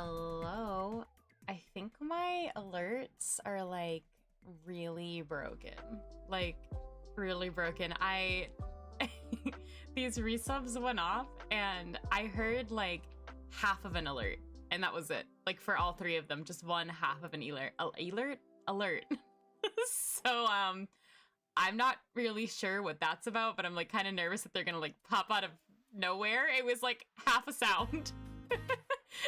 Hello. I think my alerts are like really broken. Like really broken. These resubs went off and I heard like half of an alert and that was it. Like for all three of them, just one half of an alert. So I'm not really sure what that's about, but I'm like kind of nervous that they're gonna like pop out of nowhere. It was like half a sound.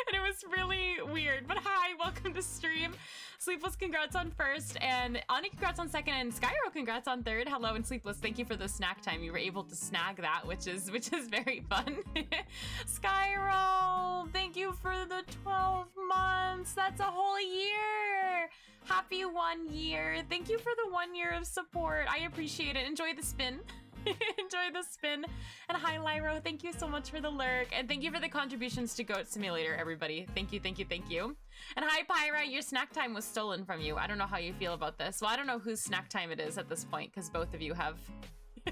And it was really weird. But hi, welcome to stream. Sleepless, congrats on first, and Ani, congrats on second, and Skyro, congrats on third. Hello, and Sleepless, thank you for the snack time. You were able to snag that, which is very fun. Skyro, thank you for the 12 months. That's a whole year. Happy 1 year. Thank you for the 1 year of support. I appreciate it. Enjoy the spin. Enjoy the spin. And hi Lyro, thank you so much for the lurk, and thank you for the contributions to Goat Simulator, everybody. Thank you, thank you, thank you. And hi Pyra, your snack time was stolen from you. I don't know how you feel about this. Well, I don't know whose snack time it is at this point, because both of you have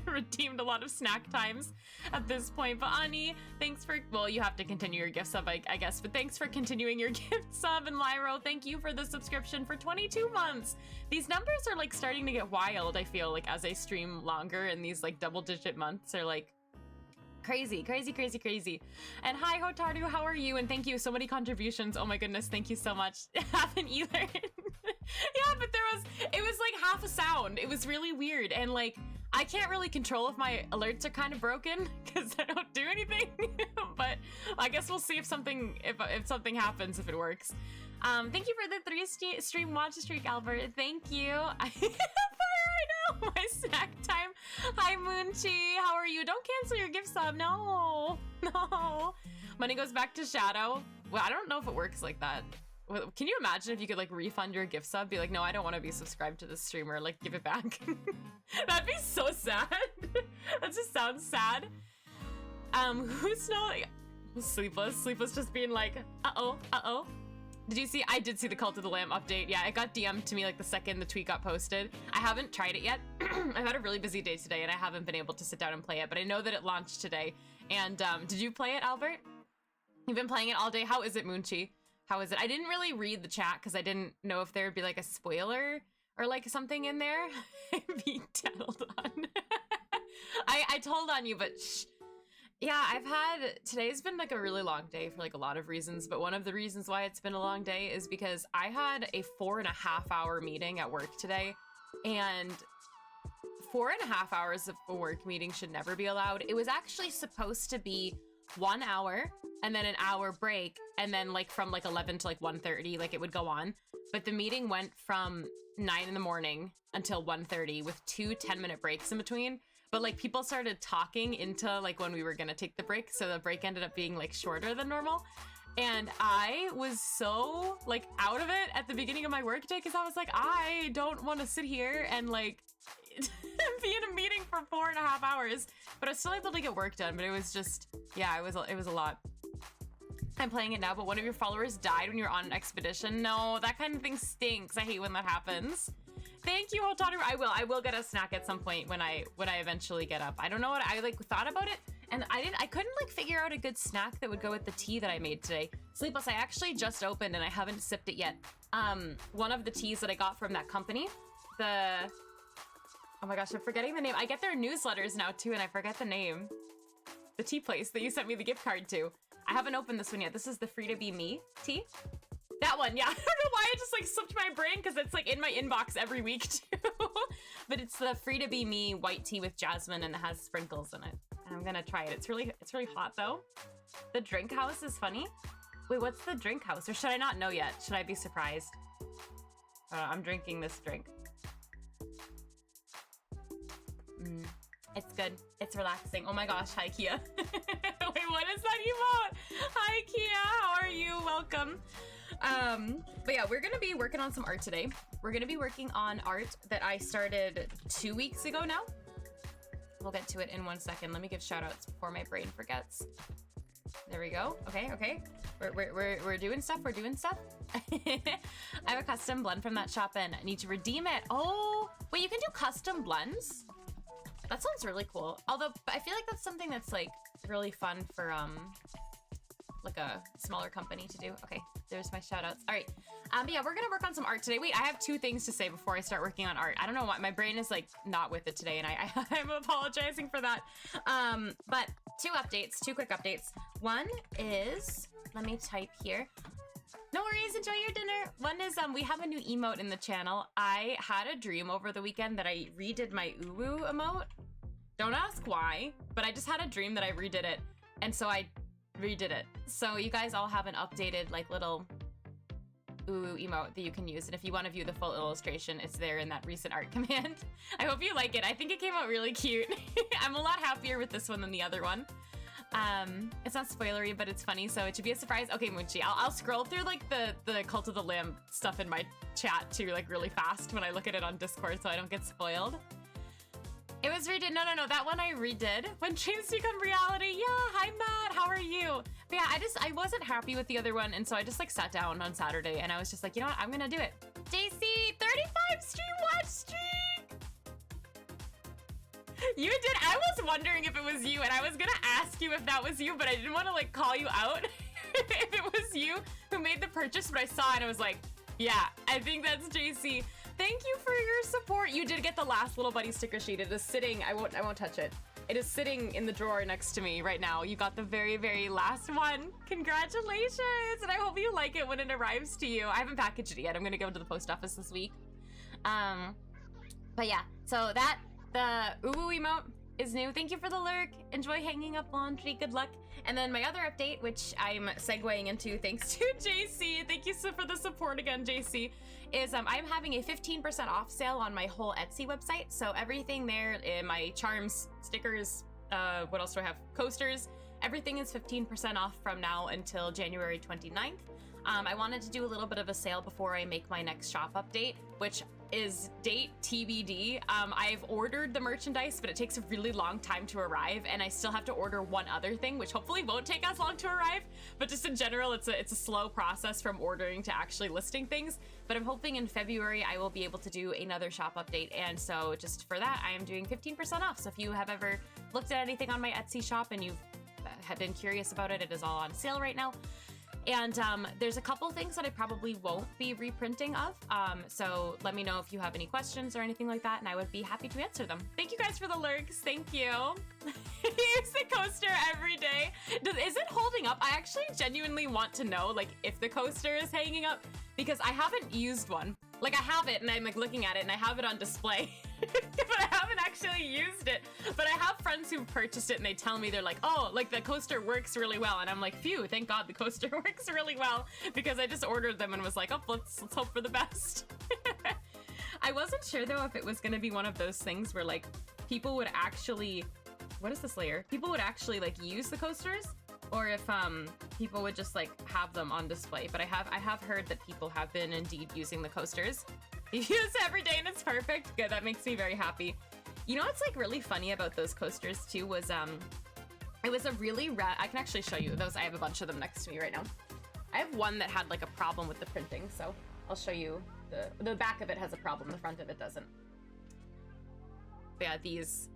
redeemed a lot of snack times at this point. But Ani, thanks for, well, you have to continue your gift sub, I guess, but thanks for continuing your gift sub. And Lyro, thank you for the subscription for 22 months. These numbers are like starting to get wild, I feel like, as I stream longer, and these like double-digit months are like crazy, crazy, crazy, crazy. And hi Hotaru, how are you? And thank you, so many contributions. Oh my goodness, thank you so much. Haven't either. Yeah, but it was like half a sound. It was really weird, and like I can't really control if my alerts are kind of broken because I don't do anything. But I guess we'll see if something happens, if it works. Thank you for the 3 stream watch streak, Albert. Thank you. I know my snack time. Hi Moonchi, how are you? Don't cancel your gift sub. No. Money goes back to Shadow. Well, I don't know if it works like that. Can you imagine if you could like refund your gift sub? Be like, no, I don't want to be subscribed to this streamer. Like, give it back. That'd be so sad. That just sounds sad. Who's not Sleepless? Sleepless just being like, uh-oh. Did you see? I did see the Cult of the Lamb update. Yeah, it got DM'd to me like the second the tweet got posted. I haven't tried it yet. I've had a really busy day today and I haven't been able to sit down and play it, but I know that it launched today. And did you play it, Albert? You've been playing it all day. How is it, Moonchi? How is it? I didn't really read the chat because I didn't know if there would be like a spoiler or like something in there. Being tattled on. I told on you, but shh. Yeah, today's been like a really long day for like a lot of reasons, but one of the reasons why it's been a long day is because I had a 4.5-hour meeting at work today, and 4.5 hours of a work meeting should never be allowed. It was actually supposed to be 1 hour and then an hour break, and then like from like 11 to like 1:30, like it would go on. But the meeting went from 9 in the morning until 1:30 with 2 10-minute breaks in between. But like people started talking into like when we were gonna take the break, so the break ended up being like shorter than normal. And I was so like out of it at the beginning of my work day because I was like, I don't want to sit here and like be in a meeting for 4.5 hours. But I was still able to get work done. But it was just, yeah, it was a lot. I'm playing it now, but one of your followers died when you're on an expedition. No, that kind of thing stinks. I hate when that happens. Thank you, Hotaru. I will get a snack at some point when I eventually get up. I don't know what I like thought about it, and I couldn't like figure out a good snack that would go with the tea that I made today. Sleepless, I actually just opened and I haven't sipped it yet. One of the teas that I got from that company, oh my gosh, I'm forgetting the name. I get their newsletters now too, and I forget the name. The tea place that you sent me the gift card to. I haven't opened this one yet. This is the Free to Be Me tea. That one, yeah. I don't know why I just like slipped my brain because it's like in my inbox every week too. But it's the Free to Be Me white tea with jasmine, and it has sprinkles in it. And I'm gonna try it. It's really hot though. The drink house is funny. Wait, what's the drink house? Or should I not know yet? Should I be surprised? I'm drinking this drink. It's good. It's relaxing. Oh my gosh, hi Kia. Wait, what is that emote? Hi Kia, how are you? Welcome. But yeah, we're gonna be working on some art today. We're gonna be working on art that I started 2 weeks ago now. We'll get to it in 1 second. Let me give shout outs before my brain forgets. There we go. Okay. We're doing stuff. We're doing stuff. I have a custom blend from that shop and I need to redeem it. Oh, wait, you can do custom blends? That sounds really cool. Although I feel like that's something that's like really fun for like a smaller company to do. Okay, there's my shout outs. All right. But yeah, we're gonna work on some art today. Wait, I have 2 things to say before I start working on art. I don't know why, my brain is like not with it today, and I'm apologizing for that. But 2 quick updates. One is, let me type here. No worries, enjoy your dinner. One is, we have a new emote in the channel. I had a dream over the weekend that I redid my uwu emote. Don't ask why, but I just had a dream that I redid it, and so I redid it. So you guys all have an updated like little uwu emote that you can use, and if you want to view the full illustration, it's there in that recent art command. I hope you like it. I think it came out really cute. I'm a lot happier with this one than the other one. It's not spoilery, but it's funny, so it should be a surprise. Okay, Munchi, I'll scroll through like the Cult of the Lamb stuff in my chat too, like really fast when I look at it on Discord, so I don't get spoiled. It was redid. No, that one I redid. When dreams become reality. Yeah, hi Matt, how are you? But yeah, I wasn't happy with the other one, and so I just like sat down on Saturday and I was just like, you know what, I'm gonna do it. JC, 35 stream watch streak! You did. I was wondering if it was you, and I was gonna ask you if that was you, but I didn't want to like call you out if it was you who made the purchase, but I saw it and I was like, yeah, I think that's JC. Thank you for your support. You did get the last little buddy sticker sheet. It is sitting, I won't touch it. It is sitting in the drawer next to me right now. You got the very, very last one. Congratulations, and I hope you like it when it arrives to you. I haven't packaged it yet. I'm gonna go to the post office this week. But yeah, so the uwu emote is new. Thank you for the lurk. Enjoy hanging up laundry. Good luck. And then my other update, which I'm segueing into thanks to JC. Thank you for the support again, JC. Is I'm having a 15% off sale on my whole Etsy website. So everything there, my charms, stickers, what else do I have? Coasters. Everything is 15% off from now until January 29th. I wanted to do a little bit of a sale before I make my next shop update, which is date TBD. I've ordered the merchandise, but it takes a really long time to arrive, and I still have to order one other thing, which hopefully won't take as long to arrive. But just in general, it's a slow process from ordering to actually listing things. But I'm hoping in February I will be able to do another shop update, and so just for that, I am doing 15% off. So if you have ever looked at anything on my Etsy shop and you've have been curious about it, it is all on sale right now. And there's a couple things that I probably won't be reprinting of. So let me know if you have any questions or anything like that, and I would be happy to answer them. Thank you guys for the lurks. Thank you. Use the coaster every day. Is it holding up? I actually genuinely want to know, like, if the coaster is hanging up, because I haven't used one. Like, I have it, and I'm like looking at it, and I have it on display, but I haven't actually used it. But I have friends who've purchased it, and they tell me, they're like, oh, like the coaster works really well. And I'm like, phew, thank God the coaster works really well, because I just ordered them and was like, oh, let's hope for the best. I wasn't sure though if it was gonna be one of those things where like people would actually, what is this layer? People would actually like use the coasters, or if people would just like have them on display. But I have heard that people have been indeed using the coasters. You use it every day and it's perfect. Good, that makes me very happy. You know what's like really funny about those coasters too was it was a really I can actually show you those. I have a bunch of them next to me right now. I have one that had like a problem with the printing, so I'll show you. The back of it has a problem, the front of it doesn't. But yeah, these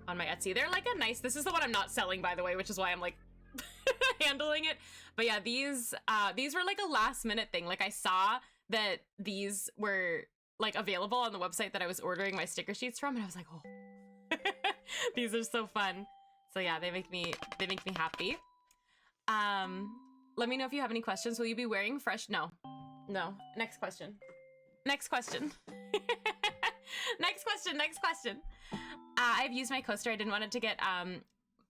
on my Etsy, they're like a nice, this is the one I'm not selling, by the way, which is why I'm like handling it. But yeah, these were like a last minute thing. Like I saw that these were like available on the website that I was ordering my sticker sheets from, and I was like, oh, these are so fun. So yeah, they make me happy. Let me know if you have any questions. Will you be wearing fresh? No. Next question. Next question. Next question. I've used my coaster. I didn't want it to get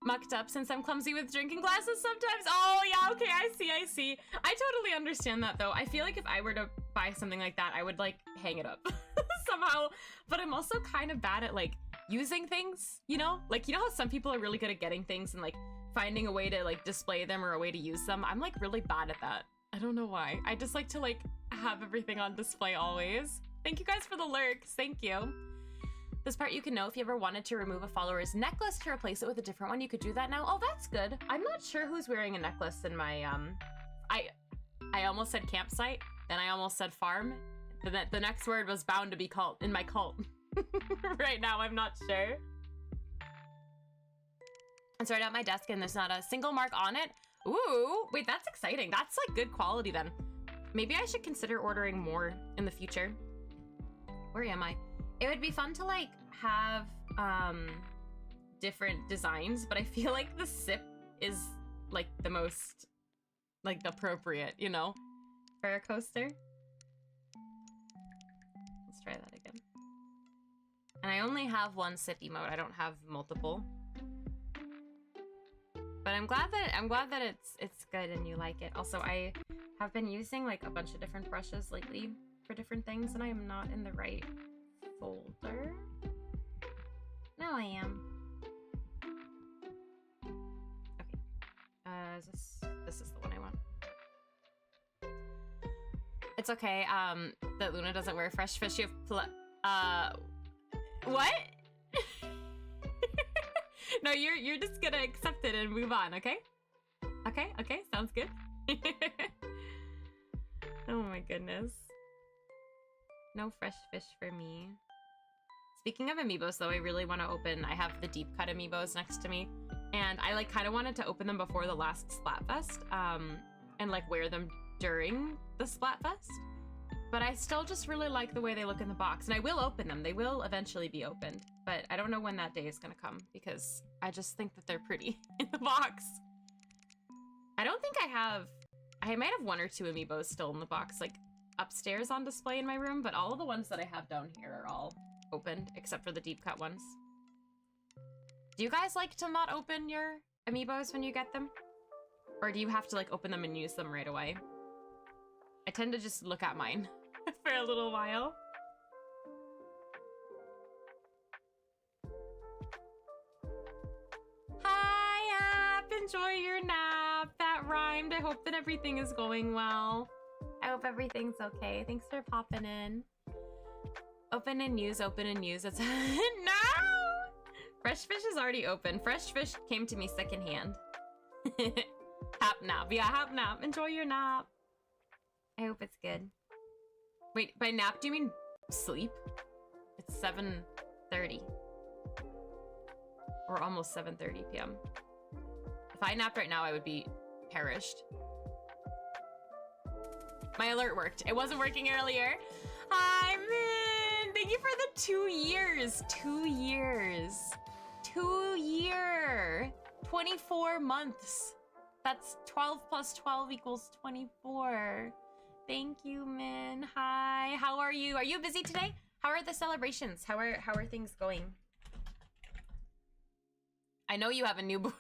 mucked up since I'm clumsy with drinking glasses sometimes. Oh yeah, okay, I see. I totally understand that though. I feel like if I were to buy something like that, I would like hang it up somehow. But I'm also kind of bad at like using things, you know? Like, you know how some people are really good at getting things and like finding a way to like display them or a way to use them? I'm like really bad at that. I don't know why. I just like to like have everything on display always. Thank you guys for the lurks. Thank you. This part you can know if you ever wanted to remove a follower's necklace to replace it with a different one, you could do that now. Oh, that's good. I'm not sure who's wearing a necklace in my, I almost said campsite, then I almost said farm. The next word was bound to be cult, in my cult. Right now, I'm not sure. It's right at my desk and there's not a single mark on it. Ooh, wait, that's exciting. That's like good quality then. Maybe I should consider ordering more in the future. Where am I? It would be fun to like have different designs, but I feel like the sip is like the most like appropriate, you know, for a coaster. Let's try that again. And I only have one sip emote. I don't have multiple. But I'm glad that it's good and you like it. Also, I have been using like a bunch of different brushes lately for different things, and I am not in the right folder. Now I am. Okay. This is the one I want. It's okay. That Luna doesn't wear fresh fish. You have what? No, you're just gonna accept it and move on, okay? Okay, sounds good. Oh my goodness. No fresh fish for me. Speaking of amiibos though, I really want to open, I have the deep cut amiibos next to me, and I like kind of wanted to open them before the last Splatfest, and like wear them during the Splatfest. But I still just really like the way they look in the box, and I will open them. They will eventually be opened, but I don't know when that day is gonna come because I just think that they're pretty in the box. I don't think I might have one or two amiibos still in the box, like upstairs on display in my room, but all of the ones that I have down here are all opened except for the deep cut ones. Do you guys like to not open your amiibos when you get them? Or do you have to like open them and use them right away? I tend to just look at mine for a little while. Hi, App! Enjoy your nap! That rhymed. I hope that everything is going well. I hope everything's okay. Thanks for popping in. Open and use, open and use. It's no! Fresh fish is already open. Fresh fish came to me secondhand. Hap nap. Yeah, hap nap. Enjoy your nap. I hope it's good. Wait, by nap do you mean sleep? It's 7:30. Or almost 7:30 p.m. If I napped right now, I would be perished. My alert worked. It wasn't working earlier. Hi, Min! Thank you for the 2 years. 2 years. 2 year. 24 months. That's 12 plus 12 equals 24. Thank you, Min. Hi. How are you? Are you busy today? How are the celebrations? How are things going? I know you have a newborn.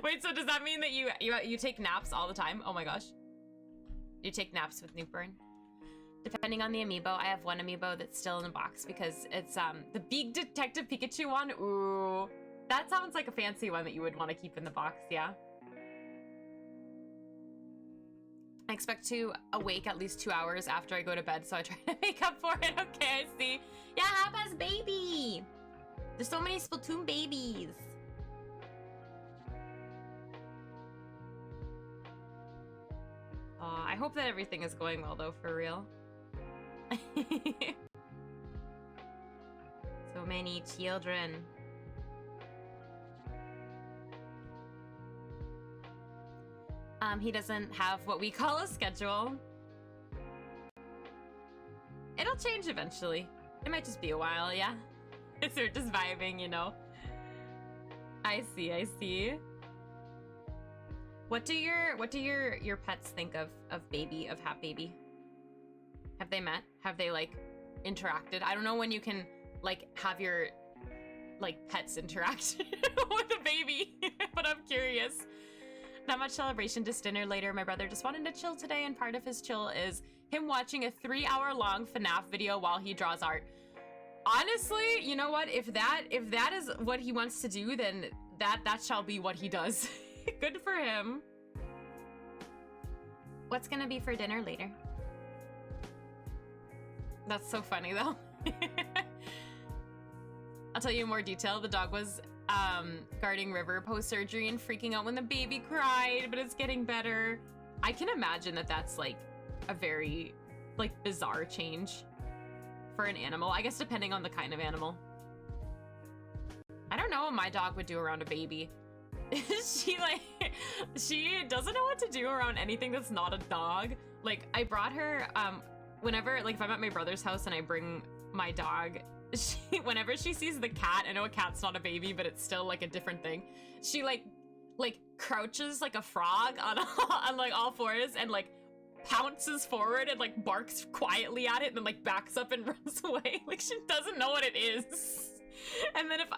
Wait, so does that mean that you take naps all the time? Oh my gosh. You take naps with newborn? Depending on the amiibo, I have one amiibo that's still in the box because it's the Big Detective Pikachu one. Ooh, that sounds like a fancy one that you would want to keep in the box, yeah? I expect to awake at least 2 hours after I go to bed, so I try to make up for it. Okay, I see. Yeah, Happa's baby! There's so many Splatoon babies. Aw, I hope that everything is going well, though, for real. So many children. He doesn't have what we call a schedule. It'll change eventually. It might just be a while, yeah? So we're just vibing, you know? I see, I see. What do your pets think of Hap Baby? Have they met? Have they like interacted? I don't know when you can like have your like pets interact with a baby, but I'm curious. Not much celebration, just dinner later. My brother just wanted to chill today, and part of his chill is him watching a 3-hour-long FNAF video while he draws art. Honestly, you know what? If that is what he wants to do, then that shall be what he does. Good for him. What's gonna be for dinner later? That's so funny though. I'll tell you in more detail. The dog was guarding River post-surgery and freaking out when the baby cried, but it's getting better. I can imagine that that's like a very like bizarre change for an animal. I guess depending on the kind of animal. I don't know what my dog would do around a baby. she doesn't know what to do around anything that's not a dog. Like, I brought her, whenever, like, if I'm at my brother's house and I bring my dog, whenever she sees the cat, I know a cat's not a baby, but it's still, like, a different thing. She, like crouches like a frog on, on, like, all fours and, like, pounces forward and, like, barks quietly at it and then, like, backs up and runs away. Like, she doesn't know what it is. And then if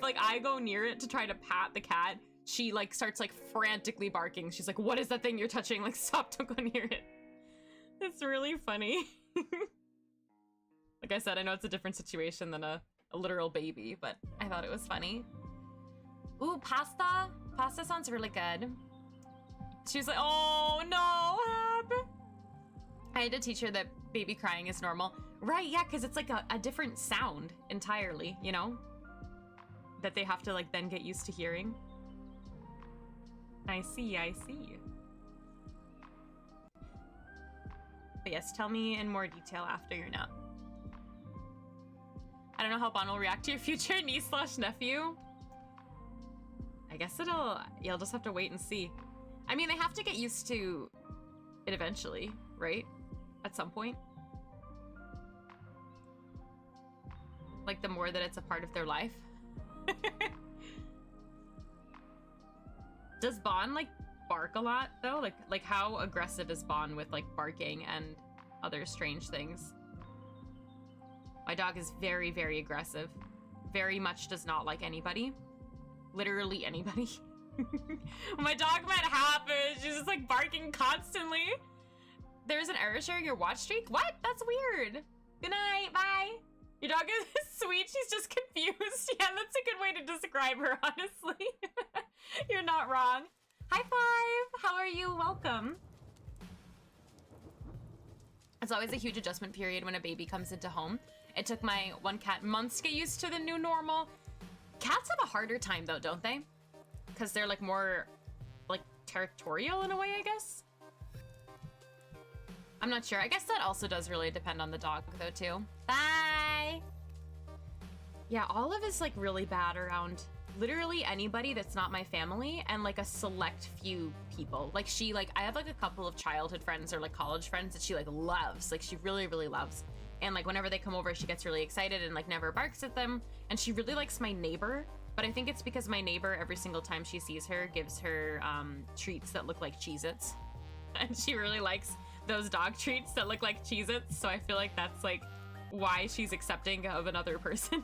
I go near it to try to pat the cat, she, like, starts, like, frantically barking. She's like, what is that thing you're touching? Like, stop, don't go near it. It's really funny. Like I said, I know it's a different situation than a literal baby, but I thought it was funny. Ooh, pasta. Pasta sounds really good. She was like, oh no, Hab. I had to teach her that baby crying is normal. Right, yeah, because it's like a different sound entirely, you know? That they have to, like, then get used to hearing. I see, I see. But yes, tell me in more detail after your nap. I don't know how Bon will react to your future niece/nephew. I guess you'll just have to wait and see. I mean, they have to get used to it eventually, right? At some point. Like, the more that it's a part of their life. Does Bon, like, bark a lot, though? Like how aggressive is Bon with, like, barking and other strange things? My dog is very, very aggressive. Very much does not like anybody. Literally anybody. My dog might happen. She's just, like, barking constantly. There's an error sharing your watch streak? What? That's weird. Good night. Bye. Your dog is sweet. She's just confused. Yeah, that's a good way to describe her, honestly. You're not wrong. High five. How are you? Welcome. It's always a huge adjustment period when a baby comes into home. It took my one cat months to get used to the new normal. Cats have a harder time, though, don't they? Because they're, like, more, like, territorial in a way, I guess? I'm not sure. I guess that also does really depend on the dog, though, too. Bye! Yeah, Olive is, like, really bad around literally anybody that's not my family and, like, a select few people. Like, I have, like, a couple of childhood friends or, like, college friends that she, like, loves. Like, she really, really loves. And, like, whenever they come over, she gets really excited and, like, never barks at them. And she really likes my neighbor. But I think it's because my neighbor, every single time she sees her, gives her treats that look like Cheez-Its. And she really likes those dog treats that look like Cheez-Its. So I feel like that's, like, why she's accepting of another person.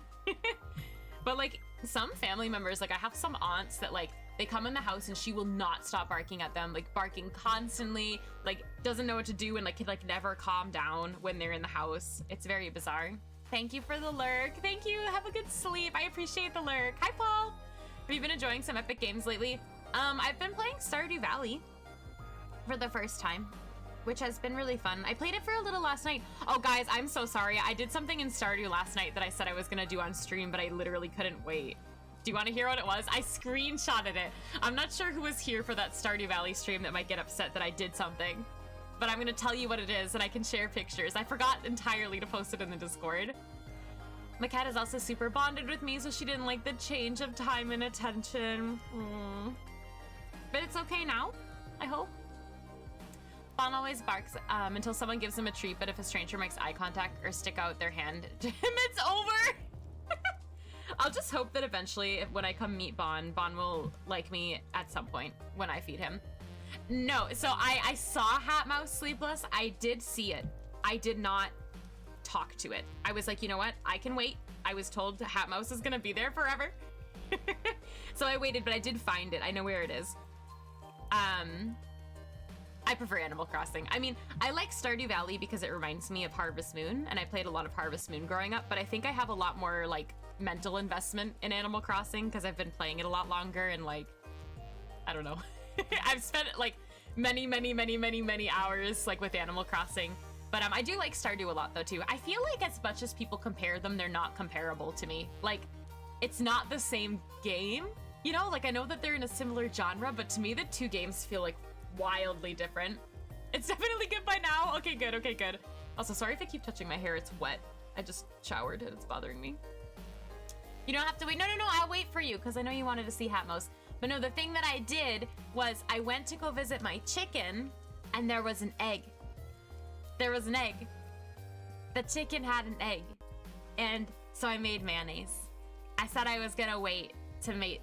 But, like, some family members, like, I have some aunts that, like, they come in the house and she will not stop barking at them, like, barking constantly, like, doesn't know what to do and, like, can, like, never calm down when they're in the house. It's very bizarre. Thank you for the lurk. Thank you. Have a good sleep. I appreciate the lurk. Hi, Paul. Have you been enjoying some epic games lately? I've been playing Stardew Valley for the first time, which has been really fun. I played it for a little last night. Oh, guys, I'm so sorry. I did something in Stardew last night that I said I was gonna do on stream, but I literally couldn't wait. Do you want to hear what it was? I screenshotted it. I'm not sure who was here for that Stardew Valley stream that might get upset that I did something, but I'm gonna tell you what it is and I can share pictures. I forgot entirely to post it in the Discord. My cat is also super bonded with me, so she didn't like the change of time and attention. But it's okay now, I hope. Bon always barks until someone gives him a treat, but if a stranger makes eye contact or stick out their hand to him, it's over. I'll just hope that eventually, when I come meet Bon, Bon will like me at some point when I feed him. No, so I saw Hat Mouse Sleepless. I did see it. I did not talk to it. I was like, you know what? I can wait. I was told Hat Mouse is gonna be there forever. So I waited, but I did find it. I know where it is. I prefer Animal Crossing. I mean, I like Stardew Valley because it reminds me of Harvest Moon, and I played a lot of Harvest Moon growing up, but I think I have a lot more, like, mental investment in Animal Crossing because I've been playing it a lot longer and, like, I don't know. I've spent, like, many hours, like, with Animal Crossing. But I do like Stardew a lot, though, too. I feel like as much as people compare them, they're not comparable to me. Like, it's not the same game, you know? Like, I know that they're in a similar genre, but to me, the two games feel, like, wildly different. It's definitely good by now. Okay, good, okay, good. Also, sorry if I keep touching my hair. It's wet. I just showered and it's bothering me. You don't have to wait. No, I'll wait for you because I know you wanted to see Hatmos. But no, the thing that I did was I went to go visit my chicken and there was an egg. There was an egg. The chicken had an egg. And so I made mayonnaise. I said I was gonna wait to make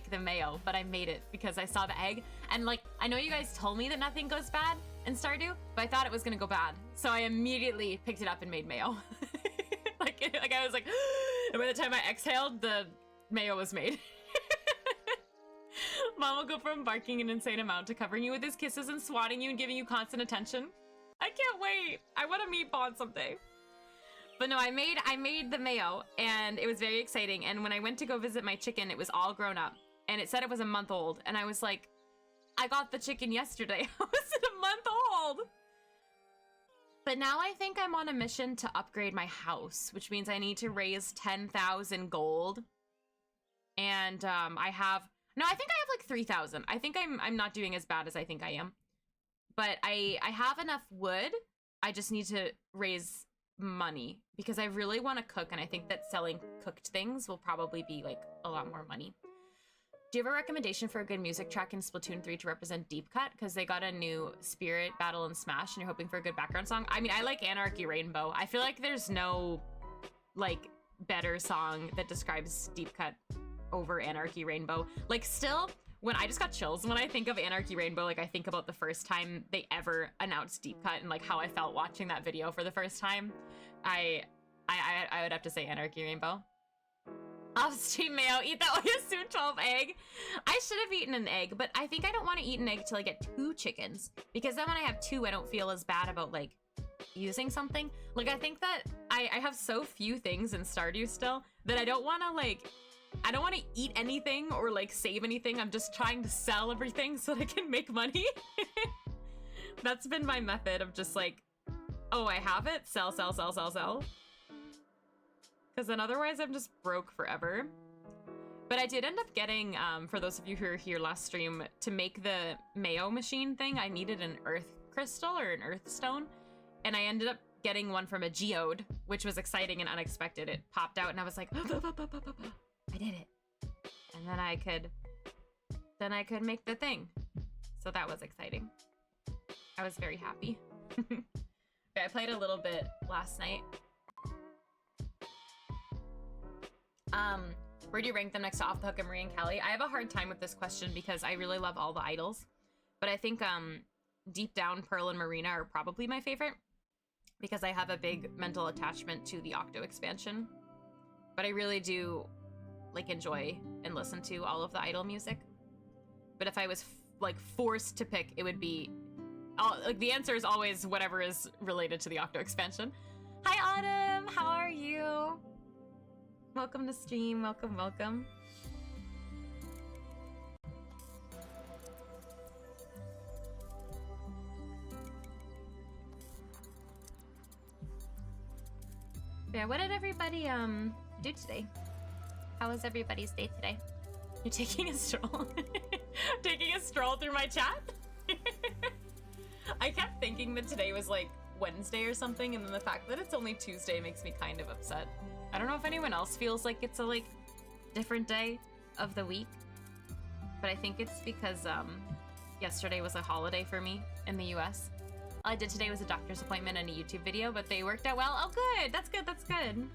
the mayo, but I made it because I saw the egg. And like, I know you guys told me that nothing goes bad in Stardew, but I thought it was gonna go bad. So I immediately picked it up and made mayo. like I was like, and by the time I exhaled, the mayo was made. Mom will go from barking an insane amount to covering you with his kisses and swatting you and giving you constant attention. I can't wait. I want a meatball someday. But no, I made the mayo and it was very exciting. And when I went to go visit my chicken, it was all grown up and it said it was a month old. And I was like, I got the chicken yesterday. How is it a month old? But now I think I'm on a mission to upgrade my house, which means I need to raise 10,000 gold. And I think I have like 3,000. I think I'm not doing as bad as I think I am. But I have enough wood. I just need to raise money because I really want to cook, and I think that selling cooked things will probably be like a lot more money. Do you have a recommendation for a good music track in Splatoon 3 to represent Deep Cut? Because they got a new Spirit, Battle, and Smash, and you're hoping for a good background song. I mean, I like Anarchy Rainbow. I feel like there's no like better song that describes Deep Cut over Anarchy Rainbow. Like, still, when I just got chills when I think of Anarchy Rainbow, like I think about the first time they ever announced Deep Cut and like how I felt watching that video for the first time. I would have to say Anarchy Rainbow. Off-stream mayo, eat that Oyasumi 12 egg. I should have eaten an egg, but I think I don't want to eat an egg till I get 2 chickens, because then when I have 2, I don't feel as bad about like using something. Like, I think that I have so few things in Stardew still that I don't want to eat anything or like save anything. I'm just trying to sell everything so that I can make money. That's been my method of just like, oh, I have it, sell. Because then otherwise I'm just broke forever. But I did end up getting, for those of you who were here last stream, to make the mayo machine thing, I needed an earth crystal or an earth stone. And I ended up getting one from a geode, which was exciting and unexpected. It popped out and I was like, I did it. And then I could make the thing. So that was exciting. I was very happy. I played a little bit last night. Where do you rank them next to Off the Hook and Marie and Callie? I have a hard time with this question because I really love all the idols. But I think deep down, Pearl and Marina are probably my favorite because I have a big mental attachment to the Octo expansion. But I really do like enjoy and listen to all of the idol music. But if I was like forced to pick, it would be like the answer is always whatever is related to the Octo expansion. Hi Autumn, how are you? Welcome to stream, welcome. Yeah, what did everybody do today? How was everybody's day today? You're taking a stroll? Taking a stroll through my chat? I kept thinking that today was like Wednesday or something, and then the fact that it's only Tuesday makes me kind of upset. I don't know if anyone else feels like it's a like different day of the week, but I think it's because yesterday was a holiday for me in the US. All I did today was a doctor's appointment and a YouTube video, but they worked out well. Oh good, that's good.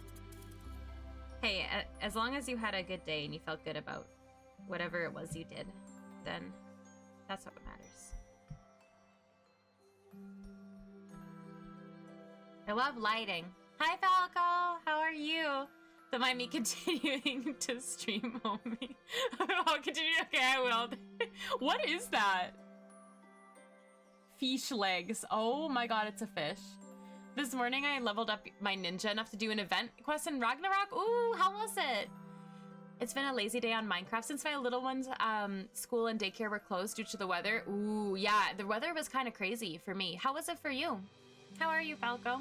Hey, as long as you had a good day and you felt good about whatever it was you did, then that's what matters. I love lighting. Hi Falco, how are you? Don't mind me continuing to stream, homie. I'll continue, okay, I will. What is that? Fish legs, oh my god, it's a fish. This morning I leveled up my ninja enough to do an event quest in Ragnarok. Ooh, how was it? It's been a lazy day on Minecraft since my little ones' school and daycare were closed due to the weather. Ooh, yeah, the weather was kind of crazy for me. How was it for you? How are you, Falco?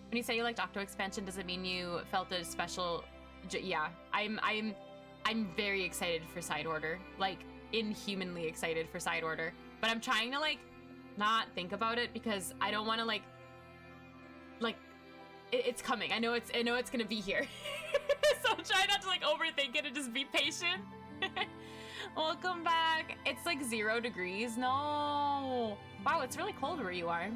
When you say you liked Octo expansion, does it mean you felt a special? Yeah, I'm very excited for Side Order, like inhumanly excited for Side Order. But I'm trying to like not think about it because I don't want to like it's coming. I know it's gonna be here. So try not to like overthink it and just be patient. Welcome back. It's like 0 degrees. No. Wow, it's really cold where you are.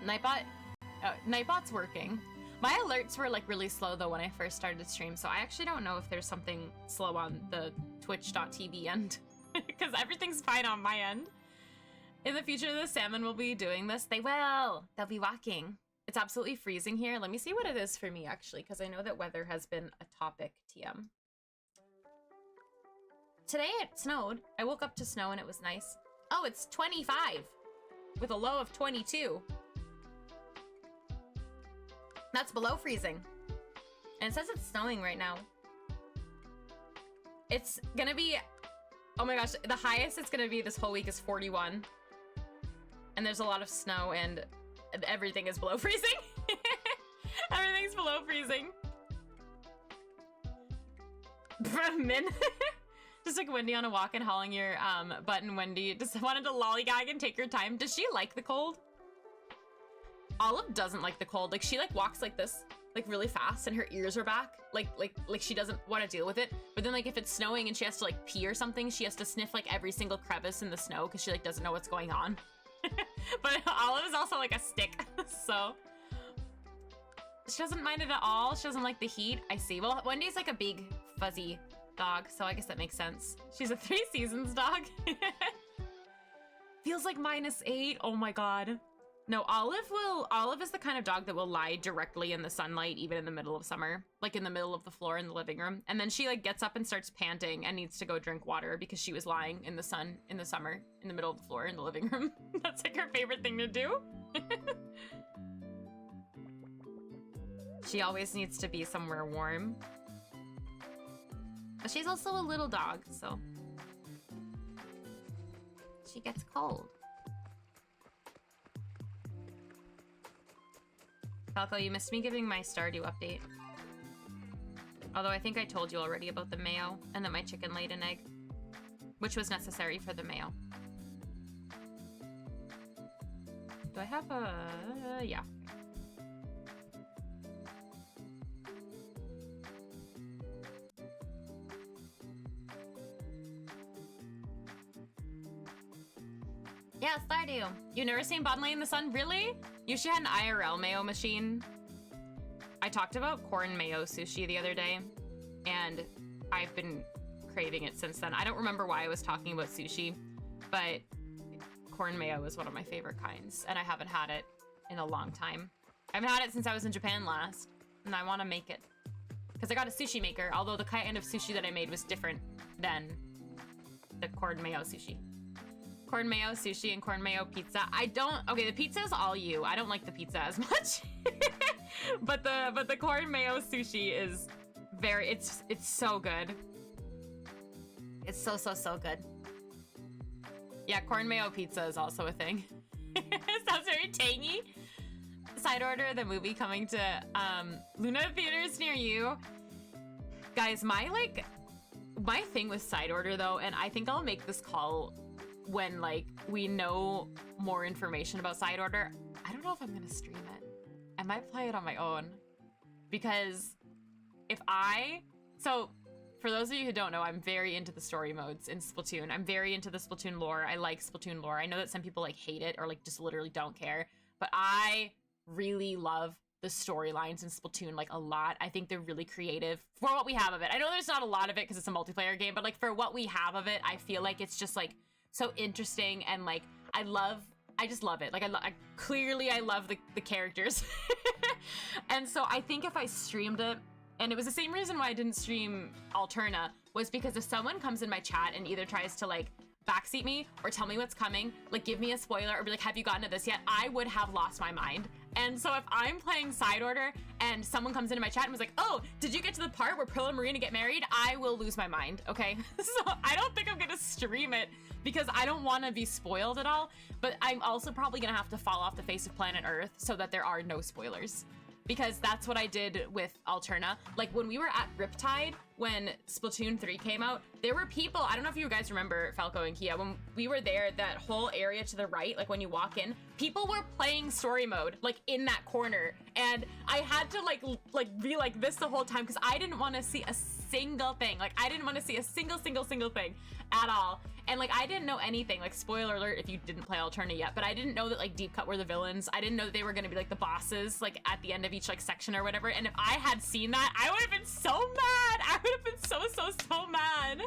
Nightbot's working. My alerts were like really slow though when I first started to stream, so I actually don't know if there's something slow on the twitch.tv end. Because everything's fine on my end. In the future, the salmon will be doing this. They will. They'll be walking. It's absolutely freezing here. Let me see what it is for me, actually, because I know that weather has been a topic, TM. Today it snowed. I woke up to snow and it was nice. Oh, it's 25 with a low of 22. That's below freezing. And it says it's snowing right now. It's gonna be, oh my gosh, the highest it's gonna be this whole week is 41. And there's a lot of snow and everything is below freezing. Everything's below freezing. Min. Just like Wendy on a walk and hauling your button, Wendy. Just wanted to lollygag and take your time. Does she like the cold? Olive doesn't like the cold. Like she like walks like this, like really fast, and her ears are back. Like she doesn't want to deal with it. But then like if it's snowing and she has to like pee or something, she has to sniff like every single crevice in the snow because she like doesn't know what's going on. But Olive is also like a stick, so she doesn't mind it at all. She doesn't like the heat. I see. Well, Wendy's like a big fuzzy dog, so I guess that makes sense. She's a 3 seasons dog. Feels like -8. Oh my god. No, Olive is the kind of dog that will lie directly in the sunlight, even in the middle of summer, like in the middle of the floor in the living room. And then she like gets up and starts panting and needs to go drink water because she was lying in the sun in the summer in the middle of the floor in the living room. That's like her favorite thing to do. She always needs to be somewhere warm. But she's also a little dog, so she gets cold. Falco, you missed me giving my Stardew update. Although I think I told you already about the mayo and that my chicken laid an egg, which was necessary for the mayo. Do I have a... yeah. Yeah, Stardew. You never seen Bottom Lane in the Sun? Really? You should have an IRL mayo machine. I talked about corn mayo sushi the other day, and I've been craving it since then. I don't remember why I was talking about sushi, but corn mayo is one of my favorite kinds, and I haven't had it in a long time. I haven't had it since I was in Japan last, and I want to make it. Because I got a sushi maker, although the kind of sushi that I made was different than the corn mayo sushi. Corn mayo sushi and corn mayo pizza. Okay, the pizza is all you. I don't like the pizza as much. but the corn mayo sushi is it's so good. It's so good. Yeah, corn mayo pizza is also a thing. It sounds very tangy. Side Order, the movie coming to Luna theaters near you. Guys, my thing with Side Order though, and I think I'll make this call when like we know more information about Side Order. I don't know if I'm gonna stream it. I might play it on my own because so for those of you who don't know, I'm very into the story modes in Splatoon. I'm very into the Splatoon lore. I like Splatoon lore. I know that some people like hate it or like just literally don't care, but I really love the storylines in Splatoon like a lot. I think they're really creative for what we have of it. I know there's not a lot of it because it's a multiplayer game, but like for what we have of it, I feel like it's just like so interesting, and like I just love it. Like I love the characters. And so I think if I streamed it, and it was the same reason why I didn't stream Alterna, was because if someone comes in my chat and either tries to like backseat me or tell me what's coming, like give me a spoiler or be like, have you gotten to this yet? I would have lost my mind. And so if I'm playing Side Order and someone comes into my chat and was like, oh, did you get to the part where Pearl and Marina get married? I will lose my mind, okay? So I don't think I'm gonna stream it because I don't want to be spoiled at all, but I'm also probably gonna have to fall off the face of planet Earth so that there are no spoilers. because that's what I did with Alterna. Like when we were at Riptide, when Splatoon 3 came out, there were people, I don't know if you guys remember Falco and Kia, when we were there, that whole area to the right, like when you walk in, people were playing story mode, like in that corner. And I had to like be like this the whole time because I didn't want to see a single thing. Like I didn't want to see a single thing at all. And like I didn't know anything, like spoiler alert if you didn't play Alterna yet, but I didn't know that like Deep Cut were the villains. I didn't know that they were gonna be like the bosses like at the end of each like section or whatever. And if I had seen that, I would have been so mad. I would have been so mad.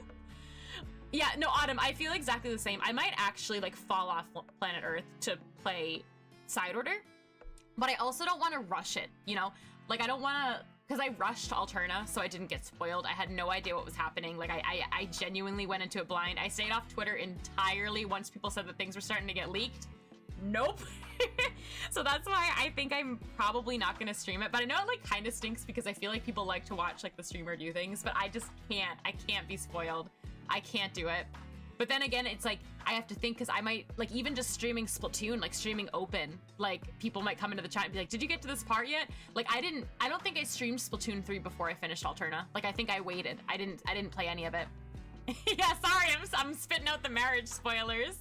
Yeah, no, Autumn, I feel exactly the same. I might actually like fall off Planet Earth to play Side Order, but I also don't want to rush it, you know? Like I don't want to, because I rushed Alterna, so I didn't get spoiled. I had no idea what was happening. Like I genuinely went into it blind. I stayed off Twitter entirely once people said that things were starting to get leaked. Nope. So that's why I think I'm probably not gonna stream it. But I know it like kind of stinks because I feel like people like to watch like the streamer do things, but I just can't. I can't be spoiled. I can't do it. But then again, it's like, I have to think because I might, like even just streaming Splatoon, like streaming open, like people might come into the chat and be like, did you get to this part yet? Like I don't think I streamed Splatoon 3 before I finished Alterna. Like I think I waited. I didn't play any of it. Yeah, sorry, I'm spitting out the marriage spoilers.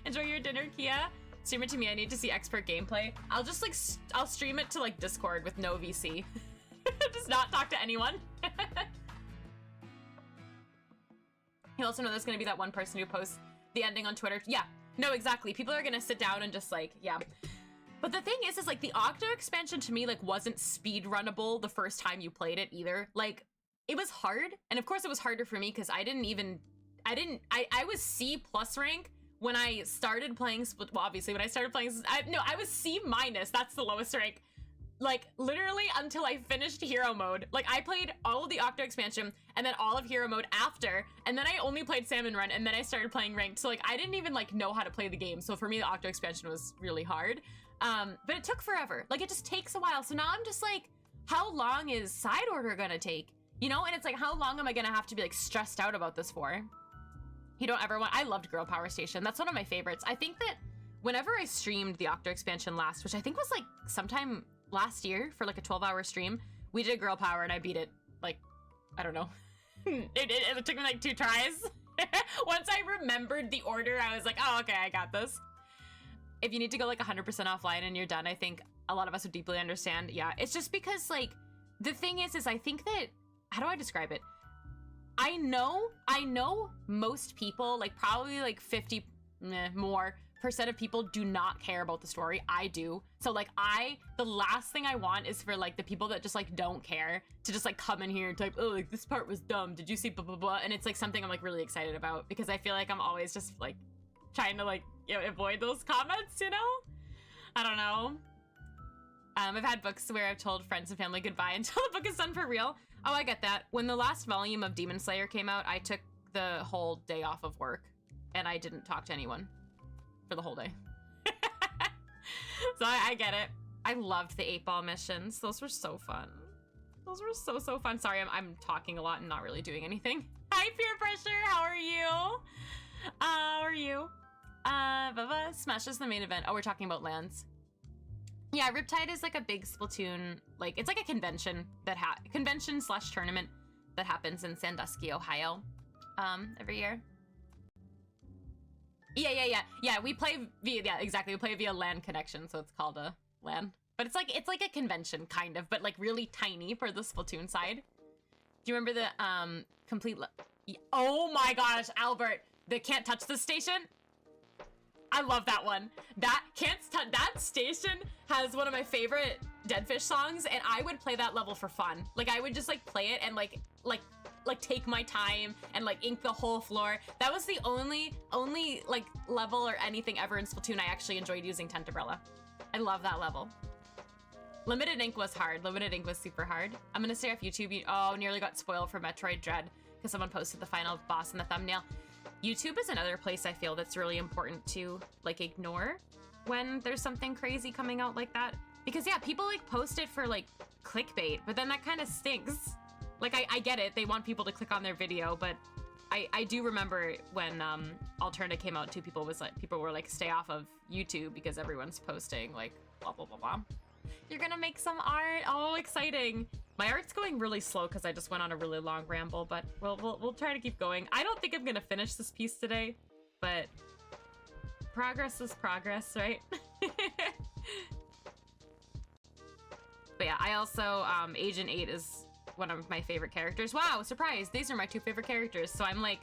Enjoy your dinner, Kia. Stream it to me, I need to see expert gameplay. I'll just like, I'll stream it to like Discord with no VC. Just not talk to anyone. You also know there's gonna be that one person who posts the ending on Twitter. Yeah, no, exactly. People are gonna sit down and just like, yeah. But the thing is like the Octo expansion to me like wasn't speed runnable the first time you played it either. Like it was hard. And of course it was harder for me because I was C+ rank when I started playing Split. Well, obviously when I started playing, I was C-. That's the lowest rank. Like literally until I finished hero mode. Like I played all of the Octo expansion and then all of hero mode after, and then I only played Salmon Run, and then I started playing ranked. So like I didn't even like know how to play the game. So for me the Octo expansion was really hard. But it took forever. Like it just takes a while. So now I'm just like, how long is Side Order gonna take? You know, and it's like, how long am I gonna have to be like stressed out about this for? You don't ever want, I loved Girl Power Station. That's one of my favorites. I think that whenever I streamed the Octo expansion last, which I think was like sometime last year for like a 12-hour stream, we did Girl Power and I beat it like, I don't know. it took me like 2 tries. Once I remembered the order, I was like, oh, okay, I got this. If you need to go like 100% offline and you're done, I think a lot of us would deeply understand. Yeah, it's just because like, the thing is I think that, how do I describe it? I know most people, like probably like 50% more of people do not care about the story. I do. So like the last thing I want is for like the people that just like don't care to just like come in here and type, oh, like this part was dumb. Did you see blah, blah, blah? And it's like something I'm like really excited about because I feel like I'm always just like trying to like, you know, avoid those comments, you know? I don't know. I've had books where I've told friends and family goodbye until the book is done for real. Oh, I get that. When the last volume of Demon Slayer came out, I took the whole day off of work and I didn't talk to anyone for the whole day. So I get it. I loved the 8-ball missions. Those were so fun. Those were so fun. Sorry, I'm talking a lot and not really doing anything. Hi, Peer Pressure. How are you? How are you? Baba, Smash is the main event. Oh, we're talking about lands. Yeah, Riptide is like a big Splatoon, like it's like a convention that convention/tournament that happens in Sandusky, Ohio, every year. Yeah. We play via, yeah, exactly. We play via LAN connection, so it's called a LAN. But it's like a convention kind of, but like really tiny for the Splatoon side. Do you remember the complete? Oh my gosh, Albert, the Can't Touch This station. I love that one. That station has one of my favorite Deadfish songs, and I would play that level for fun. Like I would just like play it and like take my time and like ink the whole floor. That was the only like level or anything ever in Splatoon I actually enjoyed using Tentebrella. I love that level. Limited Ink was hard. Limited Ink was super hard. I'm gonna stay off YouTube. Oh, nearly got spoiled for Metroid Dread because someone posted the final boss in the thumbnail. YouTube is another place I feel that's really important to like ignore when there's something crazy coming out like that. Because yeah, people like post it for like clickbait, but then that kind of stinks. Like I get it, they want people to click on their video, but I do remember when Alterna came out too, people were like stay off of YouTube because everyone's posting like blah blah blah blah. You're gonna make some art. Oh, exciting. My art's going really slow because I just went on a really long ramble, but we'll try to keep going. I don't think I'm gonna finish this piece today, but progress is progress, right? But yeah, I also Agent 8 is one of my favorite characters. Wow, surprise! These are my two favorite characters. So I'm like,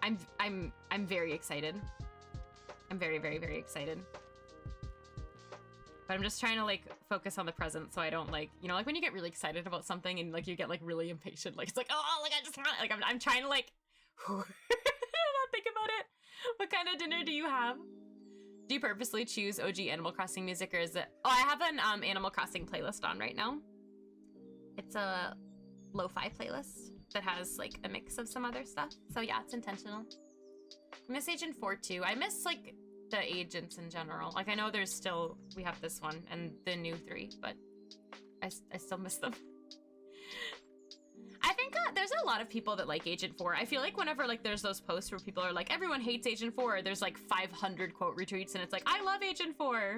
I'm very excited. I'm very, very, very excited. But I'm just trying to like focus on the present so I don't like, you know, like when you get really excited about something and like you get like really impatient, like it's like, oh, like I just want, like I'm trying to like not think about it. What kind of dinner do you have? Do you purposely choose OG Animal Crossing music, or is it? Oh, I have an Animal Crossing playlist on right now. It's a lo-fi playlist that has like a mix of some other stuff. So yeah, it's intentional. I miss Agent 4 too. I miss like the agents in general. Like I know there's still, we have this one and the new 3, but I still miss them. I think there's a lot of people that like Agent 4. I feel like whenever like there's those posts where people are like, everyone hates Agent 4, there's like 500 quote retweets and it's like, I love Agent 4.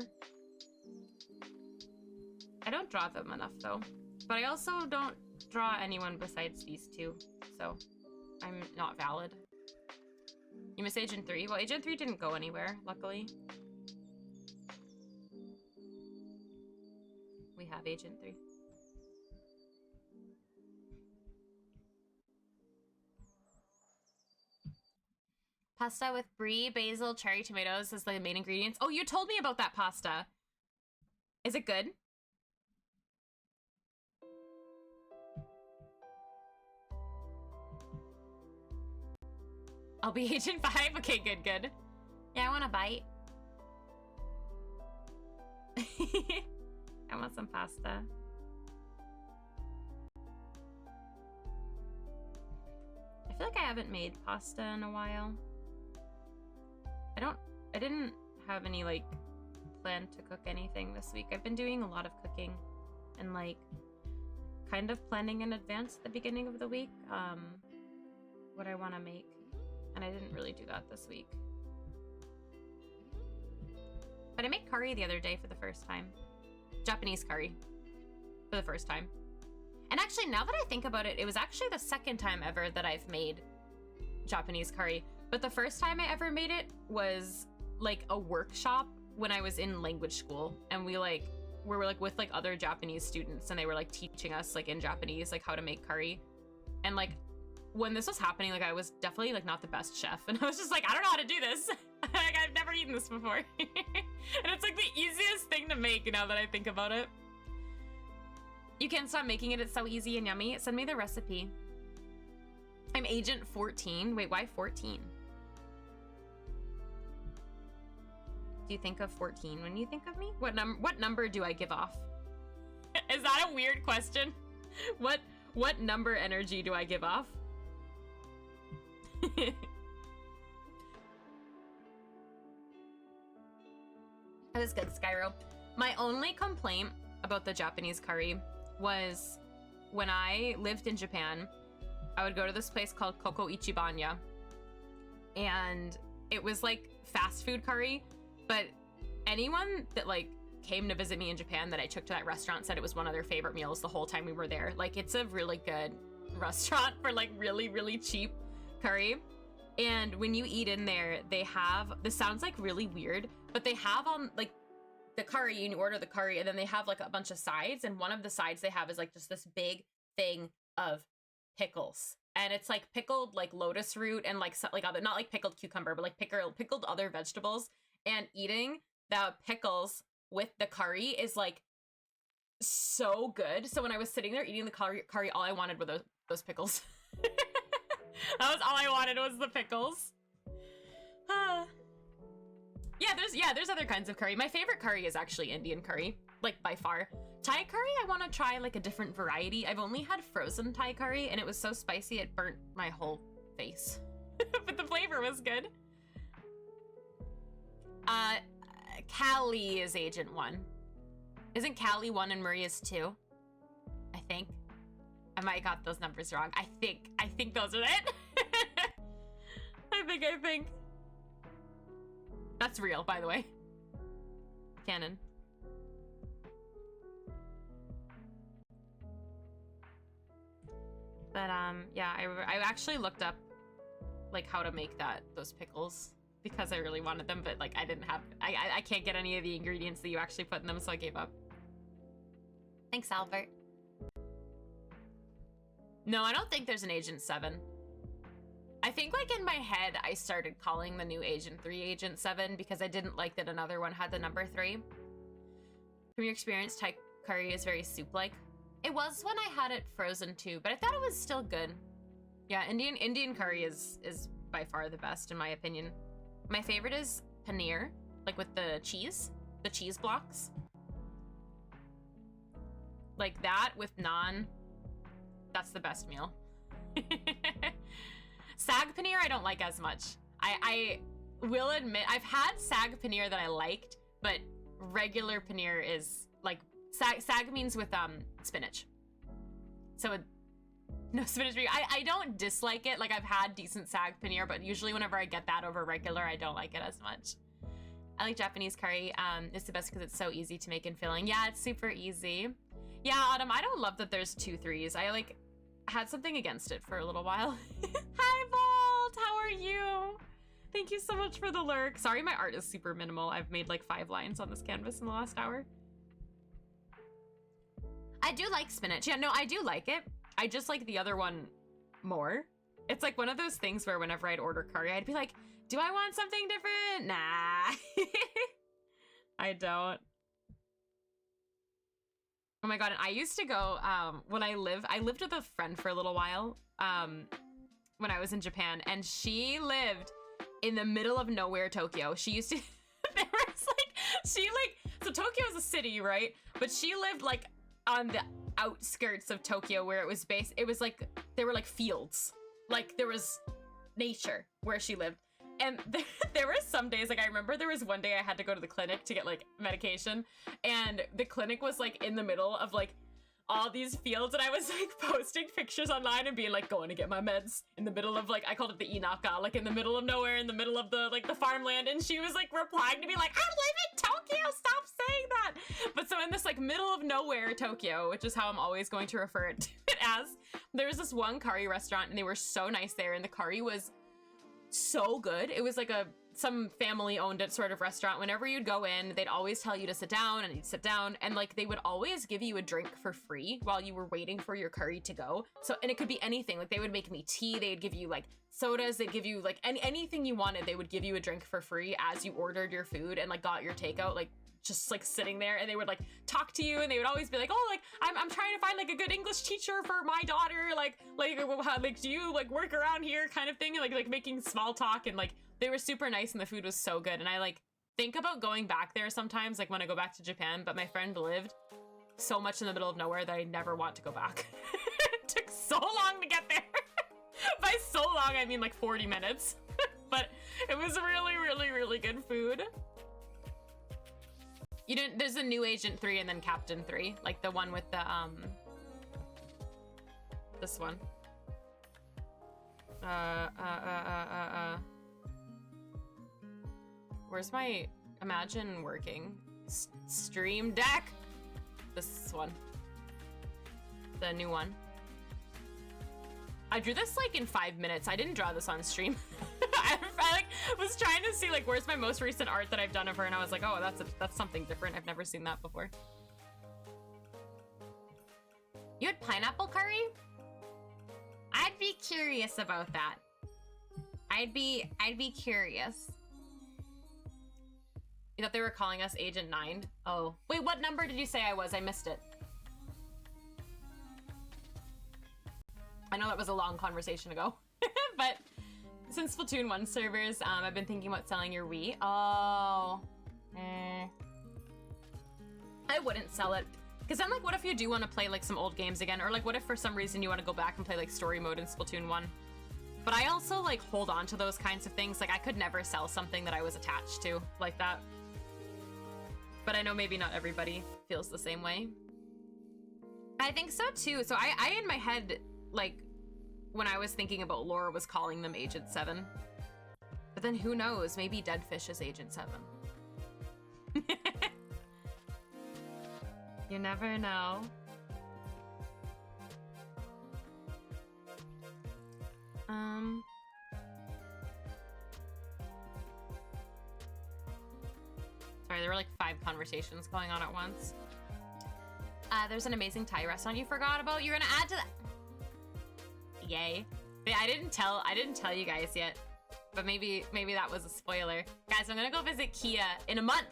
I don't draw them enough though. But I also don't draw anyone besides these two, so I'm not valid. You miss Agent 3? Well, Agent 3 didn't go anywhere, luckily. We have Agent 3. Pasta with brie, basil, cherry tomatoes as the main ingredients. Oh, you told me about that pasta. Is it good? I'll be Agent 5? Okay, good, good. Yeah, I want a bite. I want some pasta. I feel like I haven't made pasta in a while. I didn't have any, like, plan to cook anything this week. I've been doing a lot of cooking and, like, kind of planning in advance at the beginning of the week, what I want to make. And I didn't really do that this week. But I made curry the other day for the first time. Japanese curry. For the first time. And actually, now that I think about it, it was actually the second time ever that I've made Japanese curry. But the first time I ever made it was like a workshop when I was in language school. And we were like with like other Japanese students and they were like teaching us like in Japanese, like how to make curry. And like when this was happening, like I was definitely like not the best chef. And I was just like, I don't know how to do this. Like I've never eaten this before. And it's like the easiest thing to make now that I think about it. You can't stop making it. It's so easy and yummy. Send me the recipe. I'm Agent 14. Wait, why 14? Do you think of 14 when you think of me? What number do I give off? Is that a weird question? What number energy do I give off? It was good, Skyro. My only complaint about the Japanese curry was when I lived in Japan, I would go to this place called Koko Ichibanya, and it was like fast food curry, but anyone that like came to visit me in Japan that I took to that restaurant said it was one of their favorite meals the whole time we were there. Like it's a really good restaurant for like really, really cheap curry. And when you eat in there, they have, this sounds like really weird, but they have like the curry, and you order the curry, and then they have like a bunch of sides, and one of the sides they have is like just this big thing of pickles, and it's like pickled like lotus root and like other, not like pickled cucumber, but like pickled other vegetables. And eating the pickles with the curry is like so good. So when I was sitting there eating the curry, all I wanted were those pickles. That was all I wanted, was the pickles. Yeah, there's other kinds of curry. My favorite curry is actually Indian curry, like by far. Thai curry, I want to try like a different variety. I've only had frozen Thai curry and it was so spicy it burnt my whole face. But the flavor was good. Callie is Agent 1. Isn't Callie 1 and Maria's 2? I think. I might have got those numbers wrong. I think those are it. I think. That's real, by the way. Canon. But yeah, I actually looked up like how to make those pickles because I really wanted them, but like I didn't have I can't get any of the ingredients that you actually put in them, so I gave up. Thanks, Albert. No, I don't think there's an Agent 7. I think like in my head I started calling the new Agent 3 Agent 7 because I didn't like that another one had the number 3. From your experience, Thai curry is very soup-like. It was when I had it frozen too, but I thought it was still good. Yeah, Indian curry is by far the best in my opinion. My favorite is paneer, like with the cheese blocks. Like that with naan, that's the best meal. Sag paneer I don't like as much. I will admit I've had sag paneer that I liked, but regular paneer is like sag means with spinach. So no spinach. I don't dislike it. Like I've had decent sag paneer, but usually whenever I get that over regular, I don't like it as much. I like Japanese curry. It's the best because it's so easy to make and filling. Yeah, it's super easy. Yeah, Autumn, I don't love that there's 2 3s. I like had something against it for a little while. Hi, Vault! How are you? Thank you so much for the lurk. Sorry, my art is super minimal. I've made like 5 lines on this canvas in the last hour. I do like spinach. Yeah, no, I do like it. I just like the other one more. It's like one of those things where whenever I'd order curry, I'd be like, do I want something different? Nah. I don't. Oh my god, and I used to go, when I lived with a friend for a little while, when I was in Japan, and she lived in the middle of nowhere, Tokyo. She used to, there was like, so Tokyo is a city, right? But she lived like on the outskirts of Tokyo where it was based. It was like, there were like fields. Like there was nature where she lived. And there were some days, like I remember there was one day I had to go to the clinic to get like medication, and the clinic was like in the middle of like all these fields, and I was like posting pictures online and being like, going to get my meds in the middle of like, I called it the Inaka, like in the middle of nowhere, in the middle of the like the farmland, and she was like replying to me like, I live in Tokyo, stop saying that. But so in this like middle of nowhere Tokyo, which is how I'm always going to refer it as, there was this one curry restaurant, and they were so nice there, and the curry was so good. It was like some family owned it sort of restaurant. Whenever you'd go in, they'd always tell you to sit down, and you'd sit down, and like they would always give you a drink for free while you were waiting for your curry to go. So, and it could be anything. Like they would make me tea, they'd give you like sodas, they'd give you like anything you wanted, they would give you a drink for free as you ordered your food and like got your takeout, like just like sitting there, and they would like talk to you, and they would always be like, oh, like I'm trying to find like a good English teacher for my daughter, like do you like work around here kind of thing, and like making small talk, and like they were super nice, and the food was so good. And I like think about going back there sometimes, like when I go back to Japan, but my friend lived so much in the middle of nowhere that I never want to go back. It took so long to get there. By so long I mean like 40 minutes. But it was really, really, really good food. You didn't, there's a new Agent 3 and then Captain 3, like the one with the this one. Where's my Imagine working? Stream Deck. This one. The new one. I drew this like in 5 minutes. I didn't draw this on stream. I like was trying to see like where's my most recent art that I've done of her, and I was like, oh, that's something different. I've never seen that before. You had pineapple curry? I'd be curious about that. I'd be curious. You thought they were calling us Agent 9? Oh. Wait, what number did you say I was? I missed it. I know that was a long conversation ago. But since Splatoon 1 servers, I've been thinking about selling your Wii. Oh. I wouldn't sell it. Because then, like, what if you do want to play, like, some old games again? Or, like, what if for some reason you want to go back and play, like, story mode in Splatoon 1? But I also, like, hold on to those kinds of things. Like, I could never sell something that I was attached to like that. But I know maybe not everybody feels the same way. I think so, too. So I in my head, like, when I was thinking about lore, was calling them Agent 7. But then who knows? Maybe Deadfish is Agent 7. You never know. Sorry, there were like 5 conversations going on at once. There's an amazing Thai restaurant you forgot about. You're gonna add to that. Yay. Yeah, I didn't tell you guys yet, but maybe that was a spoiler. Guys, I'm gonna go visit Kia in a month.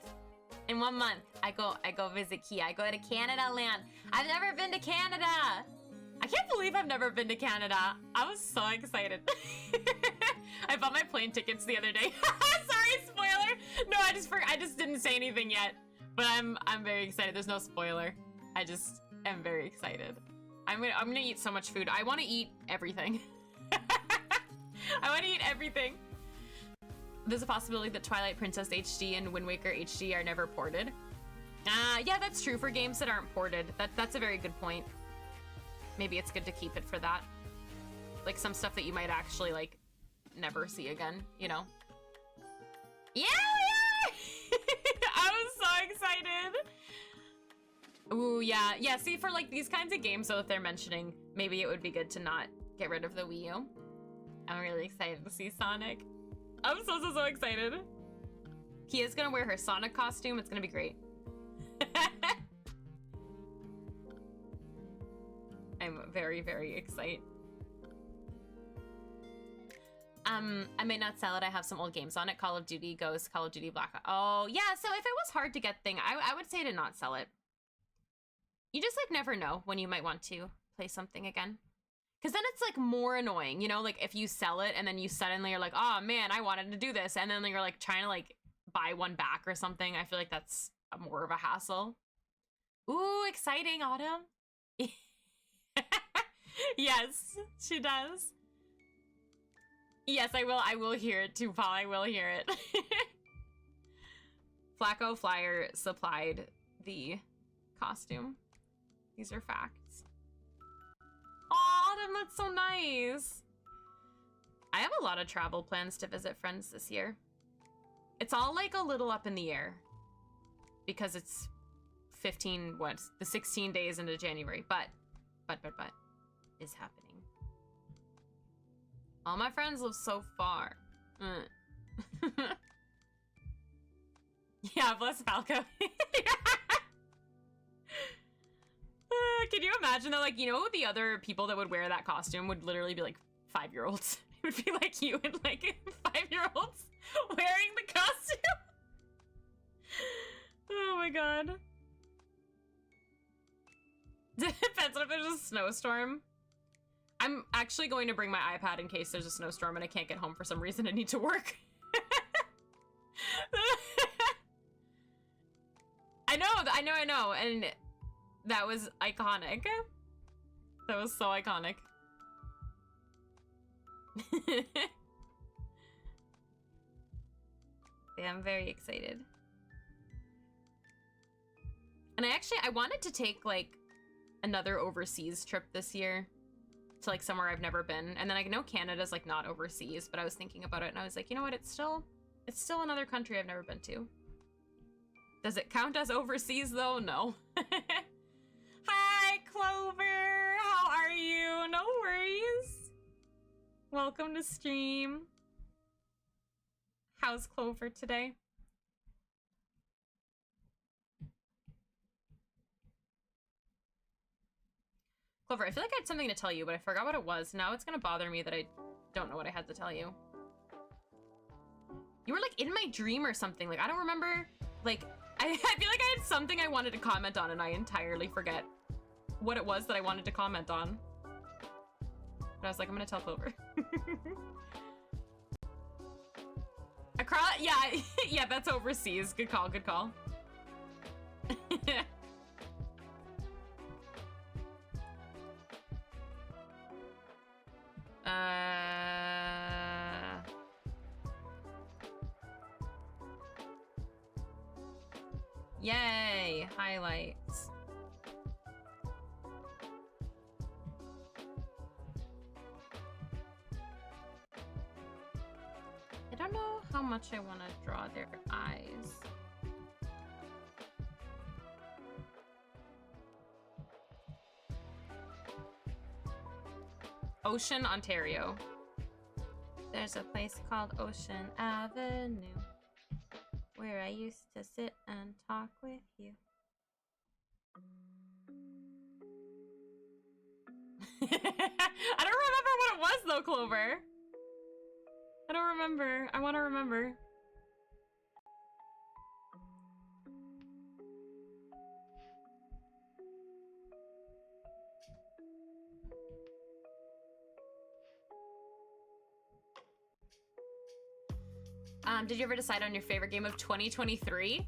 In 1 month, I go visit Kia. I go to Canada land. I've never been to Canada. I can't believe I've never been to Canada. I was so excited. I bought my plane tickets the other day. Sorry, spoiler. No, I just didn't say anything yet. But I'm very excited. There's no spoiler. I just am very excited. I'm gonna eat so much food. I want to eat everything. I want to eat everything. There's a possibility that Twilight Princess HD and Wind Waker HD are never ported. Yeah, that's true for games that aren't ported. That's a very good point. Maybe it's good to keep it for that. Like some stuff that you might actually like never see again, you know? Yeah! I was so excited. Ooh, yeah. Yeah, see, for like these kinds of games, though, if they're mentioning, maybe it would be good to not get rid of the Wii U. I'm really excited to see Sonic. I'm so excited. Kia's gonna wear her Sonic costume. It's gonna be great. I'm very, very excited. I may not sell it. I have some old games on it. Call of Duty, Ghost, Call of Duty Black Ops. Oh, yeah. So if it was hard to get thing, I would say to not sell it. You just like never know when you might want to play something again. Because then it's like more annoying, you know, like if you sell it and then you suddenly are like, oh man, I wanted to do this. And then you're like trying to like buy one back or something. I feel like that's more of a hassle. Ooh, exciting, Autumn. Yes, she does. Yes, I will hear it too, Paul. I will hear it. Flacco Flyer supplied the costume. These are facts. Aw, Autumn, that's so nice. I have a lot of travel plans to visit friends this year. It's all like a little up in the air because it's the 16 days into January, but is happening. All my friends live so far. Yeah, bless Falco. Can you imagine though, like, you know, the other people that would wear that costume would literally be like 5-year-olds. It would be like you and like 5-year-olds wearing the costume. Oh my god. Depends on if there's a snowstorm. I'm actually going to bring my iPad in case there's a snowstorm and I can't get home for some reason. I need to work. I know. And that was iconic. That was so iconic. Yeah, I'm very excited. And I wanted to take like another overseas trip this year to like somewhere I've never been. And then I know Canada's like not overseas, but I was thinking about it and I was like, you know what? It's still another country I've never been to. Does it count as overseas though? No. Hi, Clover. How are you? No worries. Welcome to stream. How's Clover today? Clover, I feel like I had something to tell you, but I forgot what it was. Now it's gonna bother me that I don't know what I had to tell you. You were like in my dream or something. Like, I don't remember. Like, I feel like I had something I wanted to comment on and I entirely forget what it was that I wanted to comment on. But I was like, I'm gonna tell Clover. Across, yeah, yeah, that's overseas. Good call, good call. Yay, highlights. I don't know how much I want to draw their eyes. Ocean, Ontario. There's a place called Ocean Avenue where I used to sit and talk with you. I don't remember what it was though, Clover. I don't remember. I want to remember. Did you ever decide on your favorite game of 2023?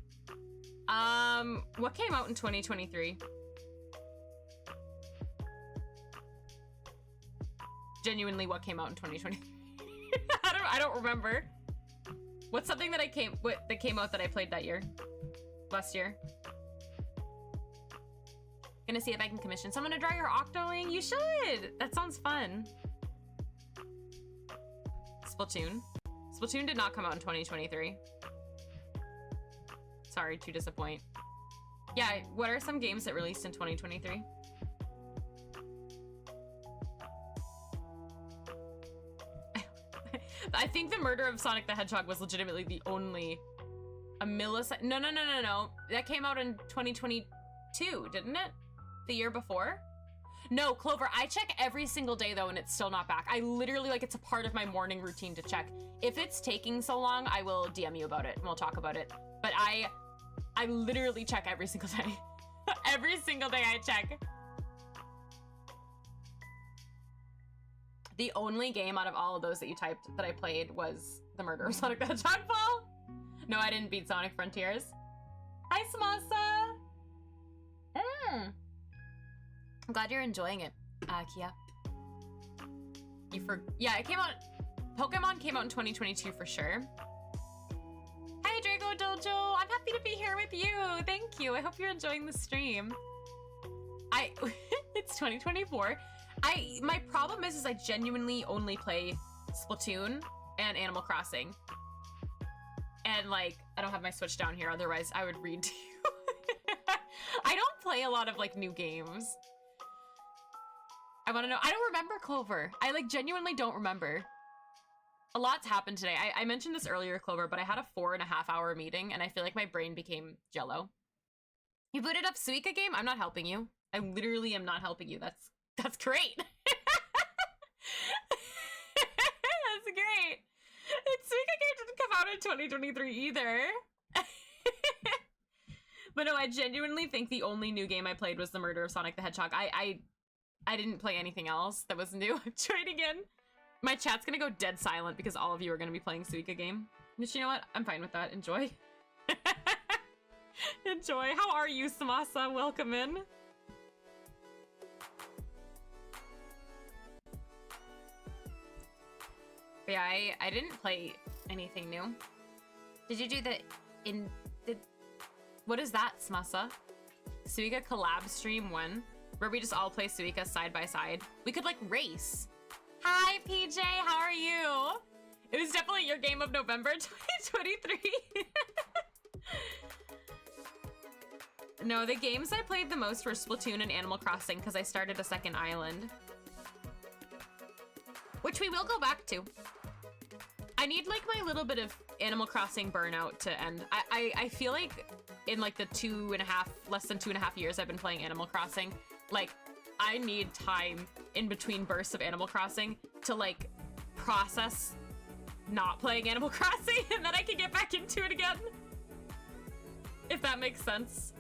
What came out in 2023? Genuinely, what came out in 2023? I don't remember. What's something that came out that I played that year? Last year? Gonna see if I can commission someone to draw your Octoling? You should! That sounds fun. Splatoon. Splatoon did not come out in 2023. Sorry to disappoint. Yeah, what are some games that released in 2023? I think the murder of Sonic the Hedgehog was legitimately the only... A millisecond... No. That came out in 2022, didn't it? The year before? No, Clover, I check every single day though and it's still not back. I literally, like, it's a part of my morning routine to check. If it's taking so long, I will DM you about it and we'll talk about it. But I literally check every single day. Every single day I check. The only game out of all of those that you typed that I played was the murder of Sonic the Hedgehog, Paul. No, I didn't beat Sonic Frontiers. Hi, Samasa. I'm glad you're enjoying it, Kia. Yeah, it came out. Pokemon came out in 2022 for sure. Hi, Drago Dojo. I'm happy to be here with you. Thank you. I hope you're enjoying the stream. It's 2024. My problem is I genuinely only play Splatoon and Animal Crossing. And like, I don't have my Switch down here, otherwise I would read to you. I don't play a lot of like new games. I want to know. I don't remember, Clover. I like genuinely don't remember. A lot's happened today. I mentioned this earlier, Clover, but I had a 4.5-hour meeting and I feel like my brain became jello. You booted up Suika game? I'm not helping you. I literally am not helping you. That's great. That's great. Suika game didn't come out in 2023 either. But no, I genuinely think the only new game I played was the murder of Sonic the Hedgehog. I didn't play anything else that was new. I'm trading in. My chat's gonna go dead silent because all of you are gonna be playing Suika game. But you know what? I'm fine with that. Enjoy. Enjoy. How are you, Samasa? Welcome in. But yeah, I didn't play anything new. Did you do what is that, Samasa? Suika collab stream 1, where we just all play Suika side by side. We could like race. Hi, PJ, how are you? It was definitely your game of November 2023. No, the games I played the most were Splatoon and Animal Crossing because I started a second island. Which we will go back to. I need like my little bit of Animal Crossing burnout to end. I feel like in like the less than 2.5 years I've been playing Animal Crossing, like I need time in between bursts of Animal Crossing to like process not playing Animal Crossing and then I can get back into it again. If that makes sense.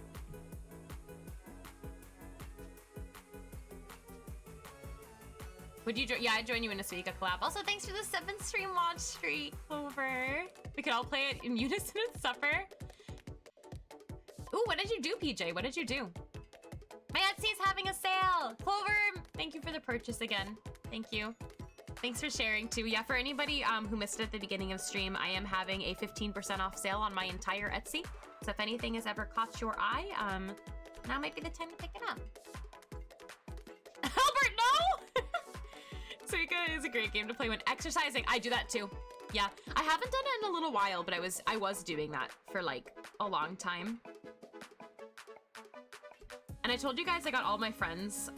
Would you join? Yeah, I'd join you in a Suika collab. Also, thanks for the 7th stream launch streak, Clover. We could all play it in unison at supper. Ooh, what did you do, PJ? What did you do? My Etsy's having a sale. Clover, thank you for the purchase again. Thank you. Thanks for sharing too. Yeah, for anybody who missed it at the beginning of stream, I am having a 15% off sale on my entire Etsy. So if anything has ever caught your eye, now might be the time to pick it up. Albert, no! Suika is a great game to play when exercising. I do that too. Yeah, I haven't done it in a little while, but I was doing that for like a long time. And I told you guys I got all my friends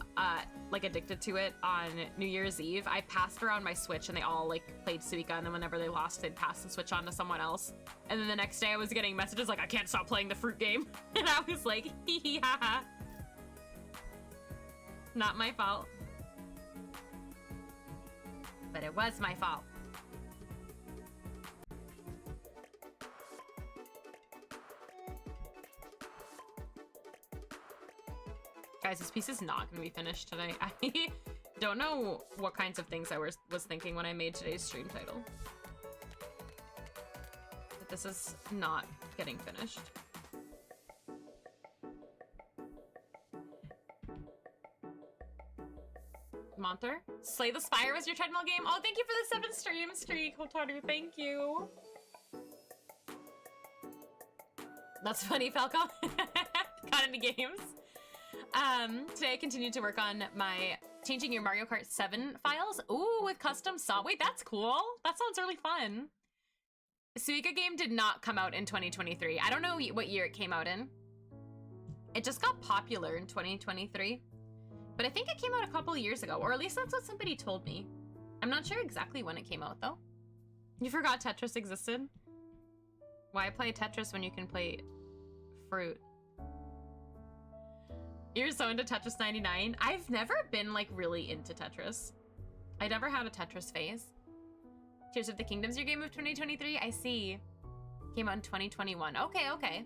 like addicted to it on New Year's Eve. I passed around my Switch and they all like played Suika, and then whenever they lost, they'd pass the Switch on to someone else. And then the next day I was getting messages like, I can't stop playing the fruit game. And I was like, hee hee ha ha. Not my fault. But it was my fault. Guys, this piece is not going to be finished today. I don't know what kinds of things I was thinking when I made today's stream title. But this is not getting finished. Monter, Slay the Spire was your treadmill game? Oh, thank you for the 7 stream streak, Hotaru. Thank you. That's funny, Falco. Got any games? Today I continued to work on my changing your Mario Kart 7 files. Ooh, with custom song. Wait, that's cool. That sounds really fun. Suika game did not come out in 2023. I don't know what year it came out in. It just got popular in 2023. But I think it came out a couple of years ago, or at least that's what somebody told me. I'm not sure exactly when it came out, though. You forgot Tetris existed? Why play Tetris when you can play Fruit? You're so into Tetris 99? I've never been, like, really into Tetris. I never had a Tetris phase. Tears of the Kingdom's your game of 2023? I see. Came out in 2021. Okay, okay.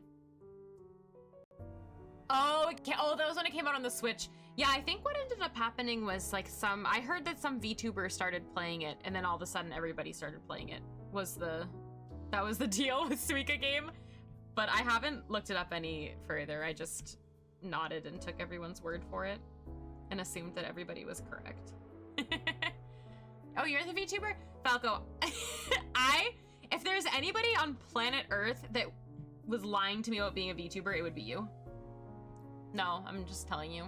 Oh, that was when it came out on the Switch. Yeah, I think what ended up happening was, like, I heard that some VTuber started playing it, and then all of a sudden everybody started playing it. That was the deal with Suika game. But I haven't looked it up any further. I just nodded and took everyone's word for it and assumed that everybody was correct. Oh, you're the VTuber? Falco, if there's anybody on planet Earth that was lying to me about being a VTuber, it would be you. No, I'm just telling you.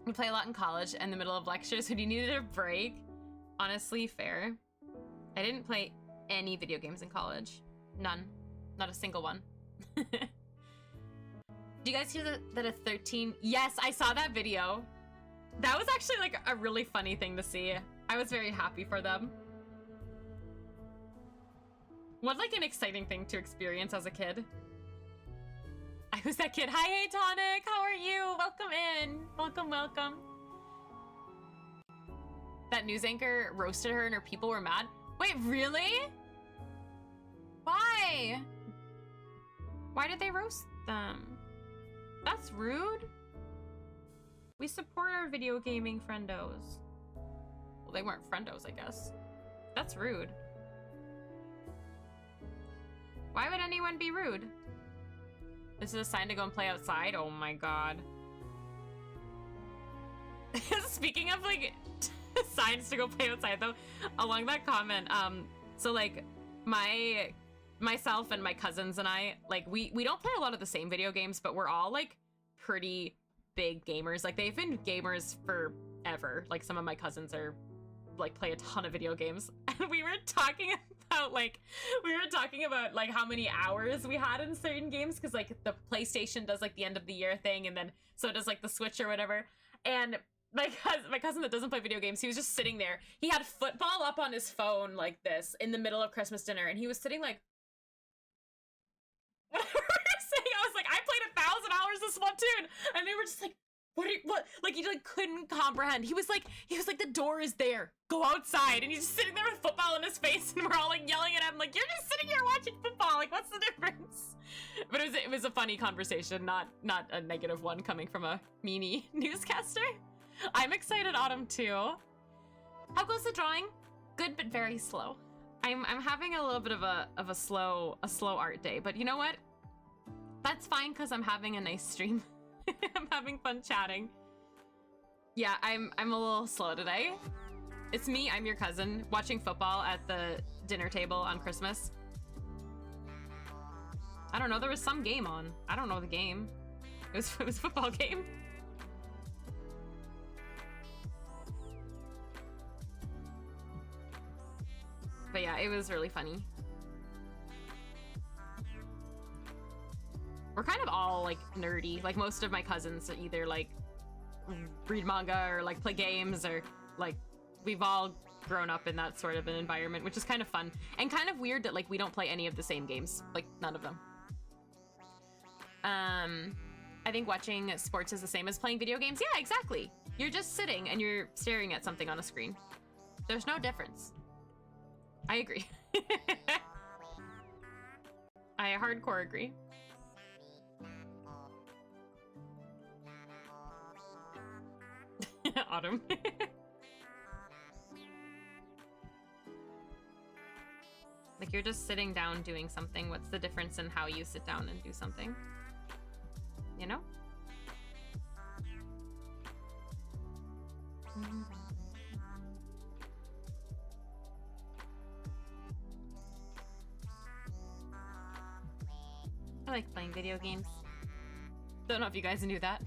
We play a lot in college in the middle of lectures when you needed a break. Honestly, fair. I didn't play any video games in college. None. Not a single one. Do you guys hear that a 13... Yes, I saw that video. That was actually like a really funny thing to see. I was very happy for them. What like an exciting thing to experience as a kid. I was that kid. Hi, hey, Tonic. How are you? Welcome in. Welcome, welcome. That news anchor roasted her and her people were mad. Wait, really? Why? Why did they roast them? That's rude. We support our video gaming friendos. Well, they weren't friendos, I guess. That's rude. Why would anyone be rude? This is a sign to go and play outside? Oh my god. Speaking of like signs to go play outside though, along that comment, so like myself and my cousins and I, like we don't play a lot of the same video games, but we're all like pretty big gamers. Like they've been gamers forever. Like some of my cousins are like play a ton of video games. And we were talking about like how many hours we had in certain games, because like the PlayStation does like the end of the year thing, and then so does like the Switch or whatever. And my cousin that doesn't play video games, he was just sitting there. He had football up on his phone like this in the middle of Christmas dinner, and he was sitting like, what were you saying? I was like, I played 1,000 hours of Splatoon, and they were just like, what? Like he like couldn't comprehend. He was like, the door is there. Go outside. And he's just sitting there with football in his face, and we're all like yelling at him, like, you're just sitting here watching football. Like, what's the difference? But it was a funny conversation, not a negative one coming from a meanie newscaster. I'm excited, Autumn, too. How goes the drawing? Good, but very slow. I'm having a little bit of a slow art day, but you know what? That's fine, because I'm having a nice stream. I'm having fun chatting. Yeah, I'm a little slow today. It's me, I'm your cousin, watching football at the dinner table on Christmas. I don't know, there was some game on. I don't know the game. It was a football game. But yeah, it was really funny. We're kind of all like nerdy. Like most of my cousins either like read manga or like play games, or like we've all grown up in that sort of an environment, which is kind of fun and kind of weird that like we don't play any of the same games, like none of them. I think watching sports is the same as playing video games. Yeah, exactly. You're just sitting and you're staring at something on a screen. There's no difference. I agree. I hardcore agree. Autumn. Like you're just sitting down doing something. What's the difference in how you sit down and do something? You know? I like playing video games. Don't know if you guys knew that.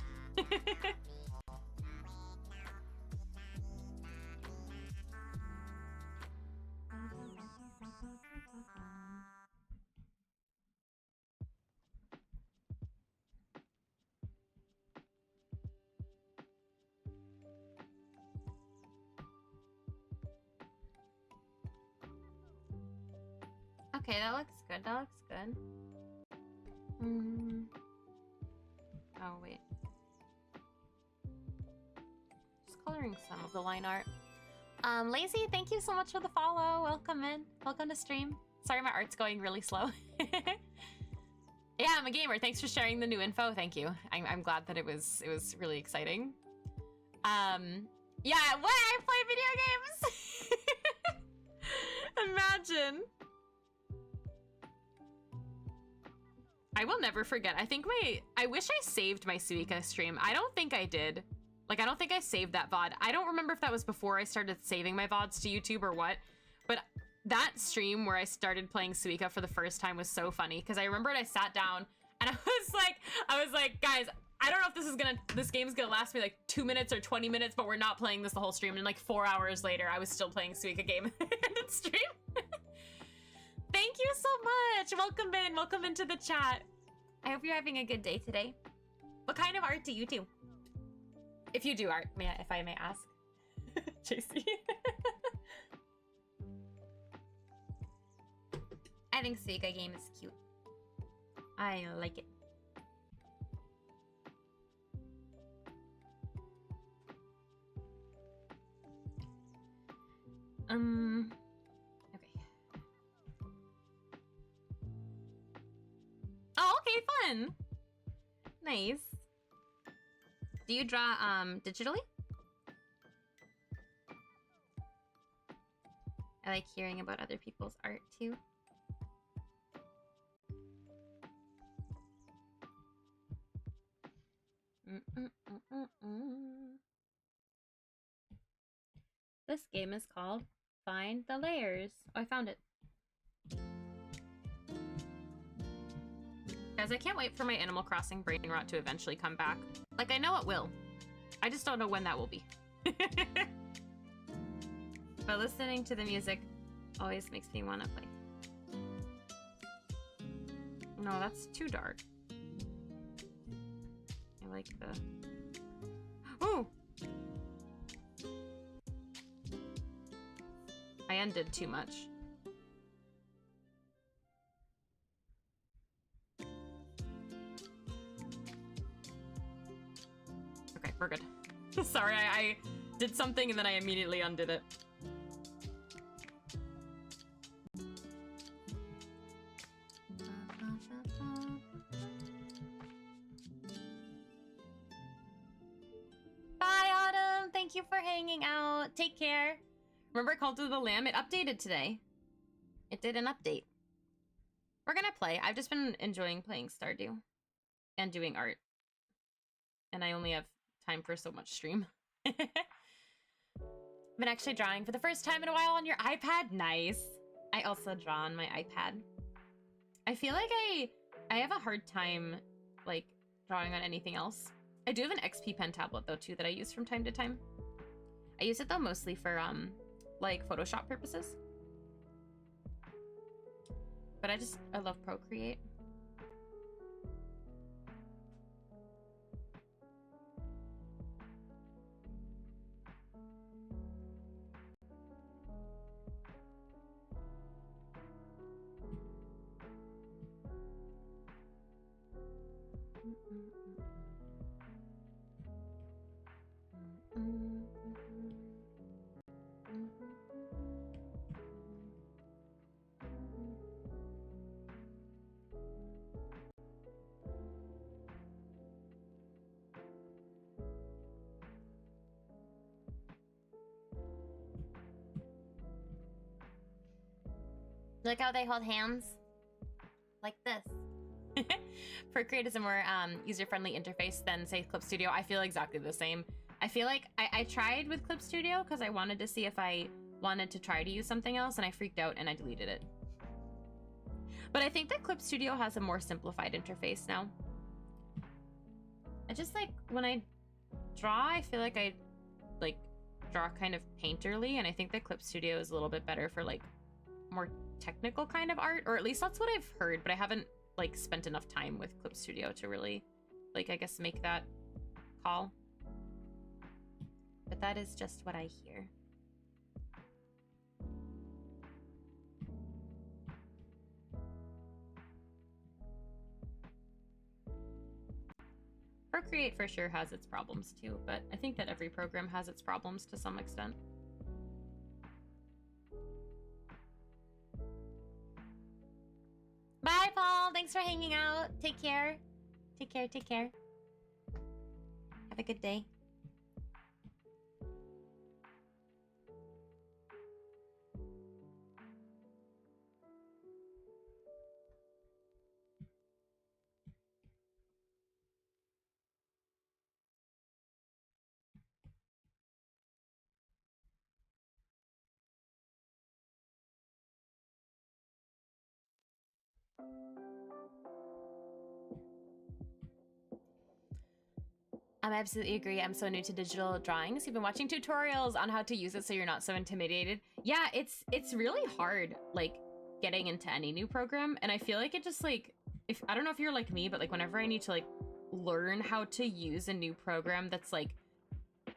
Okay, that looks good. That looks good. Oh, wait. Just coloring some of the line art. Lazy, thank you so much for the follow. Welcome in. Welcome to stream. Sorry, my art's going really slow. Yeah, I'm a gamer. Thanks for sharing the new info. Thank you. I'm glad that it was really exciting. Yeah, what? I play video games? Imagine. I will never forget. I wish I saved my Suika stream. I don't think I did. Like, I don't think I saved that VOD. I don't remember if that was before I started saving my VODs to YouTube or what, but that stream where I started playing Suika for the first time was so funny, because I remembered I sat down and I was like, guys, I don't know if this game's gonna last me like 2 minutes or 20 minutes, but we're not playing this the whole stream. And like 4 hours later, I was still playing Suika game in stream. Thank you so much. Welcome in. Welcome into the chat. I hope you're having a good day today. What kind of art do you do? If you do art, if I may ask. JC. I think Suika game is cute. I like it. Okay. Oh, okay, fun. Nice. Do you draw digitally? I like hearing about other people's art too. This game is called Find the Layers. Oh, I found it. Guys, I can't wait for my Animal Crossing brain rot to eventually come back. Like, I know it will. I just don't know when that will be. But listening to the music always makes me want to play. No, that's too dark. I like the... Ooh! I undid too much. Okay, we're good. Sorry, I did something and then I immediately undid it. Bye, Autumn! Thank you for hanging out. Take care. Remember Cult of the Lamb? It updated today. It did an update. We're gonna play. I've just been enjoying playing Stardew and doing art. And I only have time for so much stream. Been actually drawing for the first time in a while on your iPad. Nice. I also draw on my iPad. I feel like I have a hard time like drawing on anything else. I do have an XP pen tablet though too that I use from time to time. I use it though mostly for like Photoshop purposes. But I love Procreate. Look how they hold hands. Like this. Procreate is a more user-friendly interface than, say, Clip Studio. I feel exactly the same. I feel like I tried with Clip Studio because I wanted to see if I wanted to try to use something else, and I freaked out and I deleted it. But I think that Clip Studio has a more simplified interface now. I just like, when I draw, I feel like I like draw kind of painterly, and I think that Clip Studio is a little bit better for like more technical kind of art, or at least that's what I've heard, but I haven't like spent enough time with Clip Studio to really like, I guess, make that call. But that is just what I hear. Procreate for sure has its problems too, but I think that every program has its problems to some extent. Bye, Paul. Thanks for hanging out. Take care. Take care. Take care. Have a good day. I absolutely agree. I'm so new to digital drawings. You've been watching tutorials on how to use it so you're not so intimidated. Yeah, it's really hard, like, getting into any new program. And I feel like it just, like, if I don't know if you're like me, but, like, whenever I need to, like, learn how to use a new program that's, like,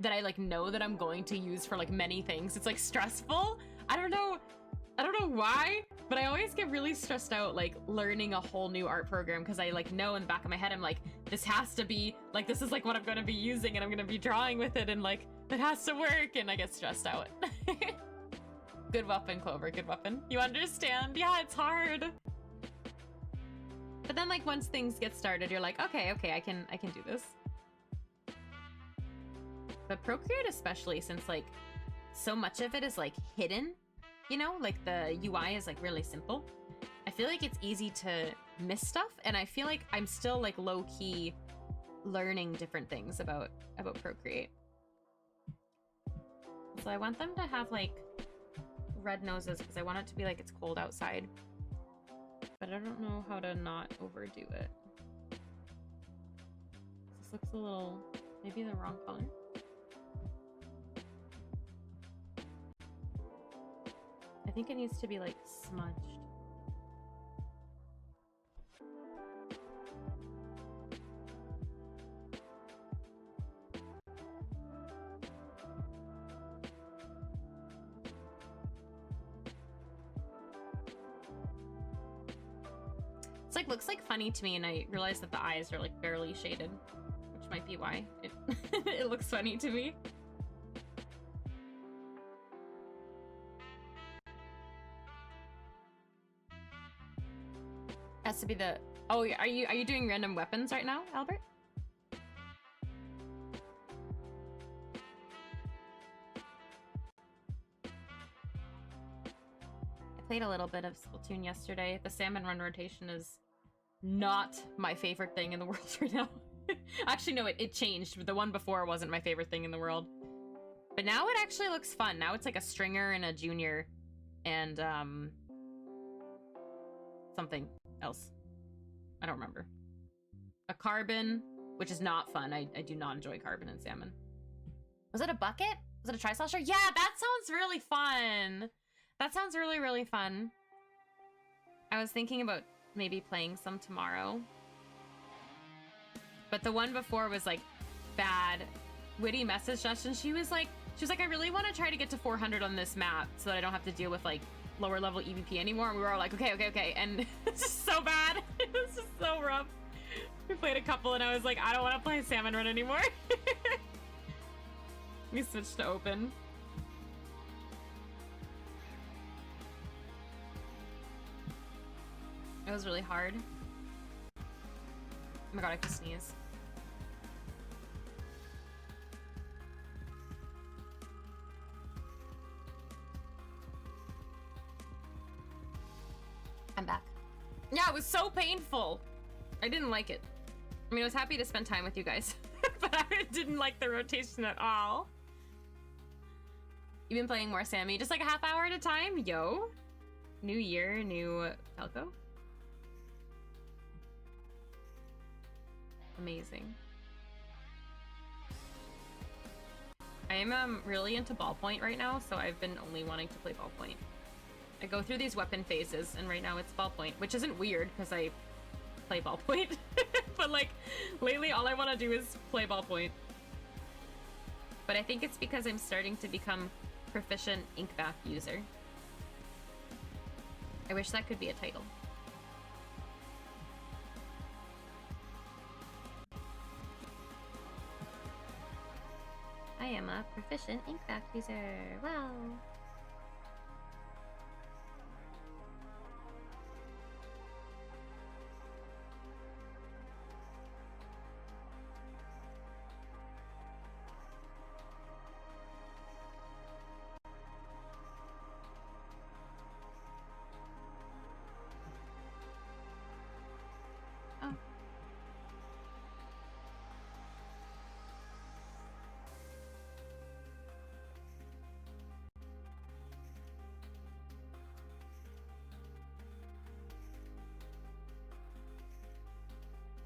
that I, like, know that I'm going to use for, like, many things, it's, like, stressful. I don't know why, but I always get really stressed out, like, learning a whole new art program, because I, like, know in the back of my head, I'm like, this has to be, like, this is, like, what I'm going to be using, and I'm going to be drawing with it, and, like, it has to work, and I get stressed out. Good weapon, Clover, good weapon. You understand? Yeah, it's hard. But then, like, once things get started, you're like, okay, I can do this. But Procreate especially, since, like, so much of it is, like, hidden, you know, like the UI is like really simple. I feel like it's easy to miss stuff, and I feel like I'm still like low-key learning different things about Procreate. So I want them to have like red noses because I want it to be like it's cold outside. But I don't know how to not overdo it. This looks a little, maybe the wrong color. I think it needs to be like smudged. It's like, looks like funny to me, and I realized that the eyes are like barely shaded, which might be why it it looks funny to me. Has to be the, oh, are you doing random weapons right now, Albert? I played a little bit of Splatoon yesterday. The salmon run rotation is not my favorite thing in the world right now. Actually, no, it changed. The one before wasn't my favorite thing in the world. But now it actually looks fun. Now it's like a stringer and a junior and something else. I don't remember. A carbon, which is not fun. I do not enjoy carbon and salmon. Was it a bucket? Was it a tri-slasher? Yeah, that sounds really fun. That sounds really, really fun. I was thinking about maybe playing some tomorrow. But the one before was like bad. Witty message session. She was like, I really want to try to get to 400 on this map so that I don't have to deal with like lower level EVP anymore. And we were all like, okay. And it's just so bad. It was just so rough. We played a couple and I was like, I don't want to play Salmon Run anymore. We switched to open. It was really hard. Oh my god, I could sneeze. I'm back. Yeah, it was so painful. I didn't like it. I mean, I was happy to spend time with you guys, but I didn't like the rotation at all. You've been playing more, Sammy? Just like a half hour at a time? Yo. New year, new Falco. Amazing. I am really into ballpoint right now, so I've been only wanting to play ballpoint. I go through these weapon phases, and right now it's ballpoint, which isn't weird because I play ballpoint. But like, lately all I want to do is play ballpoint. But I think it's because I'm starting to become proficient Inkbath user. I wish that could be a title. I am a proficient Inkbath user. Wow.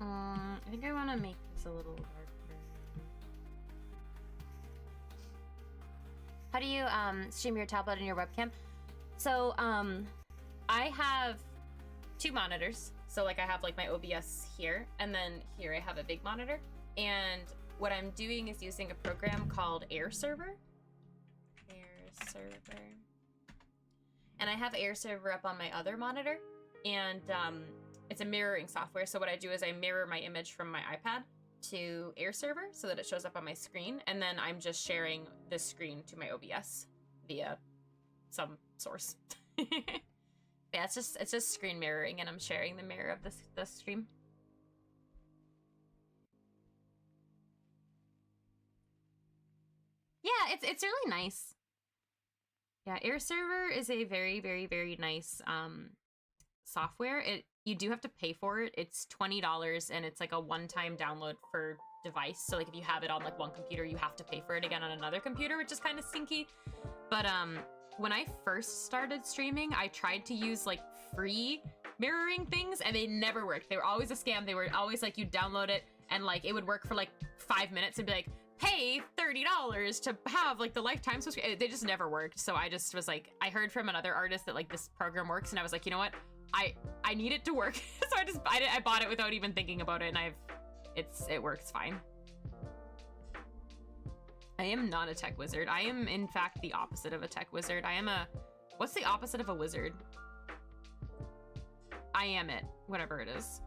I think I want to make this a little darker. How do you stream your tablet and your webcam? So I have two monitors. So like I have like my OBS here, and then here I have a big monitor. And what I'm doing is using a program called AirServer. AirServer. And I have AirServer up on my other monitor, and it's a mirroring software. So what I do is I mirror my image from my iPad to AirServer so that it shows up on my screen, and then I'm just sharing this screen to my OBS via some source. Yeah, it's just screen mirroring, and I'm sharing the mirror of the stream. Yeah, it's really nice. Yeah, AirServer is a very, very, very nice software. You do have to pay for it. It's $20, and it's like a one-time download for device. So like if you have it on like one computer, you have to pay for it again on another computer, which is kind of stinky. But when I first started streaming, I tried to use like free mirroring things, and they never worked. They were always a scam. They were always like, you download it and like it would work for like 5 minutes and be like, pay $30 to have like the lifetime subscription. They just never worked. So I just was like, I heard from another artist that like this program works, and I was like, you know what? I need it to work. So I bought it without even thinking about it, and it works fine. I am not a tech wizard. I am in fact the opposite of a tech wizard. I am what's the opposite of a wizard? I am it, whatever it is.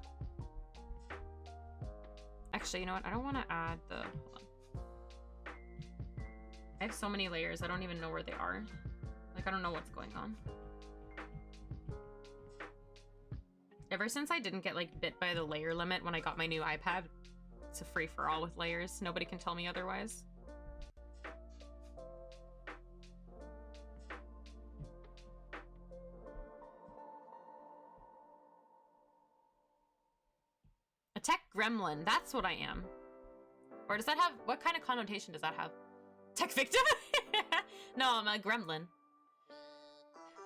Actually, you know what? I don't want to add hold on. I have so many layers, I don't even know where they are. Like, I don't know what's going on. Ever since I didn't get like bit by the layer limit when I got my new iPad, it's a free-for-all with layers. Nobody can tell me otherwise. A tech gremlin, that's what I am. Or does that have, what kind of connotation does that have? Tech victim? No, I'm a gremlin.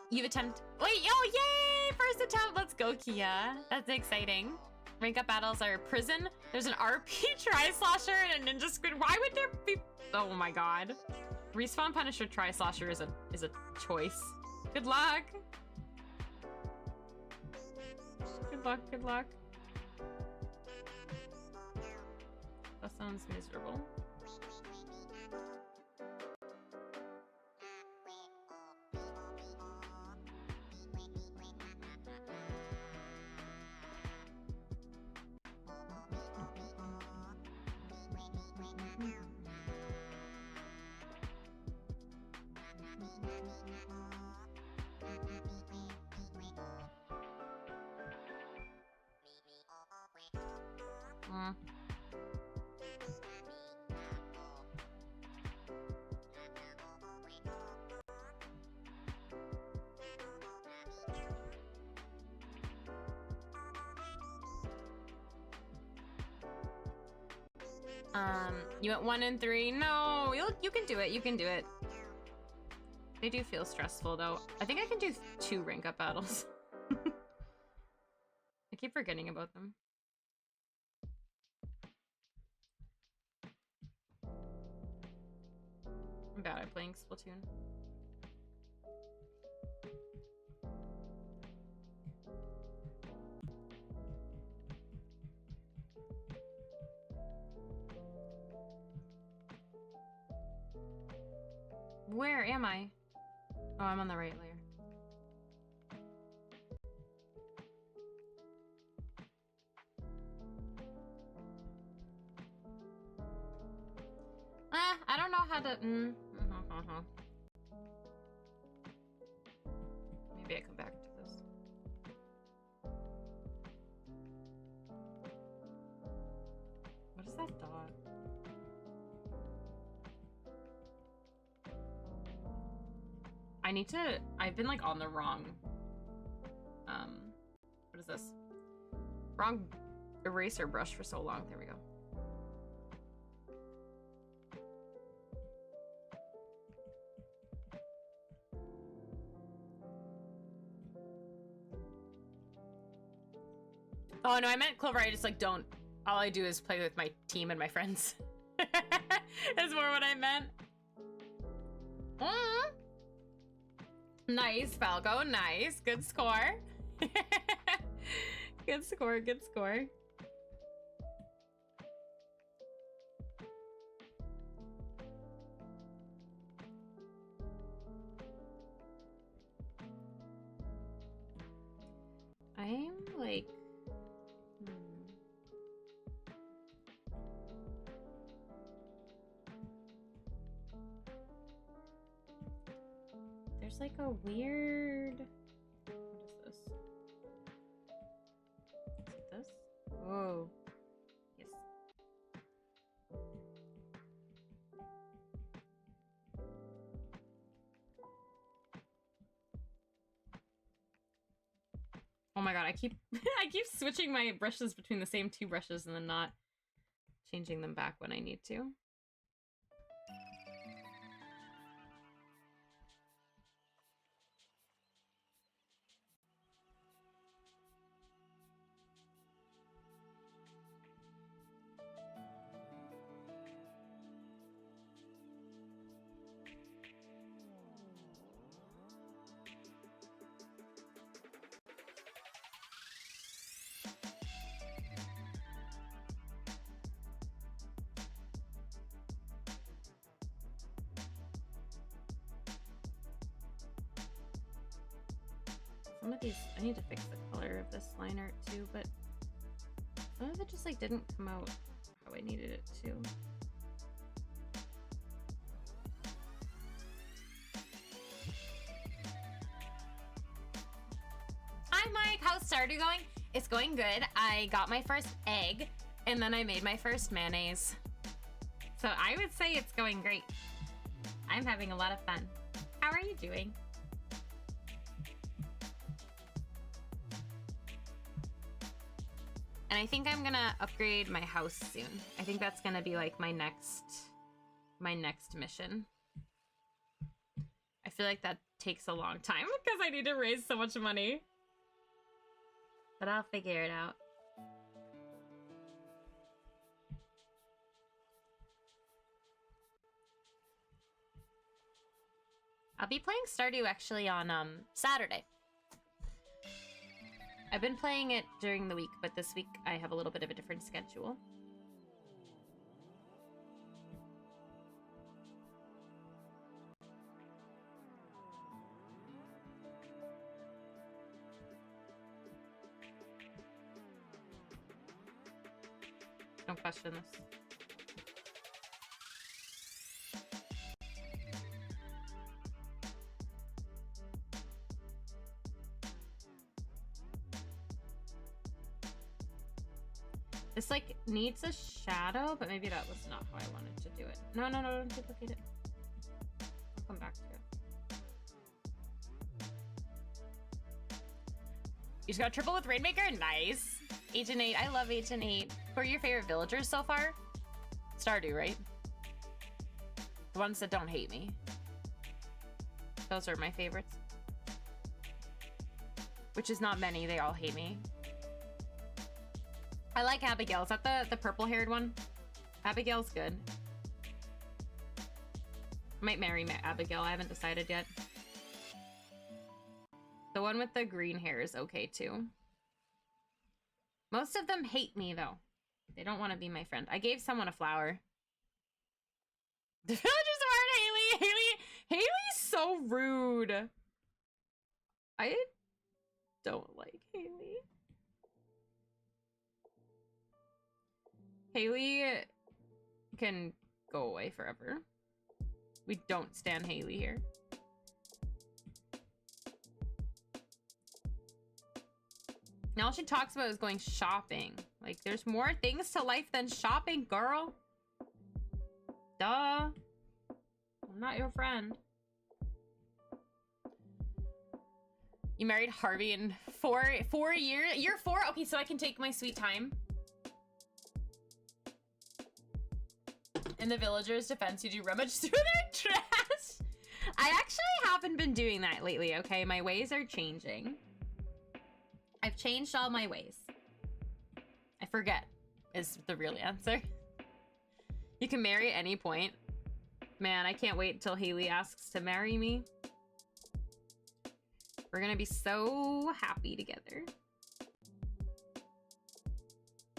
You've attempted, wait, oh yay! First attempt, let's go, Kia. That's exciting. Rank up battles are prison. There's an RP Tri-Slosher and a Ninja Squid. Why would there be, oh my god. Respawn Punisher Tri-Slosher is a choice. Good luck. Good luck, good luck. That sounds miserable. You went 1 and 3. No, you can do it. You can do it. They do feel stressful though. I think I can do 2 rank up battles. I keep forgetting about them. I'm bad at playing Splatoon. Where am I? Oh, I'm on the right layer. I don't know how to... Maybe I come back to this. What is that dot? I need to... I've been like on the wrong... What is this? Wrong eraser brush for so long. There we go. Oh no, I meant Clover. I just like don't. All I do is play with my team and my friends. That's more what I meant. Nice, Falco. Nice. Good score. Good score. Good score. I'm like... There's like a weird... What is this? Is it this? Oh. Yes. Oh my god, I keep I keep switching my brushes between the same 2 brushes and then not changing them back when I need to. Some of these, I need to fix the color of this line art too, but some of it just like didn't come out how I needed it to. Hi Mike, how's Stardew going? It's going good. I got my first egg and then I made my first mayonnaise. So I would say it's going great. I'm having a lot of fun. How are you doing? And I think I'm gonna upgrade my house soon. I think that's gonna be like my next mission. I feel like that takes a long time because I need to raise so much money. But I'll figure it out. I'll be playing Stardew actually on Saturday. I've been playing it during the week, but this week I have a little bit of a different schedule. Don't question this. This like needs a shadow, but maybe that was not how I wanted to do it. No, no, no, don't duplicate it. I'll come back to it. You just got triple with Rainmaker? Nice. Agent 8, I love Agent 8. Who are your favorite villagers so far? Stardew, right? The ones that don't hate me. Those are my favorites. Which is not many, they all hate me. I like Abigail. Is that the purple-haired one? Abigail's good. I might marry Abigail, I haven't decided yet. The one with the green hair is okay too. Most of them hate me though. They don't want to be my friend. I gave someone a flower. The villagers aren't Haley. Haley's so rude. I don't like Haley. Haley can go away forever. We don't stand Haley here. Now all she talks about is going shopping. Like, there's more things to life than shopping, girl. Duh. I'm not your friend. You married Harvey in 4 years? Year 4? Okay, so I can take my sweet time. In the villagers' defense, you do rummage through their trash. I actually haven't been doing that lately, okay? My ways are changing. I've changed all my ways. I forget is the real answer. You can marry at any point. Man, I can't wait until Haley asks to marry me. We're gonna be so happy together.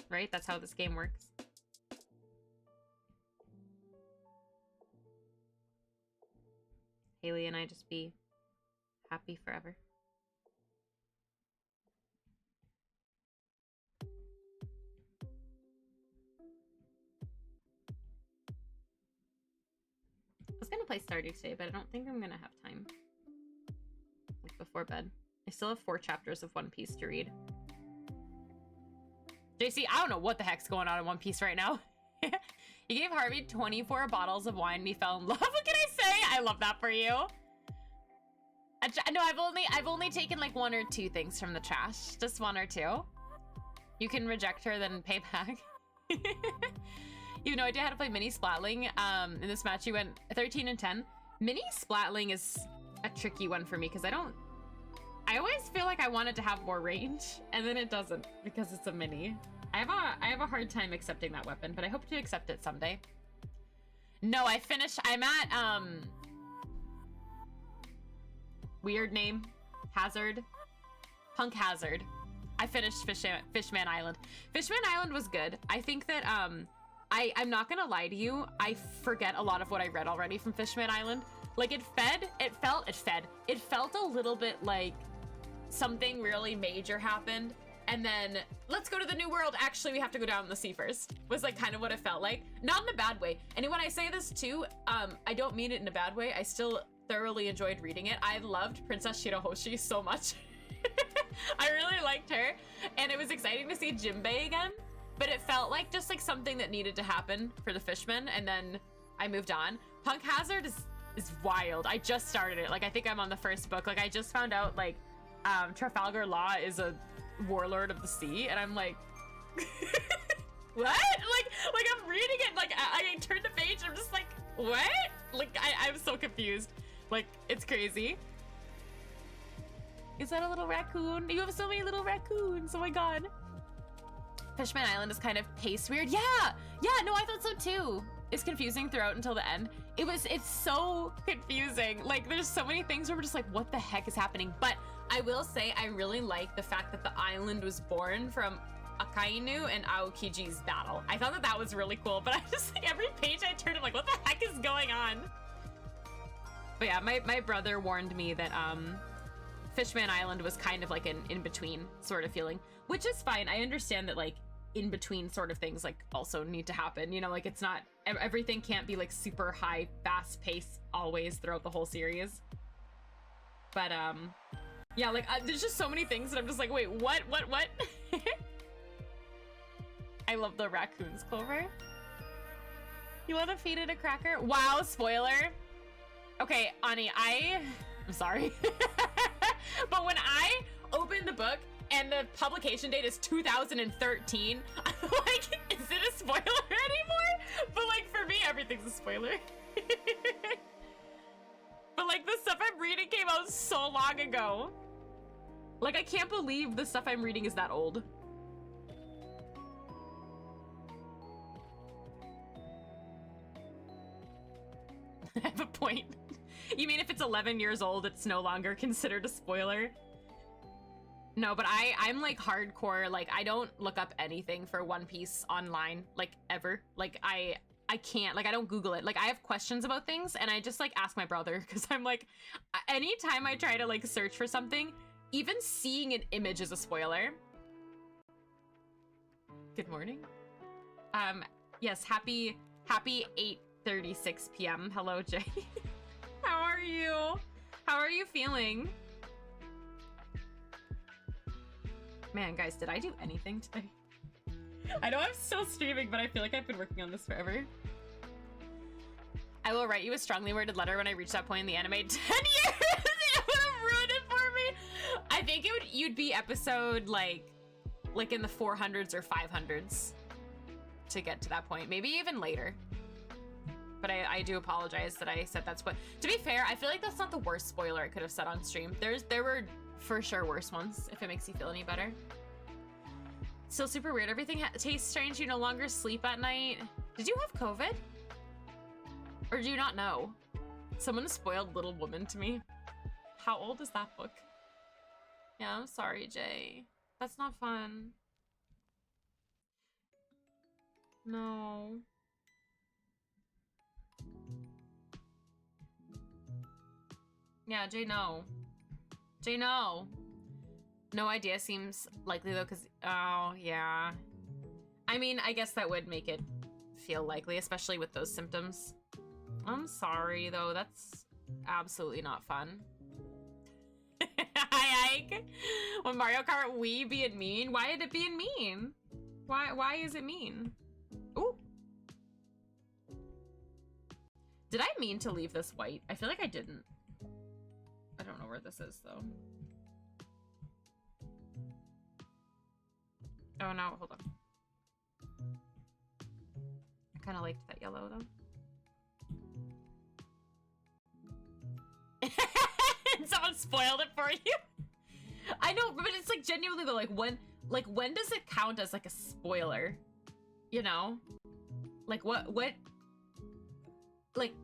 Right? That's how this game works. Haley and I just be happy forever. I was gonna play Stardew today, but I don't think I'm gonna have time. Like before bed. I still have 4 chapters of One Piece to read. JC, I don't know what the heck's going on in One Piece right now. You gave Harvey 24 bottles of wine and he fell in love. What can I say? I love that for you. No, I've only taken like 1 or 2 things from the trash. Just 1 or 2. You can reject her, then pay back. You have no idea how to play Mini Splatling. In this match, you went 13 and 10. Mini Splatling is a tricky one for me because I always feel like I want it to have more range, and then it doesn't because it's a mini. I have a hard time accepting that weapon, but I hope to accept it someday. No, I finished. I'm at weird name, Hazard, Punk Hazard. I finished Fishman Island. Fishman Island was good. I think that I'm not gonna lie to you, I forget a lot of what I read already from Fishman Island. Like it felt a little bit like something really major happened, and then let's go to the new world. Actually, we have to go down in the sea first. Was like kind of what it felt like. Not in a bad way. And when I say this too, I don't mean it in a bad way. I still thoroughly enjoyed reading it. I loved Princess Shirahoshi so much. I really liked her, and it was exciting to see Jinbei again. But it felt like just like something that needed to happen for the Fishmen, and then I moved on. Punk Hazard is wild. I just started it. Like I think I'm on the first book. Like I just found out like Trafalgar Law is a warlord of the sea, and I'm like, what? Like I'm reading it. Like I turned the page. And I'm just like, what? Like I'm so confused. Like it's crazy. Is that a little raccoon? You have so many little raccoons. Oh my god. Fishman Island is kind of paced weird. Yeah, no, I thought so too. It's confusing throughout until the end. It's so confusing. Like there's so many things where we're just like, what the heck is happening? But I will say I really like the fact that the island was born from Akainu and Aokiji's battle. I thought that was really cool, but I just like every page I turned, I'm like, what the heck is going on? But yeah, my brother warned me that Fishman Island was kind of like an in-between sort of feeling, which is fine. I understand that like in-between sort of things like also need to happen, you know, like it's not everything can't be like super high fast pace always throughout the whole series. But yeah, like there's just so many things that I'm just like, wait, what I love the raccoons, Clover. You want to feed it a cracker? Wow, spoiler. Okay, Ani, I'm sorry. But when I opened the book and the publication date is 2013. I'm like, is it a spoiler anymore? But like for me, everything's a spoiler. But like the stuff I'm reading came out so long ago. Like I can't believe the stuff I'm reading is that old. I have a point. You mean if it's 11 years old, it's no longer considered a spoiler? No, but I'm like hardcore. Like I don't look up anything for One Piece online, like ever. Like I can't, like I don't Google it. Like I have questions about things and I just like ask my brother because I'm like, anytime I try to like search for something, even seeing an image is a spoiler. Good morning. Yes, happy 8:36 p.m. Hello, Jay. How are you? How are you feeling? Man, guys, did I do anything today? I know I'm still streaming, but I feel like I've been working on this forever. I will write you a strongly worded letter when I reach that point in the anime. 10 years! It would have ruined it for me! I think you'd be episode, like in the 400s or 500s to get to that point. Maybe even later. But I do apologize that I said that's what. To be fair, I feel like that's not the worst spoiler I could have said on stream. There were for sure worse ones, if it makes you feel any better. Still super weird. Everything tastes strange. You no longer sleep at night. Did you have COVID? Or do you not know? Someone spoiled Little Woman to me. How old is that book? Yeah, I'm sorry, Jay. That's not fun. No. Yeah, Jay, no. Jay, no. No idea seems likely though, because, oh, yeah. I mean, I guess that would make it feel likely, especially with those symptoms. I'm sorry though, that's absolutely not fun. Hi, Ike. When Mario Kart Wii being mean, why is it being mean? Why is it mean? Ooh. Did I mean to leave this white? I feel like I didn't. I don't know where this is though. Oh no, hold on. I kind of liked that yellow though. Someone spoiled it for you. I know, but it's like genuinely though, like when does it count as like a spoiler? You know? Like what like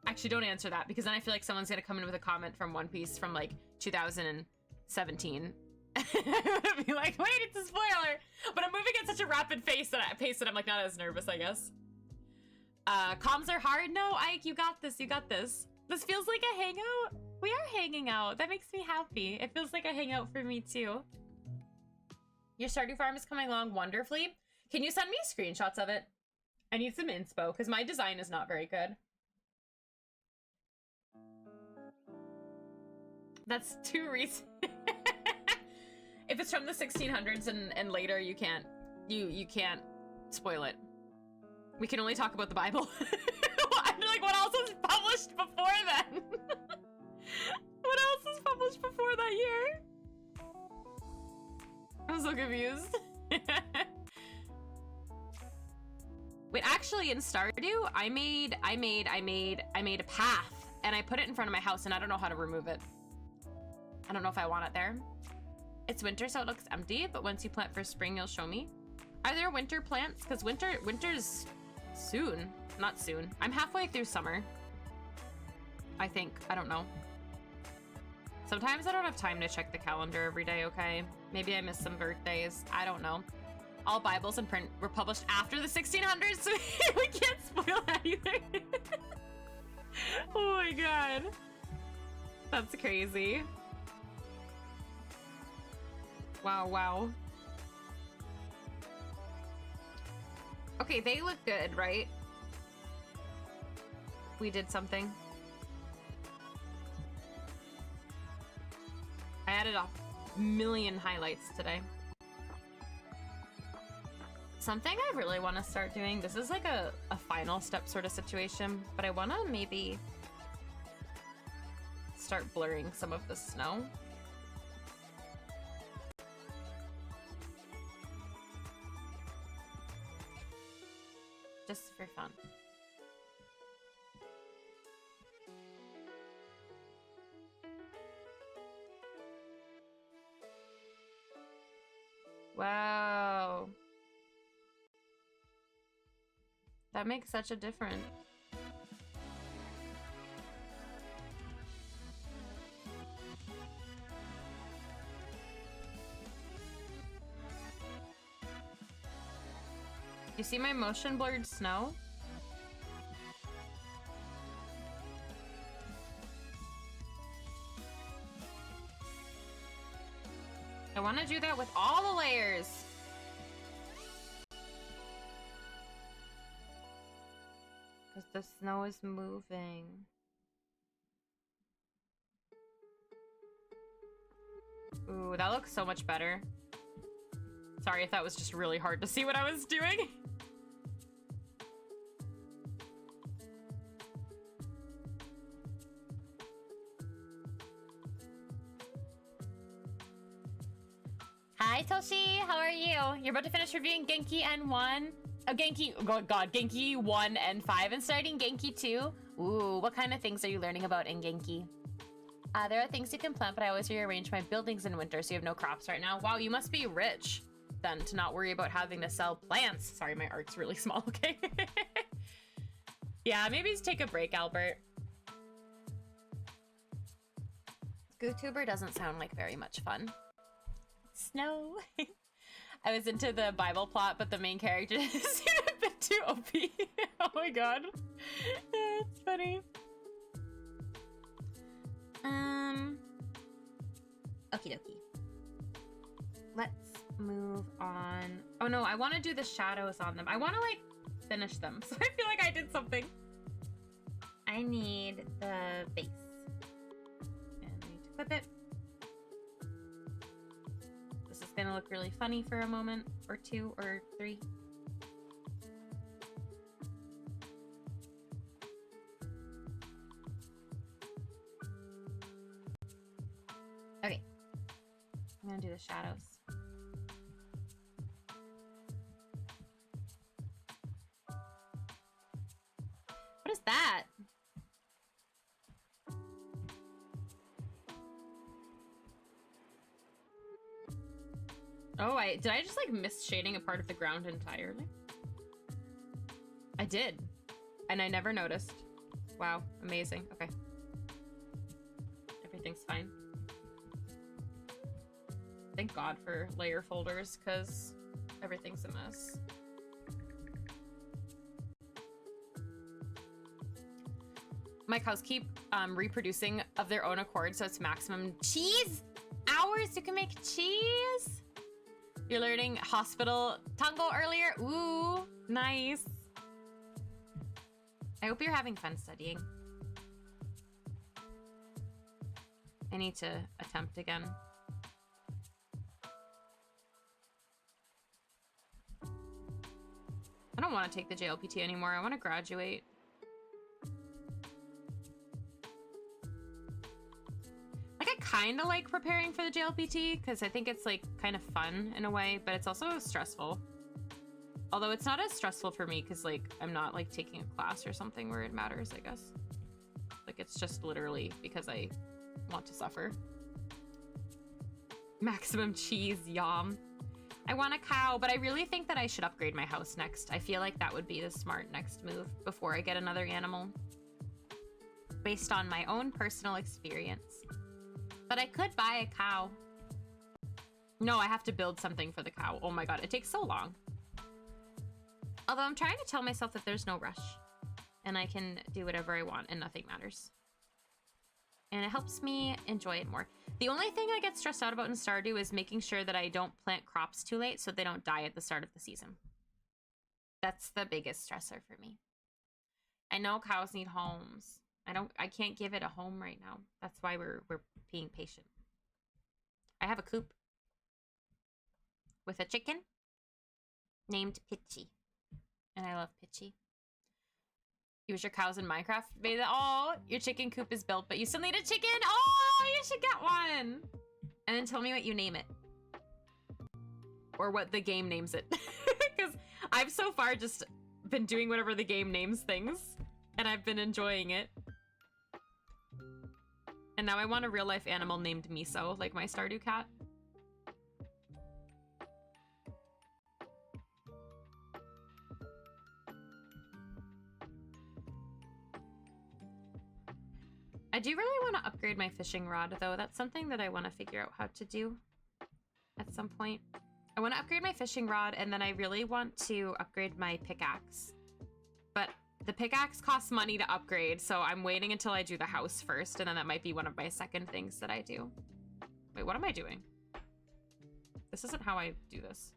actually don't answer that, because then I feel like someone's gonna come in with a comment from One Piece from like 2017. Be like, wait, it's a spoiler. But I'm moving at such a rapid pace that I'm like not as nervous, I guess. Comms are hard. No, Ike, you got this. You got this. This feels like a hangout. We are hanging out. That makes me happy. It feels like a hangout for me too. Your Stardew Farm is coming along wonderfully. Can you send me screenshots of it? I need some inspo because my design is not very good. That's too recent. If it's from the 1600s and later, you can't spoil it. We can only talk about the Bible. I'm like, what else was published before then? What else was published before that year? I'm so confused. Wait, actually in Stardew, I made a path and I put it in front of my house and I don't know how to remove it. I don't know if I want it there. It's winter, so it looks empty, but once you plant for spring, you'll show me. Are there winter plants? Because winter's soon. Not soon. I'm halfway through summer. I think. I don't know. Sometimes I don't have time to check the calendar every day, okay? Maybe I missed some birthdays. I don't know. All Bibles in print were published after the 1600s, so we can't spoil anything. Oh my god. That's crazy. Wow, wow. Okay, they look good, right? We did something. I added a million highlights today. Something I really want to start doing, this is like a final step sort of situation, but I want to maybe start blurring some of the snow. Just for fun. Wow. That makes such a difference. You see my motion blurred snow? I want to do that with all the layers. Because the snow is moving. Ooh, that looks so much better. Sorry if that was just really hard to see what I was doing. Hi, Toshi. How are you? You're about to finish reviewing Genki N1. Oh, Genki. Oh, God. Genki 1 and 5 and starting Genki 2. Ooh, what kind of things are you learning about in Genki? There are things you can plant, but I always rearrange my buildings in winter, so you have no crops right now. Wow, you must be rich, then, to not worry about having to sell plants. Sorry, my art's really small, okay? Yeah, maybe just take a break, Albert. GooTuber doesn't sound like very much fun. Snow. I was into the Bible plot, but the main character seemed a bit too OP. Oh my god. It's funny. Okie dokie. Let's move on. Oh no, I want to do the shadows on them. I want to like finish them. So I feel like I did something. I need the base. And I need to clip it. This is gonna look really funny for a moment, or 2 or 3. Okay. I'm gonna do the shadows. What is that? Oh, did I just like miss shading a part of the ground entirely? I did. And I never noticed. Wow, amazing. Okay. Everything's fine. Thank God for layer folders, because everything's a mess. My cows keep reproducing of their own accord, so it's maximum cheese hours you can make cheese. You're learning hospital tango earlier. Ooh, nice. I hope you're having fun studying. I need to attempt again. I don't want to take the JLPT anymore. I want to graduate. Like, I kind of like preparing for the JLPT because I think it's like kind of fun in a way, but it's also stressful. Although it's not as stressful for me because like I'm not like taking a class or something where it matters, I guess. Like, it's just literally because I want to suffer. Maximum cheese, yum. I want a cow, but I really think that I should upgrade my house next. I feel like that would be the smart next move before I get another animal. Based on my own personal experience. But I could buy a cow. No, I have to build something for the cow. Oh my god, it takes so long. Although I'm trying to tell myself that there's no rush. And I can do whatever I want and nothing matters. And it helps me enjoy it more. The only thing I get stressed out about in Stardew is making sure that I don't plant crops too late so they don't die at the start of the season. That's the biggest stressor for me. I know cows need homes. I can't give it a home right now. That's why we're being patient. I have a coop with a chicken named Pitchy. And I love Pitchy. Use your cows in Minecraft. Oh, your chicken coop is built, but you still need a chicken. Oh, you should get one. And then tell me what you name it. Or what the game names it. Because I've so far just been doing whatever the game names things, and I've been enjoying it. And now I want a real-life animal named Miso, like my Stardew cat. I do really want to upgrade my fishing rod, though. That's something that I want to figure out how to do at some point. I want to upgrade my fishing rod, and then I really want to upgrade my pickaxe. But the pickaxe costs money to upgrade, so I'm waiting until I do the house first, and then that might be one of my second things that I do. Wait, what am I doing? This isn't how I do this.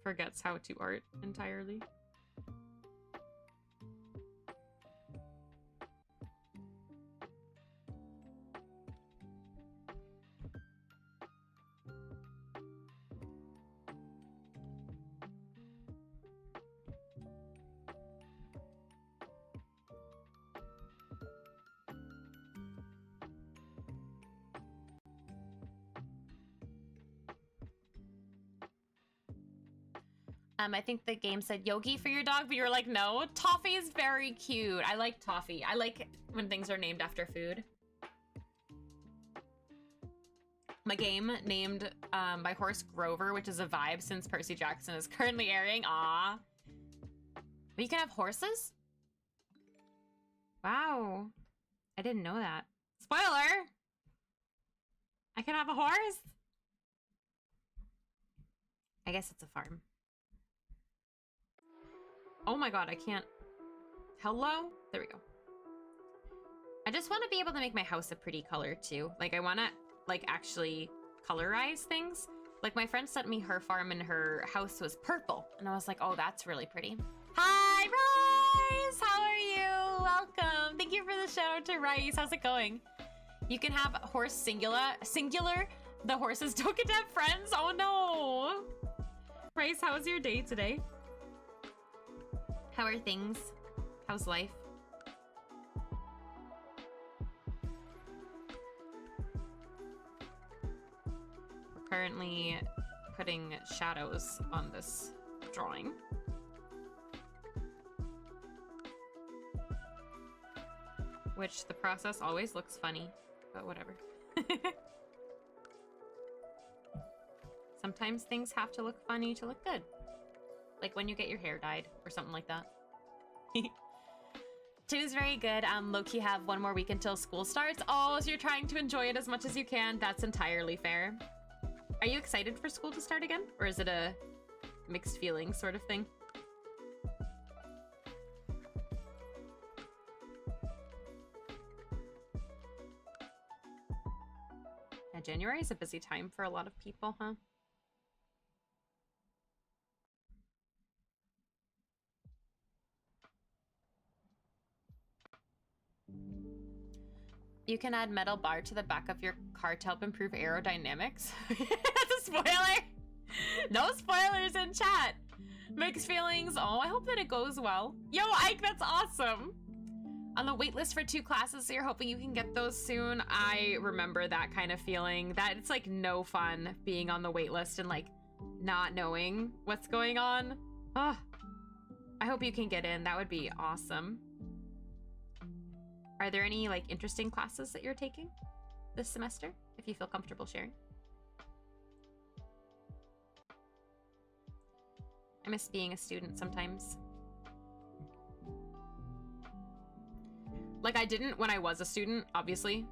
Forgets how to art entirely. I think the game said Yogi for your dog, but you were like, no, Toffee is very cute. I like Toffee. I like when things are named after food. My game named my horse Grover, which is a vibe since Percy Jackson is currently airing. Aww. But you can have horses? Wow. I didn't know that. Spoiler! I can have a horse? I guess it's a farm. Oh my god, I can't... Hello? There we go. I just want to be able to make my house a pretty color too. Like, I want to, like, actually colorize things. Like, my friend sent me her farm and her house was purple. And I was like, oh, that's really pretty. Hi, Rice! How are you? Welcome. Thank you for the shout out to Rice. How's it going? You can have horse singular. The horses don't get to have friends? Oh no! Rice, how was your day today? How are things? How's life? We're currently putting shadows on this drawing. Which the process always looks funny, but whatever. Sometimes things have to look funny to look good. Like when you get your hair dyed or something like that. 2's very good. Low-key have one more week until school starts. Oh, so you're trying to enjoy it as much as you can. That's entirely fair. Are you excited for school to start again? Or is it a mixed feeling sort of thing? Yeah, January is a busy time for a lot of people, huh? You can add metal bar to the back of your car to help improve aerodynamics. That's a spoiler! No spoilers in chat! Mixed feelings. Oh, I hope that it goes well. Yo, Ike, that's awesome! On the wait list for 2 classes, so you're hoping you can get those soon. I remember that kind of feeling. That it's like no fun being on the wait list and like not knowing what's going on. Oh, I hope you can get in. That would be awesome. Are there any like interesting classes that you're taking this semester, if you feel comfortable sharing? I miss being a student sometimes. Like, I didn't when I was a student, obviously,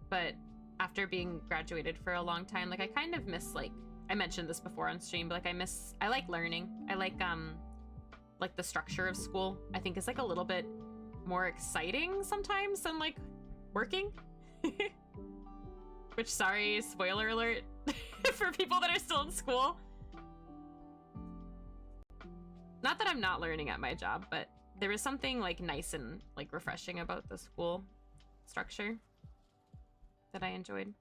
but after being graduated for a long time, like I kind of miss, like, I mentioned this before on stream, but like I like learning. I like the structure of school. I think is like a little bit more exciting sometimes than like working. Which, sorry, spoiler alert for people that are still in school. Not that I'm not learning at my job, but there is something like nice and like refreshing about the school structure that I enjoyed.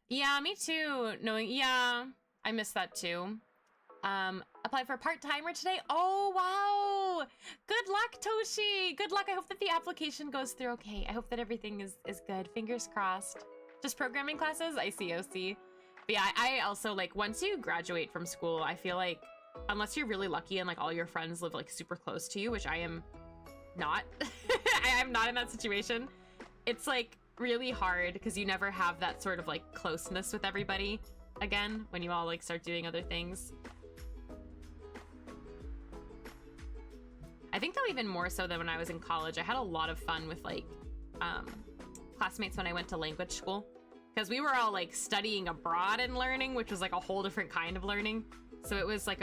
Yeah, me too. Knowing, yeah, I miss that too. Apply for part-timer today. Oh, you. Good luck, Toshi. Good luck. I hope that the application goes through okay. I hope that everything is good. Fingers crossed. Just programming classes? I see, OC. But yeah, I also, like, once you graduate from school, I feel like, unless you're really lucky and, like, all your friends live, like, super close to you, which I am not. I am not in that situation. It's, like, really hard because you never have that sort of, like, closeness with everybody again when you all, like, start doing other things. I think though even more so than when I was in college, I had a lot of fun with like classmates when I went to language school, because we were all like studying abroad and learning, which was like a whole different kind of learning. So it was like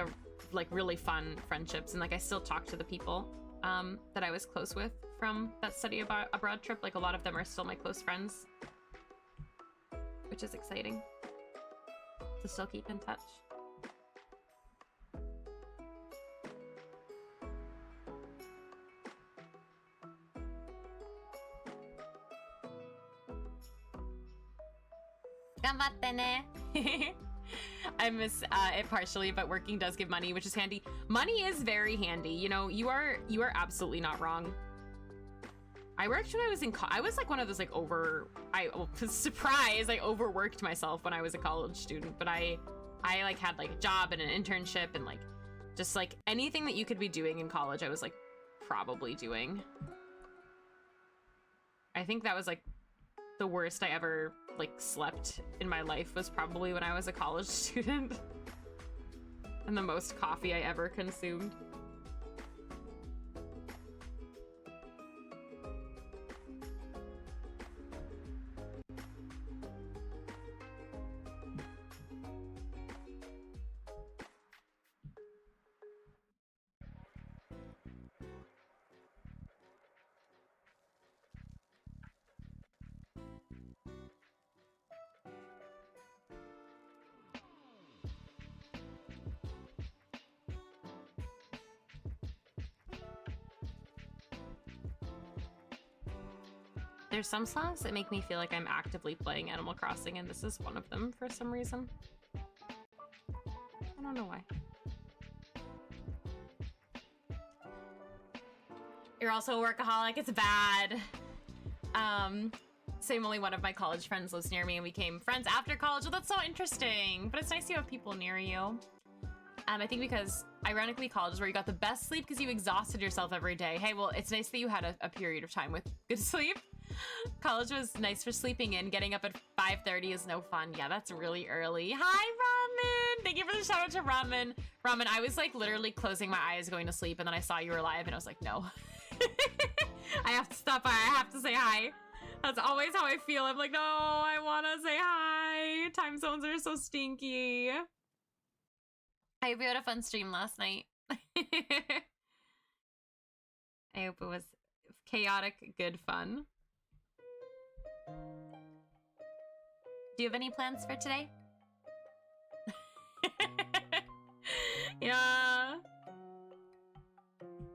really fun friendships, and like I still talk to the people that I was close with from that study abroad trip. Like a lot of them are still my close friends, which is exciting to still keep in touch. I miss it partially, but working does give money, which is handy. Money is very handy. You know, you are absolutely not wrong. I worked when I was I was like one of those like I was surprised I overworked myself when I was a college student, but I like had like a job and an internship and like just like anything that you could be doing in college, I was like probably doing. I think that was like the worst I ever like slept in my life was probably when I was a college student. And the most coffee I ever consumed. There's some songs that make me feel like I'm actively playing Animal Crossing, and this is one of them for some reason. I don't know why. You're also a workaholic, it's bad. Same, only one of my college friends lives near me and we became friends after college. Oh, that's so interesting. But it's nice you have people near you. I think because, ironically, college is where you got the best sleep because you exhausted yourself every day. Hey, well, it's nice that you had a period of time with good sleep. College was nice for sleeping in. Getting up at 5:30 is no fun. Yeah, that's really early. Hi, Ramen! Thank you for the shout out to Ramen. Ramen, I was like literally closing my eyes going to sleep and then I saw you were live and I was like, no. I have to stop by. I have to say hi. That's always how I feel. I'm like, no, I want to say hi. Time zones are so stinky. I hope you had a fun stream last night. I hope it was chaotic, good fun. Do you have any plans for today? Yeah.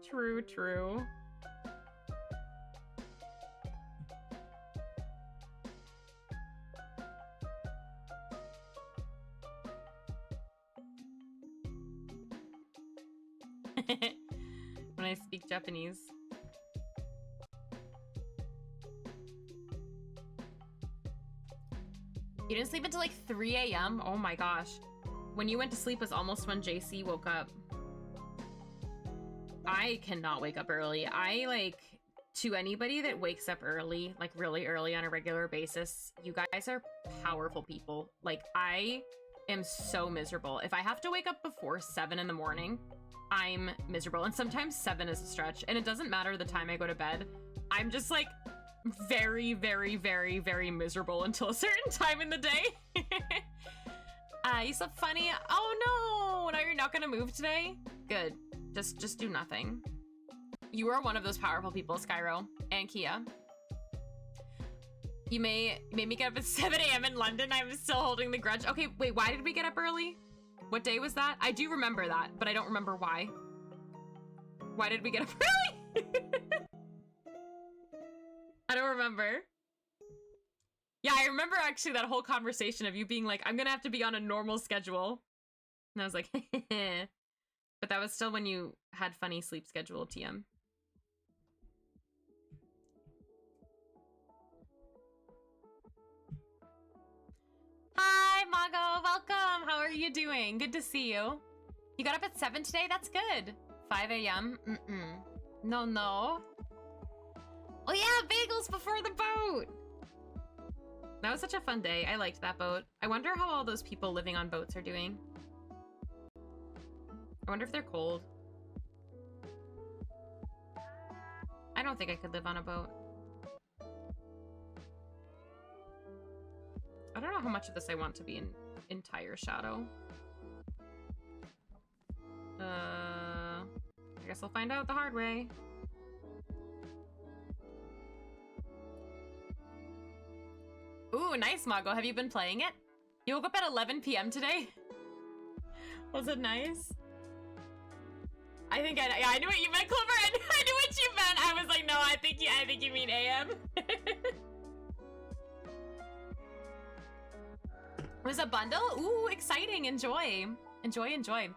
True, true. When I speak Japanese. You didn't sleep until like 3 a.m.? Oh my gosh. When you went to sleep was almost when JC woke up. I cannot wake up early. I like, to anybody that wakes up early, like really early on a regular basis, you guys are powerful people. Like, I am so miserable. If I have to wake up before 7 in the morning, I'm miserable. And sometimes 7 is a stretch. And it doesn't matter the time I go to bed. I'm just like very, very, very, very miserable until a certain time in the day. You slept funny. Oh no! Now you're not gonna move today? Good. Just do nothing. You are one of those powerful people, Skyro and Kia. You made me get up at 7 a.m. in London. I'm still holding the grudge. Okay, wait, why did we get up early? What day was that? I do remember that, but I don't remember why. Why did we get up early? I don't remember. Yeah, I remember actually that whole conversation of you being like, I'm gonna have to be on a normal schedule. And I was like, But that was still when you had funny sleep schedule, TM. Hi, Mago. Welcome. How are you doing? Good to see you. You got up at 7 today? That's good. 5 a.m.? No, no. Oh yeah, bagels before the boat. That was such a fun day. I liked that boat. I wonder how all those people living on boats are doing. I wonder if they're cold. I don't think I could live on a boat. I don't know how much of this I want to be in entire shadow. I guess I'll find out the hard way. Ooh, nice, Mago. Have you been playing it? You woke up at 11 p.m. today? Was it nice? I think I knew what you meant, Clover. I knew what you meant. I was like, no, I think you mean AM. Was a bundle? Ooh, exciting. Enjoy. Enjoy, enjoy.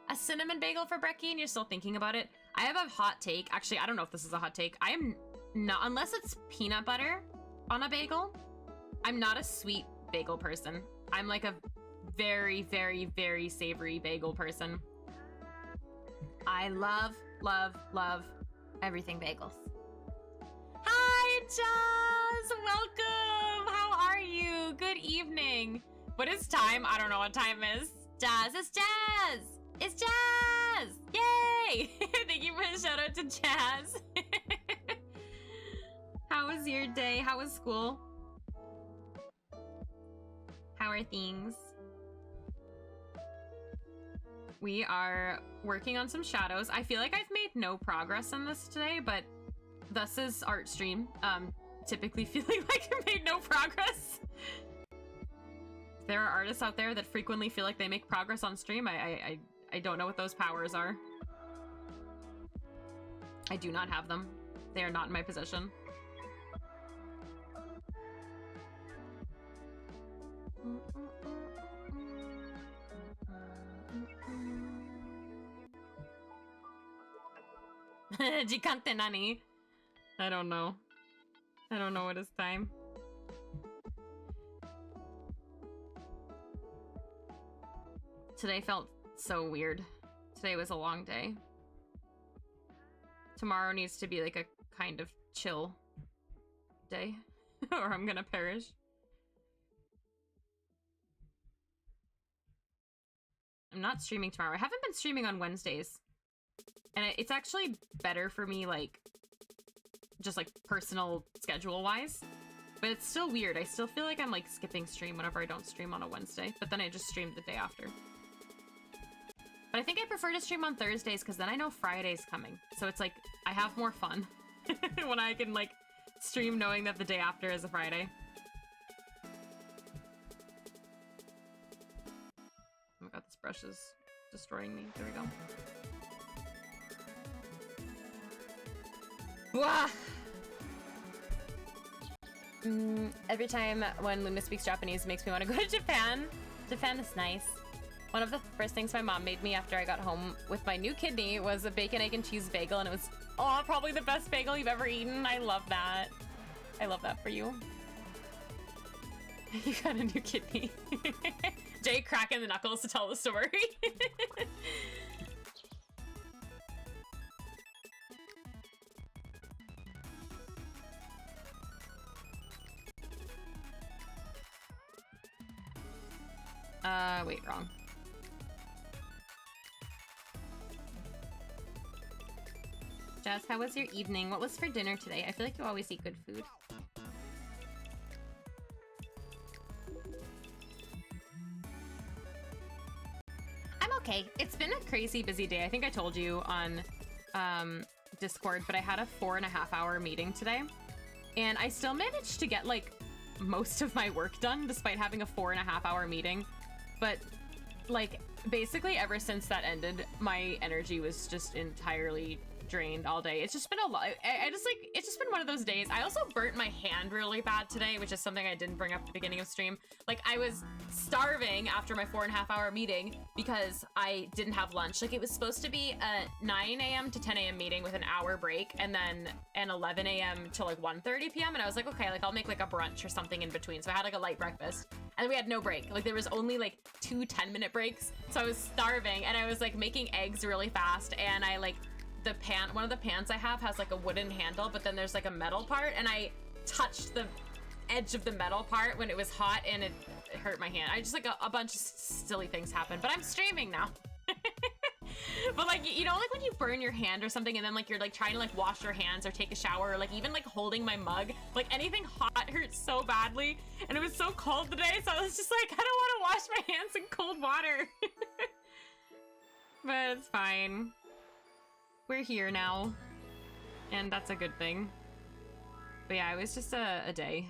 A cinnamon bagel for Brecky, and you're still thinking about it? I have a hot take. Actually, I don't know if this is a hot take. I am not, unless it's peanut butter on a bagel, I'm not a sweet bagel person. I'm like a very, very, very savory bagel person. I love, love, love everything bagels. Hi, Jazz! Welcome! How are you? Good evening. What is time? I don't know what time is. Jazz, it's Jazz! It's Jazz! Yay! Thank you for the shout out to Jazz. How was your day? How was school? How are things? We are working on some shadows. I feel like I've made no progress on this today, but thus is art stream. Typically feeling like I made no progress. If there are artists out there that frequently feel like they make progress on stream, I don't know what those powers are. I do not have them. They are not in my possession. Gigante nani? I don't know. I don't know what is time. Today felt so weird. Today was a long day. Tomorrow needs to be like a kind of chill day, or I'm gonna perish. I'm not streaming tomorrow. I haven't been streaming on Wednesdays. And it's actually better for me, like, just like personal schedule-wise. But it's still weird. I still feel like I'm like skipping stream whenever I don't stream on a Wednesday. But then I just stream the day after. But I think I prefer to stream on Thursdays because then I know Friday's coming. So it's like, I have more fun when I can like stream knowing that the day after is a Friday. Oh my god, this brush is destroying me. There we go. Wah! Every time when Luna speaks Japanese, it makes me want to go to Japan. Japan is nice. One of the first things my mom made me after I got home with my new kidney was a bacon, egg, and cheese bagel, and it was, oh, probably the best bagel you've ever eaten. I love that. I love that for you. You got a new kidney. Jay cracking the knuckles to tell the story. Wait, wrong. Jazz, how was your evening? What was for dinner today? I feel like you always eat good food. I'm okay. It's been a crazy busy day. I think I told you on Discord, but I had a 4.5-hour meeting today. And I still managed to get like most of my work done despite having a 4.5-hour meeting. But like basically ever since that ended, my energy was just entirely drained all day. It's just been a lot. It's just been one of those days. I also burnt my hand really bad today, which is something I didn't bring up at the beginning of stream. Like, I was starving after my 4.5-hour meeting because I didn't have lunch. Like, it was supposed to be a 9 a.m. to 10 a.m. meeting with an hour break, and then an 11 a.m. to like 1:30 p.m. And I was like, okay, like I'll make like a brunch or something in between. So I had like a light breakfast, and we had no break. Like, there was only like 2 10-minute breaks. So I was starving, and I was like making eggs really fast, and I like one of the pans I have has like a wooden handle, but then there's like a metal part, and I touched the edge of the metal part when it was hot, and it hurt my hand. I just like a bunch of silly things happened, but I'm streaming now. But like, you know, like when you burn your hand or something, and then like you're like trying to like wash your hands or take a shower, or like even like holding my mug, like anything hot hurts so badly. And it was so cold today, so I was just like, I don't want to wash my hands in cold water. But it's fine. We're here now, and that's a good thing. But yeah, it was just a day.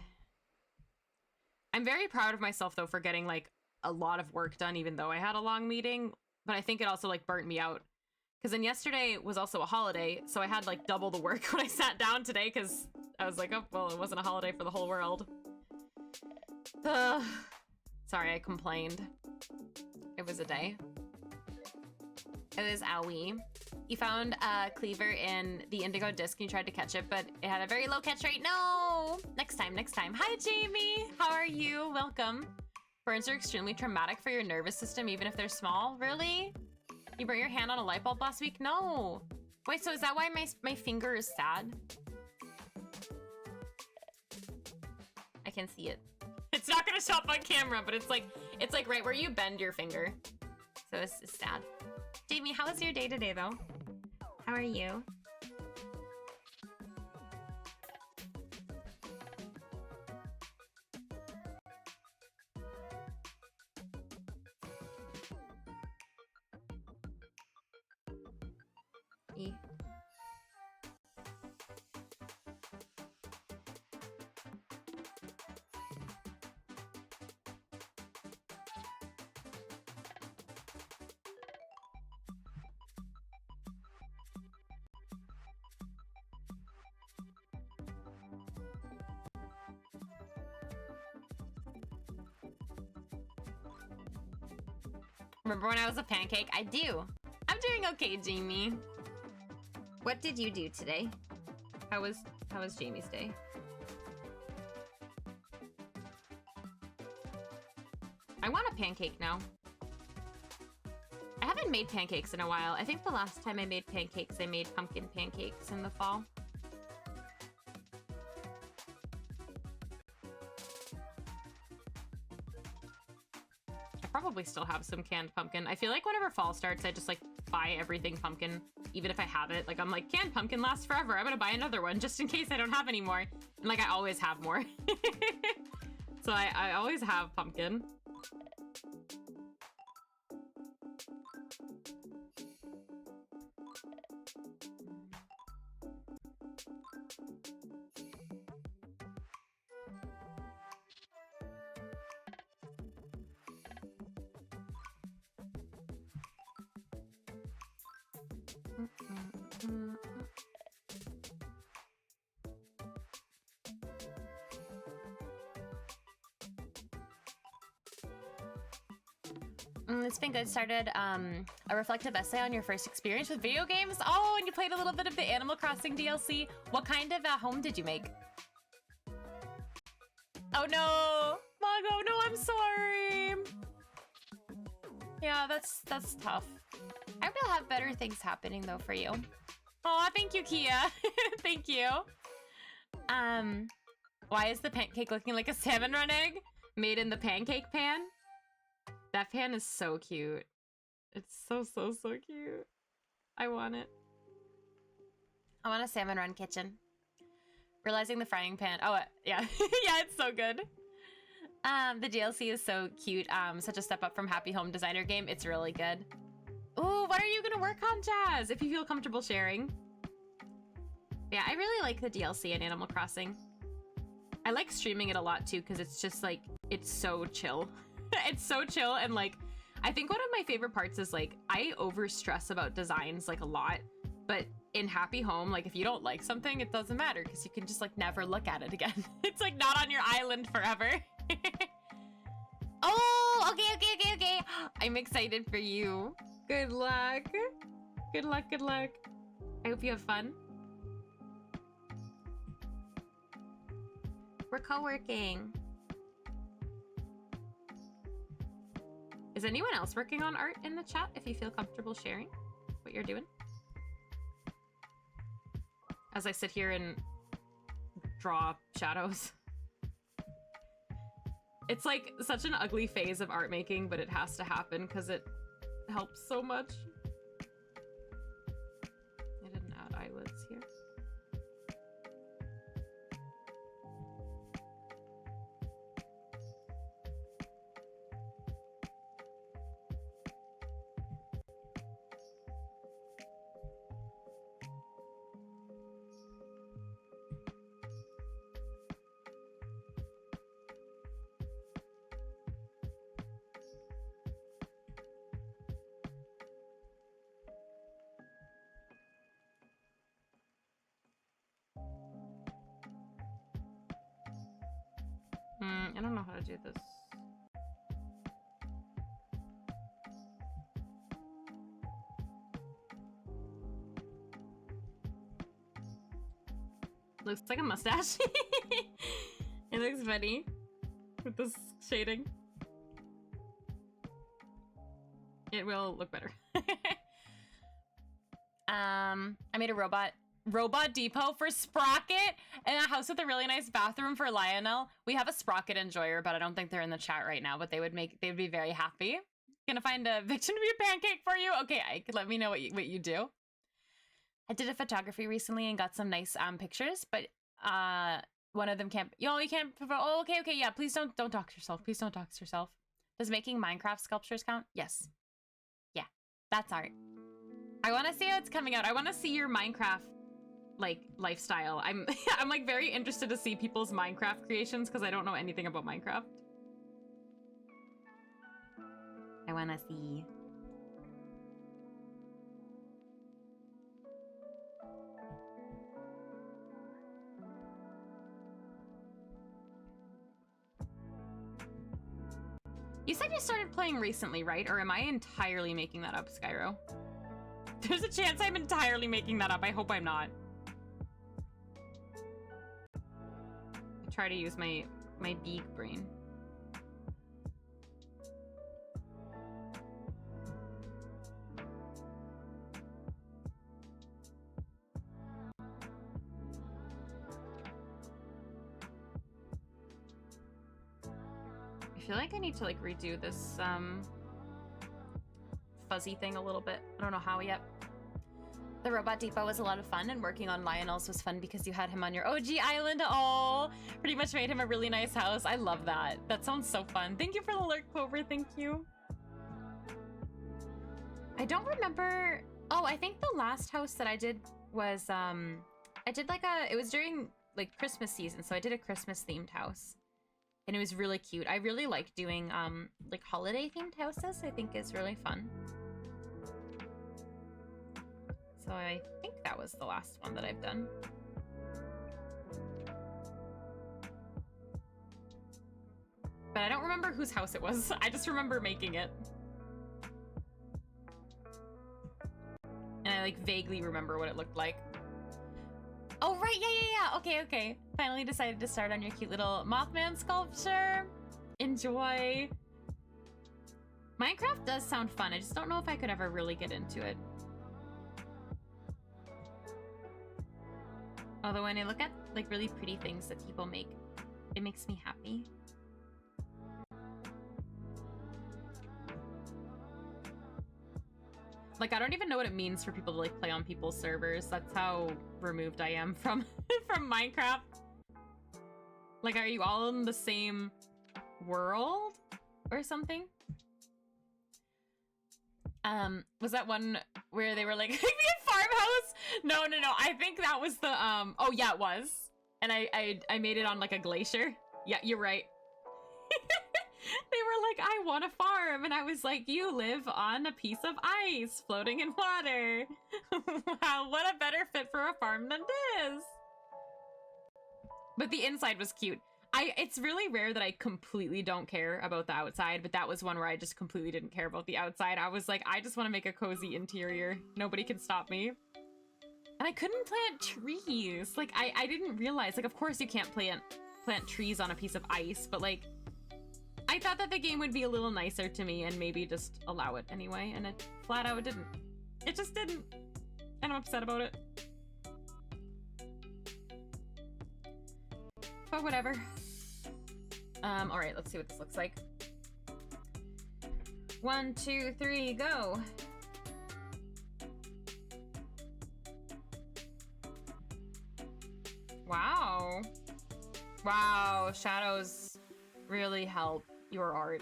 I'm very proud of myself though for getting like a lot of work done, even though I had a long meeting. But I think it also like burnt me out, because then yesterday was also a holiday, so I had like double the work when I sat down today, because I was like, oh well, it wasn't a holiday for the whole world. Sorry, I complained. It was a day. It was owie. You found Cleaver in the Indigo disc and you tried to catch it, but it had a very low catch rate. No! Next time, next time. Hi, Jamie! How are you? Welcome. Burns are extremely traumatic for your nervous system, even if they're small. Really? You burnt your hand on a light bulb last week? No! Wait, so is that why my finger is sad? I can see it. It's not gonna show up on camera, but it's like right where you bend your finger. So it's sad. Jamie, how was your day today, though? How are you? E. Remember when I was a pancake? I do. I'm doing okay, Jamie. What did you do today? How was Jamie's day? I want a pancake now. I haven't made pancakes in a while. I think the last time I made pancakes, I made pumpkin pancakes in the fall. Probably still have some canned pumpkin. I feel like whenever fall starts, I just like buy everything pumpkin, even if I have it. Like I'm like, canned pumpkin lasts forever. I'm gonna buy another one just in case I don't have any more. And like I always have more. So I always have pumpkin. It's been good. Started a reflective essay on your first experience with video games. Oh, and you played a little bit of the Animal Crossing DLC. What kind of home did you make? Oh no, Mago, no, I'm sorry. Yeah, that's tough. I hope you'll have better things happening though for you. Oh, thank you, Kia. Thank you. Why is the pancake looking like a salmon run egg made in the pancake pan? That pan is so cute. It's so cute. I want it. I want a salmon run kitchen. Realizing the frying pan. Oh, yeah. Yeah, it's so good. The DLC is so cute. Such a step up from Happy Home Designer game. It's really good. Ooh, what are you gonna work on, Jazz? If you feel comfortable sharing. Yeah, I really like the DLC in Animal Crossing. I like streaming it a lot too, because it's just like, it's so chill. It's so chill, and like, I think one of my favorite parts is like, I over stress about designs like a lot, but in Happy Home, like if you don't like something, it doesn't matter because you can just like never look at it again. It's like not on your island forever. Oh, okay. I'm excited for you. Good luck. Good luck. I hope you have fun. We're co-working. Is anyone else working on art in the chat if you feel comfortable sharing what you're doing? As I sit here and draw shadows. It's like such an ugly phase of art making, but it has to happen because it helps so much. I didn't add eyelids here. I don't know how to do this. Looks like a mustache. It looks funny with this shading. It will look better. I made a robot depot for Sprocket and a house with a really nice bathroom for Lionel. We have a Sprocket enjoyer, but I don't think they're in the chat right now, but they'd be very happy. Gonna find a Victim to be a pancake for you. Okay, Ike, let me know what you do. I did a photography recently and got some nice pictures, but one of them can't. You can't. Oh, okay. Yeah, please don't dox yourself. Please don't dox yourself. Does making Minecraft sculptures count? Yes. Yeah, that's art. I want to see how it's coming out. I want to see your Minecraft like lifestyle. I'm like very interested to see people's Minecraft creations because I don't know anything about Minecraft. I want to see. You said you started playing recently, right? Or am I entirely making that up, Skyro? There's a chance I'm entirely making that up. I hope I'm not. I try to use my big brain. I feel like I need to like redo this fuzzy thing a little bit. I don't know how yet. The Robot Depot was a lot of fun, and working on Lionel's was fun because you had him on your OG island. Oh, pretty much made him a really nice house. I love that. That sounds so fun. Thank you for the lurk, Clover. Thank you. I don't remember. Oh, I think the last house that I did was I did like it was during like Christmas season, so I did a Christmas themed house. And it was really cute. I really like doing like holiday themed houses. I think is really fun. So I think that was the last one that I've done. But I don't remember whose house it was. I just remember making it. And I like vaguely remember what it looked like. Oh, right, yeah. Okay. Finally decided to start on your cute little Mothman sculpture. Enjoy. Minecraft does sound fun. I just don't know if I could ever really get into it. Although when I look at like really pretty things that people make, it makes me happy. Like, I don't even know what it means for people to like play on people's servers. That's how removed I am from from Minecraft. Like, are you all in the same world or something? Was that one where they were like, "Give me a farmhouse"? No. I think that was the oh yeah, it was. And I made it on like a glacier. Yeah, you're right. like, I want a farm. And I was like, you live on a piece of ice floating in water. Wow, what a better fit for a farm than this. But the inside was cute. It's really rare that I completely don't care about the outside, but that was one where I just completely didn't care about the outside. I was like, I just want to make a cozy interior. Nobody can stop me. And I couldn't plant trees. Like, I didn't realize, like, of course you can't plant trees on a piece of ice, but like, I thought that the game would be a little nicer to me and maybe just allow it anyway, and it flat out didn't. It just didn't. And I'm upset about it. But whatever. All right, let's see what this looks like. 1, 2, 3, go. Wow. Wow, shadows really help your art.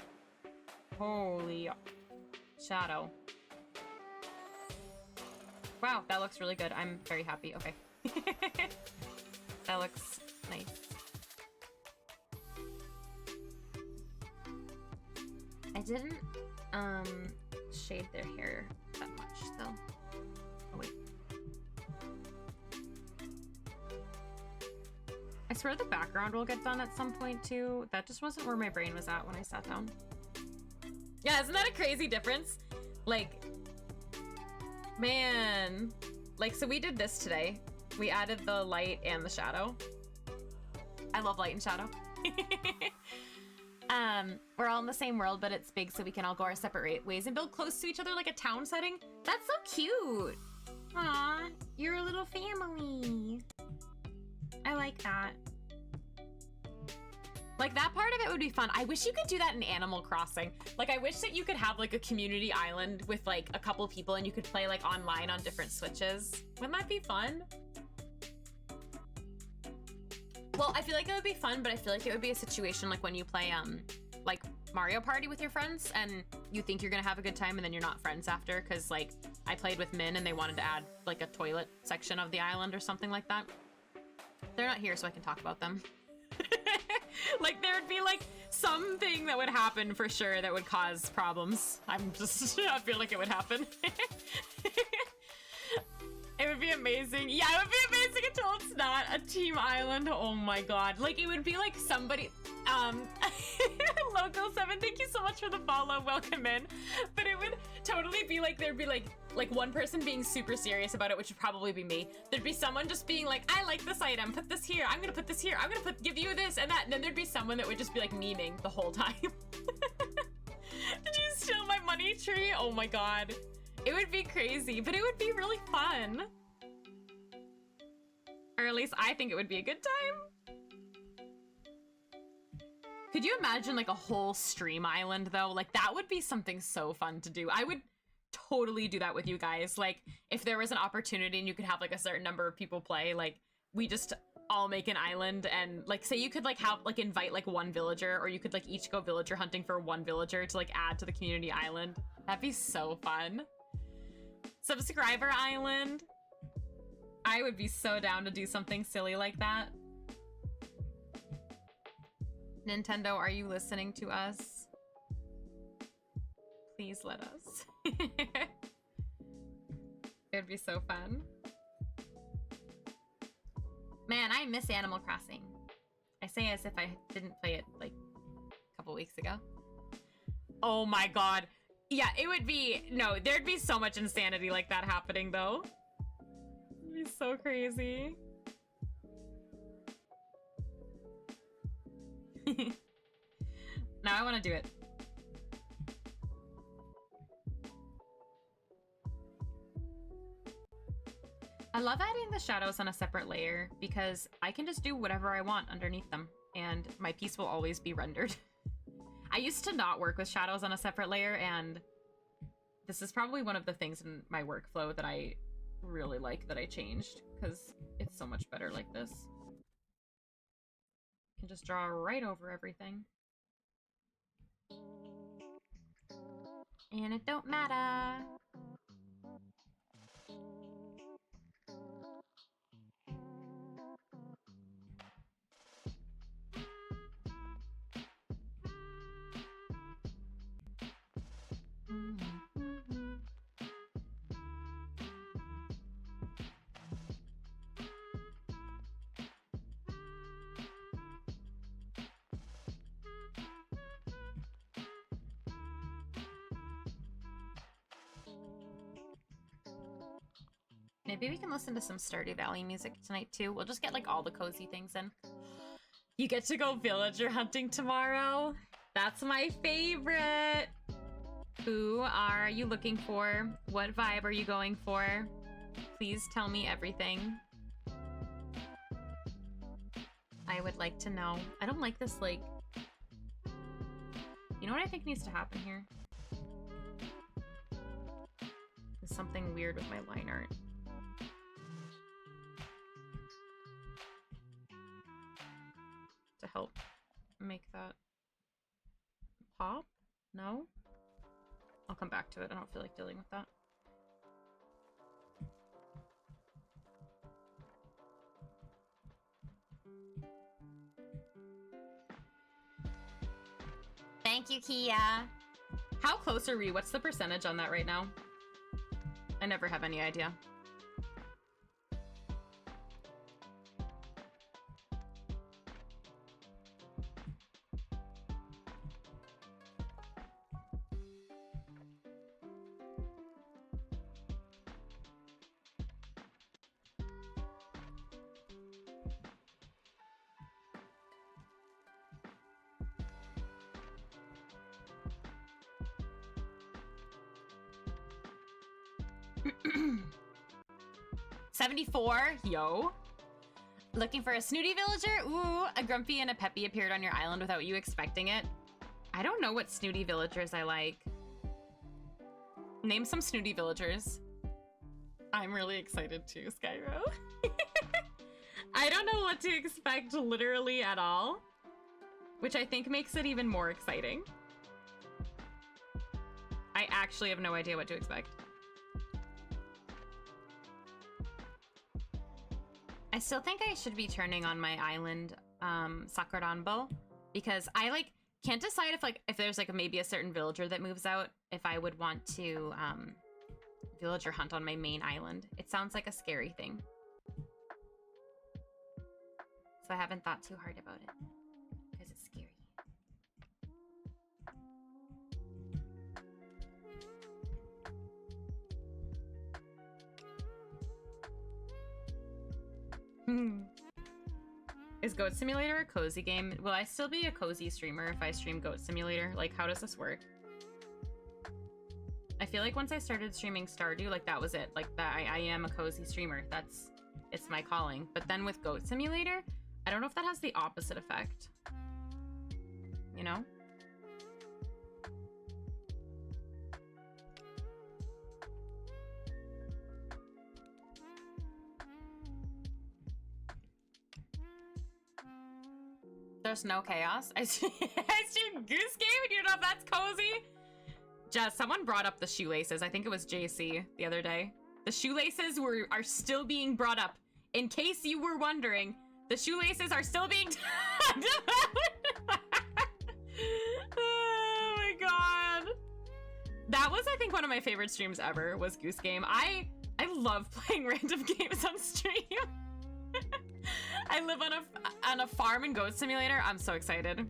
Holy shadow. Wow, that looks really good. I'm very happy. Okay. That looks nice. I didn't shade their hair that much though. Oh wait. I swear the background will get done at some point too. That just wasn't where my brain was at when I sat down. Yeah, isn't that a crazy difference? Like, man. Like, so we did this today. We added the light and the shadow. I love light and shadow. We're all in the same world, but it's big so we can all go our separate ways and build close to each other like a town setting. That's so cute. Aw, you're a little family. I like that. Like, that part of it would be fun. I wish you could do that in Animal Crossing. Like, I wish that you could have like a community island with like a couple people and you could play like online on different switches. Wouldn't that be fun? Well, I feel like it would be fun, but I feel like it would be a situation like when you play like Mario Party with your friends and you think you're gonna have a good time and then you're not friends after, because like I played with Min and they wanted to add like a toilet section of the island or something like that. They're not here so I can talk about them. Like, there would be like something that would happen for sure that would cause problems. I feel like it would happen. It would be amazing. Yeah, it would be amazing until it's not a team island. Oh my god. Like, it would be like somebody, Loco7, thank you so much for the follow. Welcome in. But it would totally be like, there'd be like one person being super serious about it, which would probably be me. There'd be someone just being like, I like this item, put this here, I'm gonna put this here, I'm gonna give you this and that. And then there'd be someone that would just be like memeing the whole time. Did you steal my money tree? Oh my god. It would be crazy, but it would be really fun. Or at least I think it would be a good time. Could you imagine like a whole stream island though? Like, that would be something so fun to do. I would totally do that with you guys. Like, if there was an opportunity and you could have like a certain number of people play, like we just all make an island and like, say you could like have like invite like one villager, or you could like each go villager hunting for one villager to like add to the community island. That'd be so fun. Subscriber island. I would be so down to do something silly like that. Nintendo, are you listening to us? Please let us. It would be so fun. Man, I miss Animal Crossing. I say as if I didn't play it like a couple weeks ago. Oh my god. Yeah, it would be, no, there'd be so much insanity like that happening though. It'd be so crazy. Now I want to do it. I love adding the shadows on a separate layer because I can just do whatever I want underneath them and my piece will always be rendered. I used to not work with shadows on a separate layer, and this is probably one of the things in my workflow that I really like that I changed, because it's so much better like this. You can just draw right over everything. And it don't matter. Maybe we can listen to some Stardew Valley music tonight too. We'll just get like all the cozy things in. You get to go villager hunting tomorrow. That's my favorite. Who are you looking for? What vibe are you going for? Please tell me everything. I would like to know. I don't like this, like... You know what I think needs to happen here? There's something weird with my line art. To help make that pop? No? I'll come back to it. I don't feel like dealing with that. Thank you, Kia. How close are we? What's the percentage on that right now? I never have any idea. $74, yo. Looking for a snooty villager? Ooh, a grumpy and a peppy appeared on your island without you expecting it. I don't know what snooty villagers I like. Name some snooty villagers. I'm really excited too, Skyro. I don't know what to expect literally at all, which I think makes it even more exciting. I actually have no idea what to expect. I still think I should be turning on my island Sakuranbo, because I like can't decide if there's like maybe a certain villager that moves out, if I would want to villager hunt on my main island. It sounds like a scary thing. So I haven't thought too hard about it because it's scary. Is Goat Simulator a cozy game? Will I still be a cozy streamer if I stream Goat Simulator? Like, how does this work? I feel like once I started streaming Stardew, like, that was it. Like, that I am a cozy streamer. It's my calling. But then with Goat Simulator, I don't know if that has the opposite effect. You know? There's no chaos. I stream Goose Game and you know if that's cozy? Just someone brought up the shoelaces. I think it was JC the other day. The shoelaces are still being brought up. In case you were wondering, the shoelaces are still being talked about. Oh my god. That was, I think, one of my favorite streams ever, was Goose Game. I love playing random games on stream. I live on a farm in Goat Simulator. I'm so excited.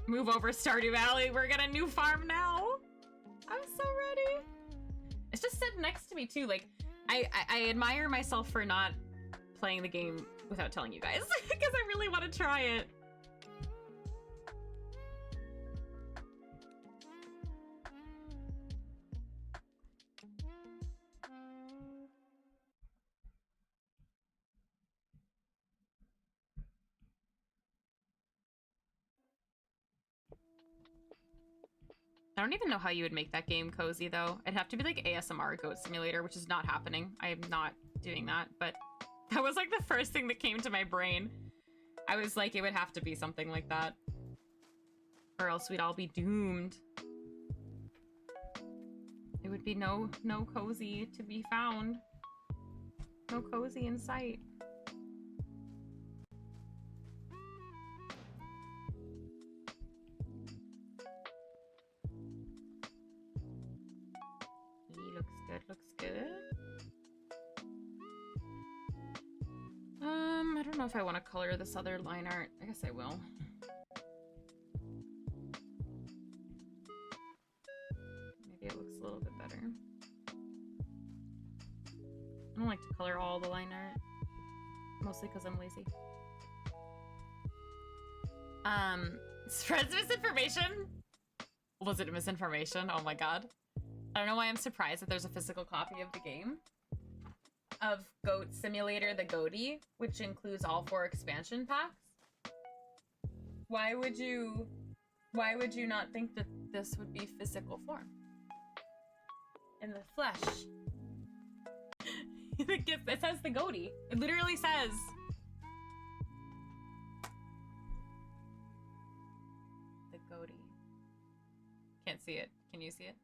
Move over Stardew Valley. We're getting a new farm now. I'm so ready. It's just sitting next to me too. Like, I admire myself for not playing the game without telling you guys because I really want to try it. I don't even know how you would make that game cozy, though. It'd have to be like ASMR Goat Simulator, which is not happening. I am not doing that, but that was like the first thing that came to my brain. I was like, it would have to be something like that, or else we'd all be doomed. It would be no cozy to be found. No cozy in sight. Looks good. I don't know if I want to color this other line art. I guess I will. Maybe it looks a little bit better. I don't like to color all the line art. Mostly because I'm lazy. Spreads misinformation? Was it misinformation? Oh my god. I don't know why I'm surprised that there's a physical copy of the game. Of Goat Simulator the Goaty, which includes all 4 expansion packs. Why would you not think that this would be physical form? In the flesh. It says the Goaty. It literally says. The Goaty. Can't see it. Can you see it?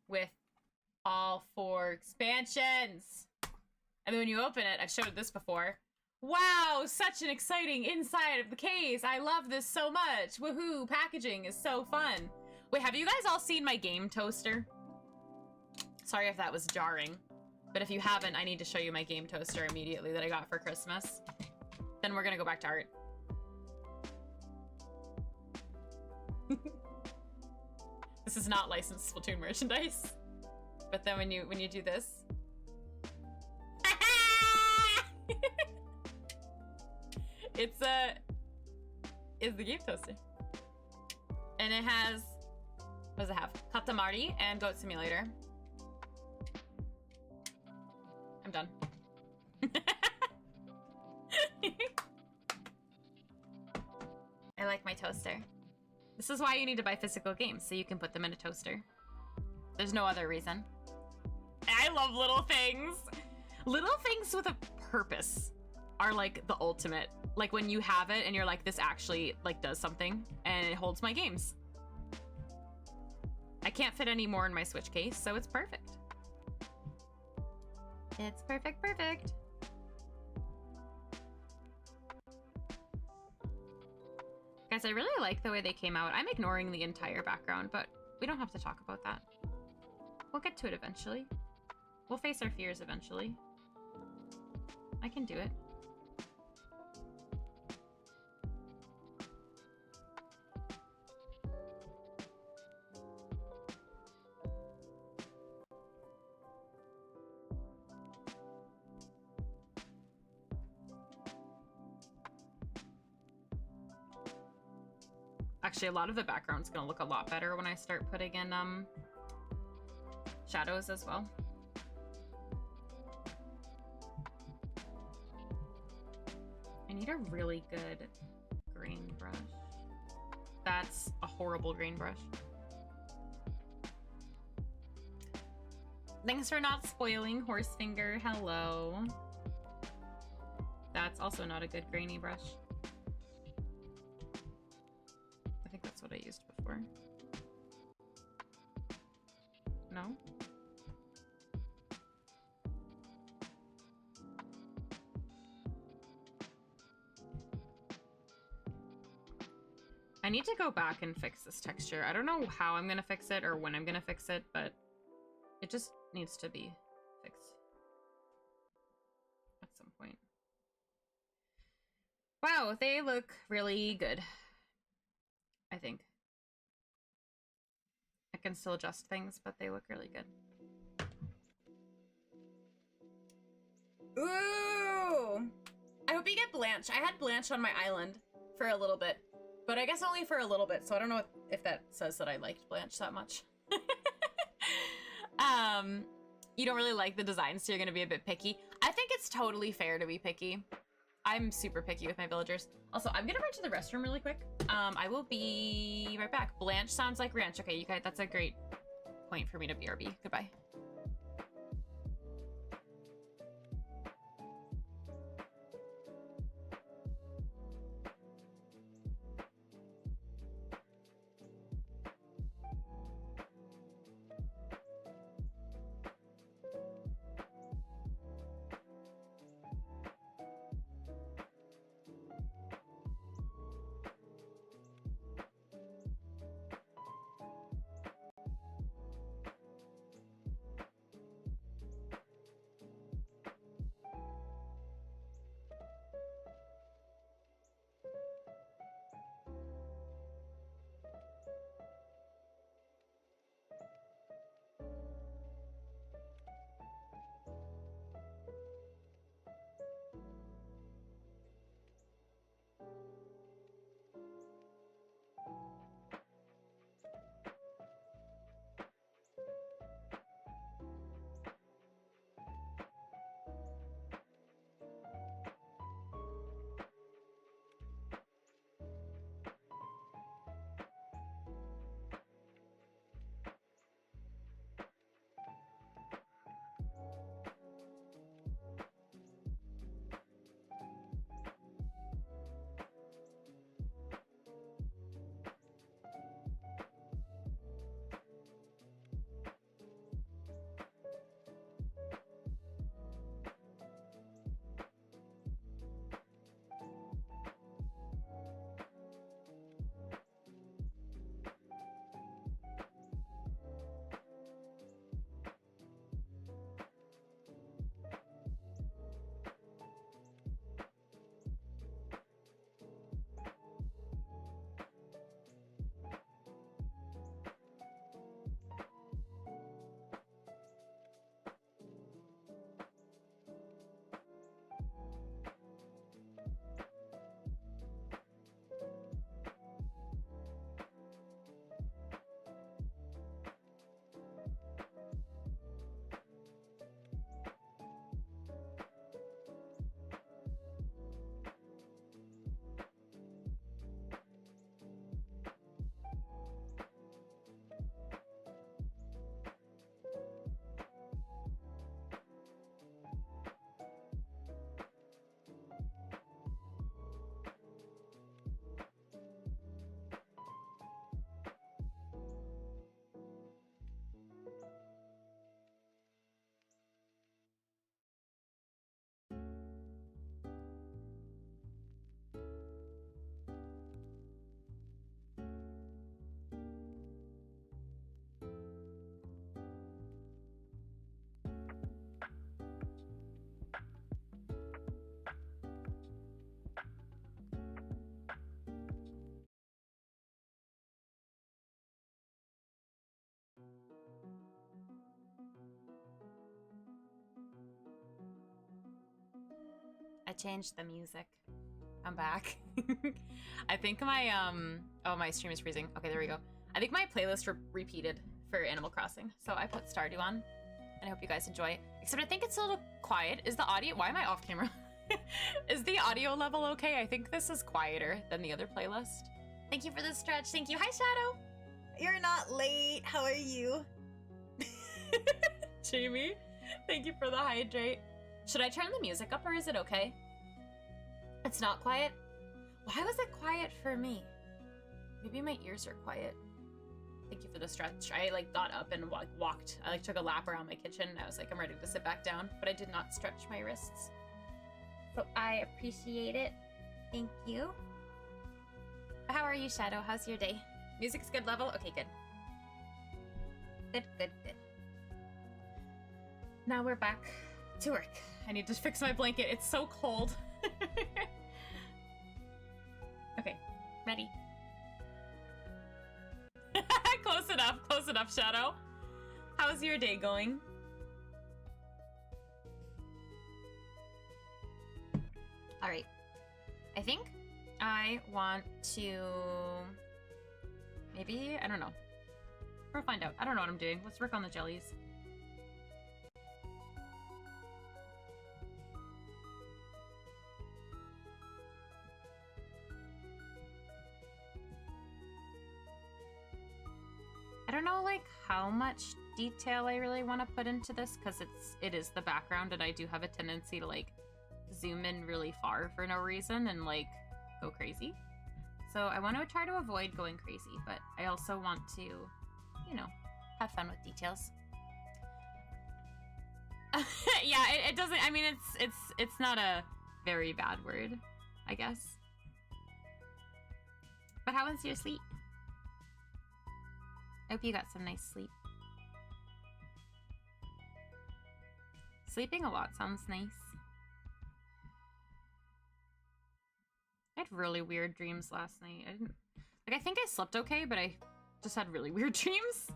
With all 4 expansions. And then when you open it, I've showed this before. Wow, such an exciting inside of the case. I love this so much. Woohoo, packaging is so fun. Wait, have you guys all seen my game toaster? Sorry if that was jarring, but if you haven't, I need to show you my game toaster immediately that I got for Christmas. Then we're gonna go back to art. This is not licensed Splatoon merchandise. But then when you do this, it's the game toaster, and it has, what does it have? Katamari and Goat Simulator. I'm done. I like my toaster. This is why you need to buy physical games, so you can put them in a toaster. There's no other reason. I love little things. Little things with a purpose are like the ultimate. Like when you have it and you're like, this actually like does something and it holds my games. I can't fit any more in my Switch case, so it's perfect. It's perfect, perfect. Guys, I really like the way they came out. I'm ignoring the entire background, but we don't have to talk about that. We'll get to it eventually. We'll face our fears eventually. I can do it. Actually, a lot of the background's gonna look a lot better when I start putting in shadows as well. I need a really good grain brush. That's a horrible grain brush. Thanks for not spoiling, Horsefinger. Hello. That's also not a good grainy brush. I think that's what I used before. No? I need to go back and fix this texture. I don't know how I'm gonna fix it or when I'm gonna fix it, but it just needs to be fixed at some point. Wow, they look really good, I think. I can still adjust things, but they look really good. Ooh! I hope you get Blanche. I had Blanche on my island for a little bit, but I guess only for a little bit, so I don't know if that says that I liked Blanche that much. You don't really like the design, so you're gonna be a bit picky. I think it's totally fair to be picky. I'm super picky with my villagers. Also, I'm gonna run to the restroom really quick. I will be right back. Blanche sounds like ranch. Okay, you guys, that's a great point for me to BRB. Goodbye. changed the music. I'm back. I think my oh, my stream is freezing. Okay, there we go. I think my playlist repeated for Animal Crossing, so I put Stardew on, and I hope you guys enjoy it. Except I think it's a little quiet. Is the audio? Why am I off camera? Is the audio level okay? I think this is quieter than the other playlist. Thank you for the stretch. Thank you. Hi, Shadow. You're not late. How are you? Jamie, thank you for the hydrate. Should I turn the music up or is it okay? It's not quiet? Why was it quiet for me? Maybe my ears are quiet. Thank you for the stretch. I like got up and walked. I like took a lap around my kitchen. I was like, I'm ready to sit back down, but I did not stretch my wrists. So I appreciate it. Thank you. How are you, Shadow? How's your day? Music's good level? Okay, good. Good, good, good. Now we're back to work. I need to fix my blanket. It's so cold. Okay, ready. Close enough, Shadow. How's your day going? All right. I think I want to maybe, I don't know. We'll find out. I don't know what I'm doing. Let's work on the jellies. I don't know like how much detail I really want to put into this because it is the background and I do have a tendency to like zoom in really far for no reason and like go crazy. So I want to try to avoid going crazy, but I also want to, you know, have fun with details. Yeah, it doesn't, I mean, it's not a very bad word, I guess. But how was your sleep? I hope you got some nice sleep. Sleeping a lot sounds nice. I had really weird dreams last night. I think I slept okay, but I just had really weird dreams.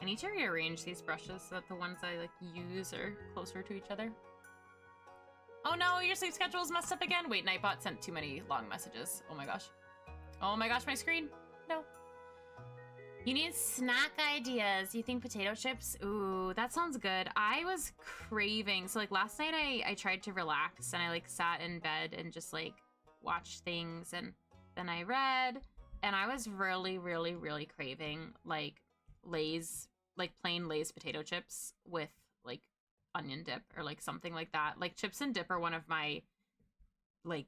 I need to rearrange these brushes so that the ones I like use are closer to each other. Oh no, your sleep schedule is messed up again. Wait, Nightbot sent too many long messages. Oh my gosh. Oh my gosh, my screen. No. You need snack ideas. You think potato chips? Ooh, that sounds good. I was craving. So like last night I tried to relax and I like sat in bed and just like watched things and then I read and I was really, really, really craving like Lay's, like plain Lay's potato chips with like onion dip or like something like that. Like chips and dip are one of my like,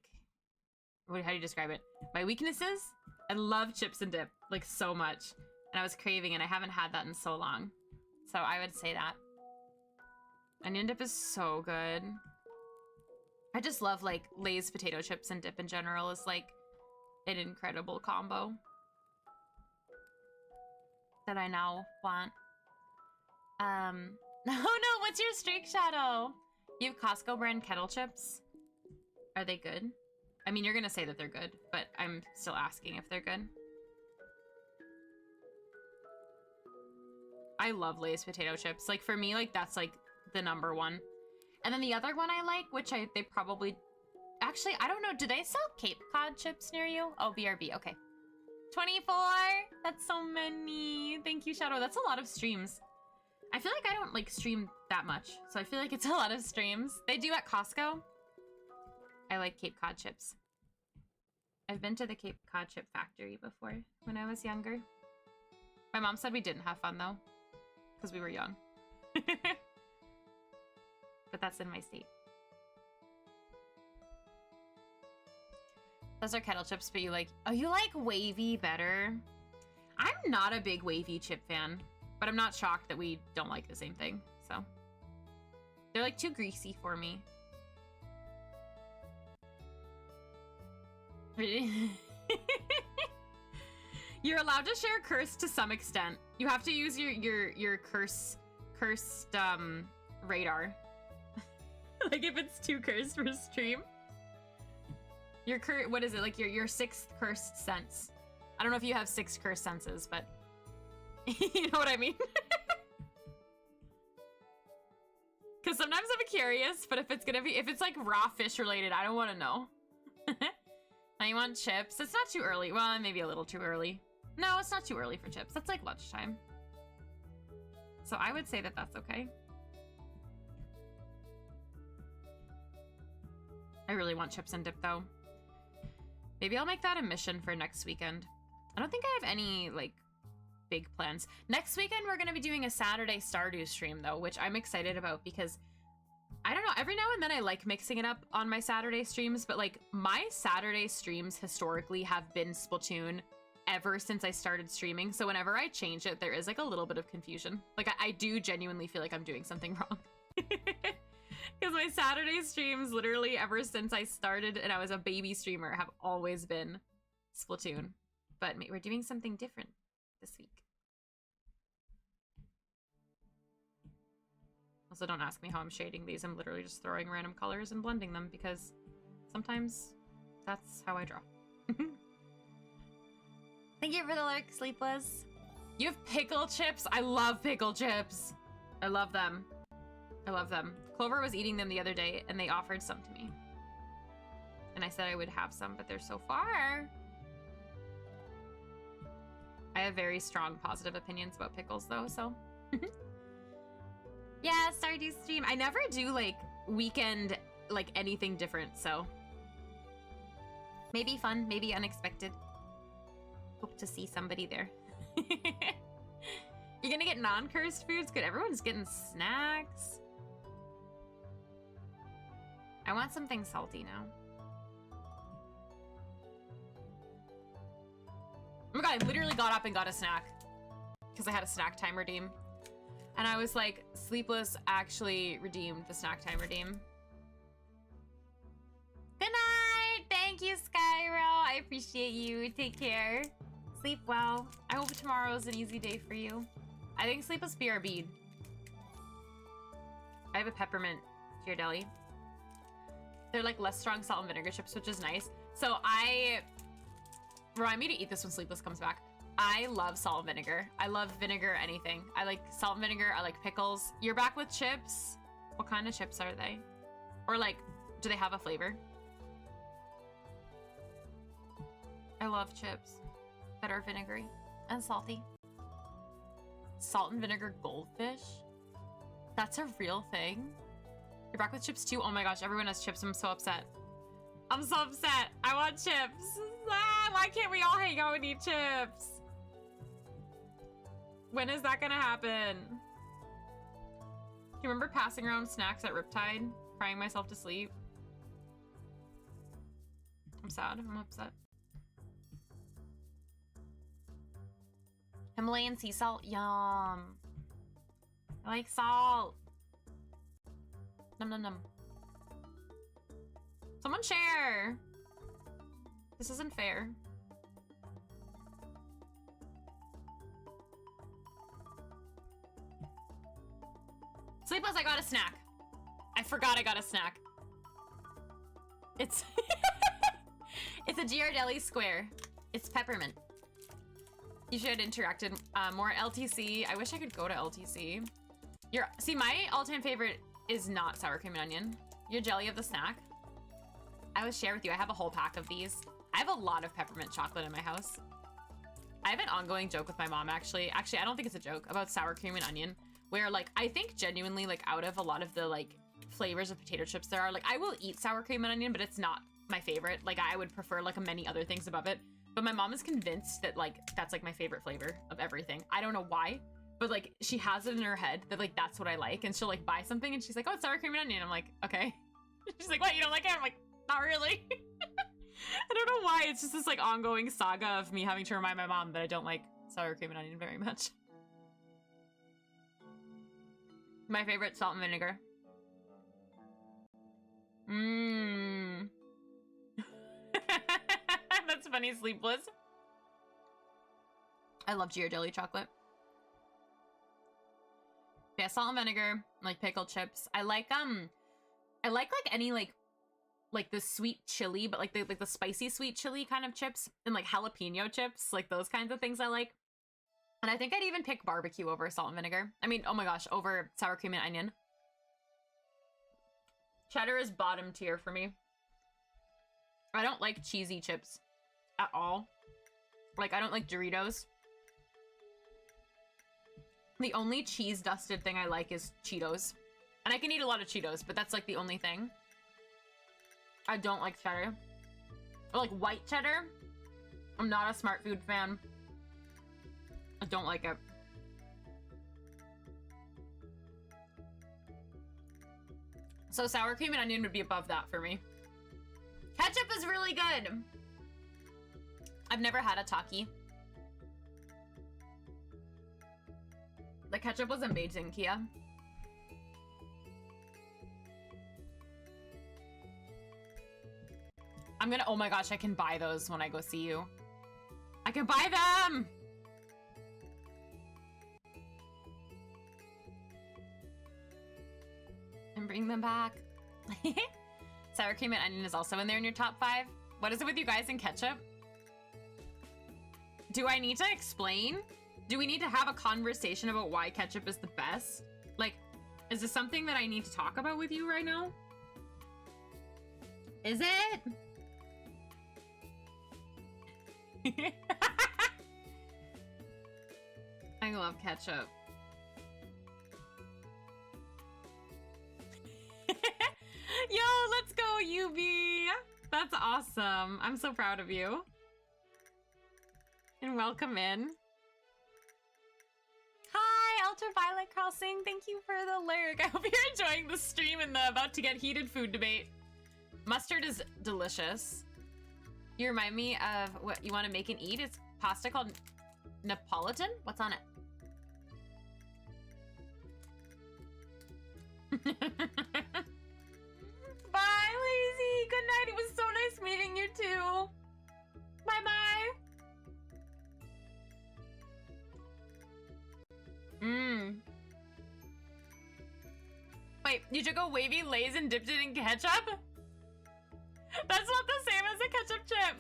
how do you describe it? My weaknesses. I love chips and dip like so much and I was craving and I haven't had that in so long. So I would say that. Onion dip is so good. I just love like Lay's potato chips and dip in general is like an incredible combo that I now want. Oh no, what's your streak, Shadow? You have Costco brand kettle chips? Are they good? I mean, you're gonna say that they're good, but I'm still asking if they're good. I love Lay's potato chips. Like for me, like that's like the number one. And then the other one I like, which they probably, actually, I don't know. Do they sell Cape Cod chips near you? Oh, BRB, okay. 24? That's so many. Thank you, Shadow. That's a lot of streams. I feel like I don't like stream that much, so I feel like it's a lot of streams. They do at Costco. I like Cape Cod chips. I've been to the Cape Cod chip factory before when I was younger. My mom said we didn't have fun though. because we were young. But that's in my state. Those are kettle chips, but you like... Oh, you like wavy better? I'm not a big wavy chip fan, but I'm not shocked that we don't like the same thing, so. They're like too greasy for me. You're allowed to share curse to some extent. You have to use your cursed radar. Like if it's too cursed for stream. Your what is it? Like your sixth cursed sense. I don't know if you have 6 cursed senses, but you know what I mean? Because sometimes I'm curious, but if it's like raw fish related, I don't want to know. Now you want chips? It's not too early. Well, maybe a little too early. No, it's not too early for chips. That's like lunchtime. So I would say that that's okay. I really want chips and dip though. Maybe I'll make that a mission for next weekend. I don't think I have any like big plans. Next weekend we're gonna be doing a Saturday Stardew stream though, which I'm excited about because I don't know, every now and then I like mixing it up on my Saturday streams, but like my Saturday streams historically have been Splatoon ever since I started streaming. So whenever I change it, there is like a little bit of confusion. Like I do genuinely feel like I'm doing something wrong. Because my Saturday streams literally ever since I started and I was a baby streamer have always been Splatoon. But we're doing something different this week. Also, don't ask me how I'm shading these. I'm literally just throwing random colors and blending them because sometimes that's how I draw. Thank you for the lurk, Sleepless. You have pickle chips? I love pickle chips. I love them. I love them. Clover was eating them the other day and they offered some to me. And I said I would have some, but they're so far. I have very strong positive opinions about pickles though, so. Yeah, Stardew stream. I never do like weekend, like anything different, so. Maybe fun, maybe unexpected. Hope to see somebody there. You're gonna get non-cursed foods? Good, everyone's getting snacks. I want something salty now. Oh my god, I literally got up and got a snack. Because I had a snack time redeem. And I was like, Sleepless actually redeemed the snack time redeem. Good night! Thank you, Skyro. I appreciate you. Take care. Sleep well. I hope tomorrow's an easy day for you. I think Sleepless BRB'd. I have a peppermint Ghirardelli. They're like less strong salt and vinegar chips, which is nice. So remind me to eat this when Sleepless comes back. I love salt and vinegar. I love vinegar anything. I like salt and vinegar. I like pickles. You're back with chips? What kind of chips are they? Or like, do they have a flavor? I love chips that are vinegary and salty. Salt and vinegar goldfish? That's a real thing? You're back with chips too? Oh my gosh, everyone has chips. I'm so upset. I'm so upset. I want chips. Ah, why can't we all hang out and eat chips? When is that gonna happen? Do you remember passing around snacks at Riptide? Crying myself to sleep? I'm sad. I'm upset. Himalayan sea salt? Yum. I like salt. Num num num. Someone share. This isn't fair. Sleepless, I got a snack. I forgot I got a snack. It's it's a Ghirardelli square. It's peppermint. You should have interacted more. LTC. I wish I could go to LTC. See, my all-time favorite is not sour cream and onion. Your jelly of the snack. I will share with you. I have a whole pack of these. I have a lot of peppermint chocolate in my house. I have an ongoing joke with my mom, actually. Actually, I don't think it's a joke about sour cream and onion, where like, I think genuinely like out of a lot of the like flavors of potato chips there are, like I will eat sour cream and onion, but it's not my favorite. Like I would prefer like many other things above it. But my mom is convinced that like, that's like my favorite flavor of everything. I don't know why, but like she has it in her head that like that's what I like, and she'll like buy something and she's like, oh, it's sour cream and onion. I'm like, okay. She's like, what, you don't like it? I'm like, not really. I don't know why. It's just this like ongoing saga of me having to remind my mom that I don't like sour cream and onion very much. My favorite, salt and vinegar. Mmm. That's funny, Sleepless. I love Ghirardelli chocolate. Yeah, salt and vinegar, like pickled chips. I like any like the sweet chili, but like the spicy sweet chili kind of chips, and like jalapeno chips, like those kinds of things I like. And I think I'd even pick barbecue over salt and vinegar. I mean, oh my gosh, over sour cream and onion. Cheddar is bottom tier for me. I don't like cheesy chips at all. Like, I don't like Doritos. The only cheese dusted thing I like is Cheetos. And I can eat a lot of Cheetos, but that's like the only thing. I don't like cheddar. Or like white cheddar. I'm not a Smart Food fan. I don't like it. So sour cream and onion would be above that for me. Ketchup is really good. I've never had a Taki. The ketchup was amazing, Kia. I'm gonna, oh my gosh, I can buy those when I go see you. I can buy them! And bring them back. Sour cream and onion is also in there in your top 5. What is it with you guys and ketchup? Do I need to explain? Do we need to have a conversation about why ketchup is the best? Like, is this something that I need to talk about with you right now? Is it? I love ketchup. Yo, let's go, Yubi! That's awesome. I'm so proud of you. And welcome in. Hi, Ultraviolet Crossing. Thank you for the lyric. I hope you're enjoying the stream and the about to get heated food debate. Mustard is delicious. You remind me of what you want to make and eat. It's pasta called Napolitan. What's on it? Bye, Lazy. Good night. It was so nice meeting you too. Bye-bye. Wait, you took a wavy Lay's and dipped it in ketchup? That's not the same as a ketchup chip.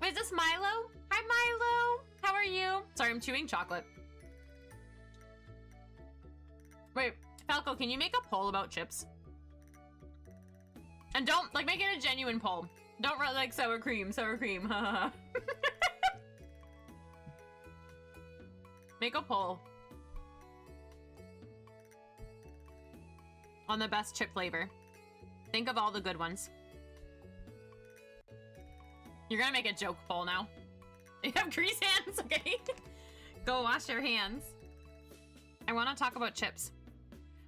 Wait, is this Milo? Hi, Milo. How are you? Sorry, I'm chewing chocolate. Wait, Falco, can you make a poll about chips? And don't, like, make it a genuine poll. Don't write, like, sour cream, haha. Make a poll. On the best chip flavor. Think of all the good ones. You're gonna make a joke poll now. You have grease hands, okay? Go wash your hands. I want to talk about chips.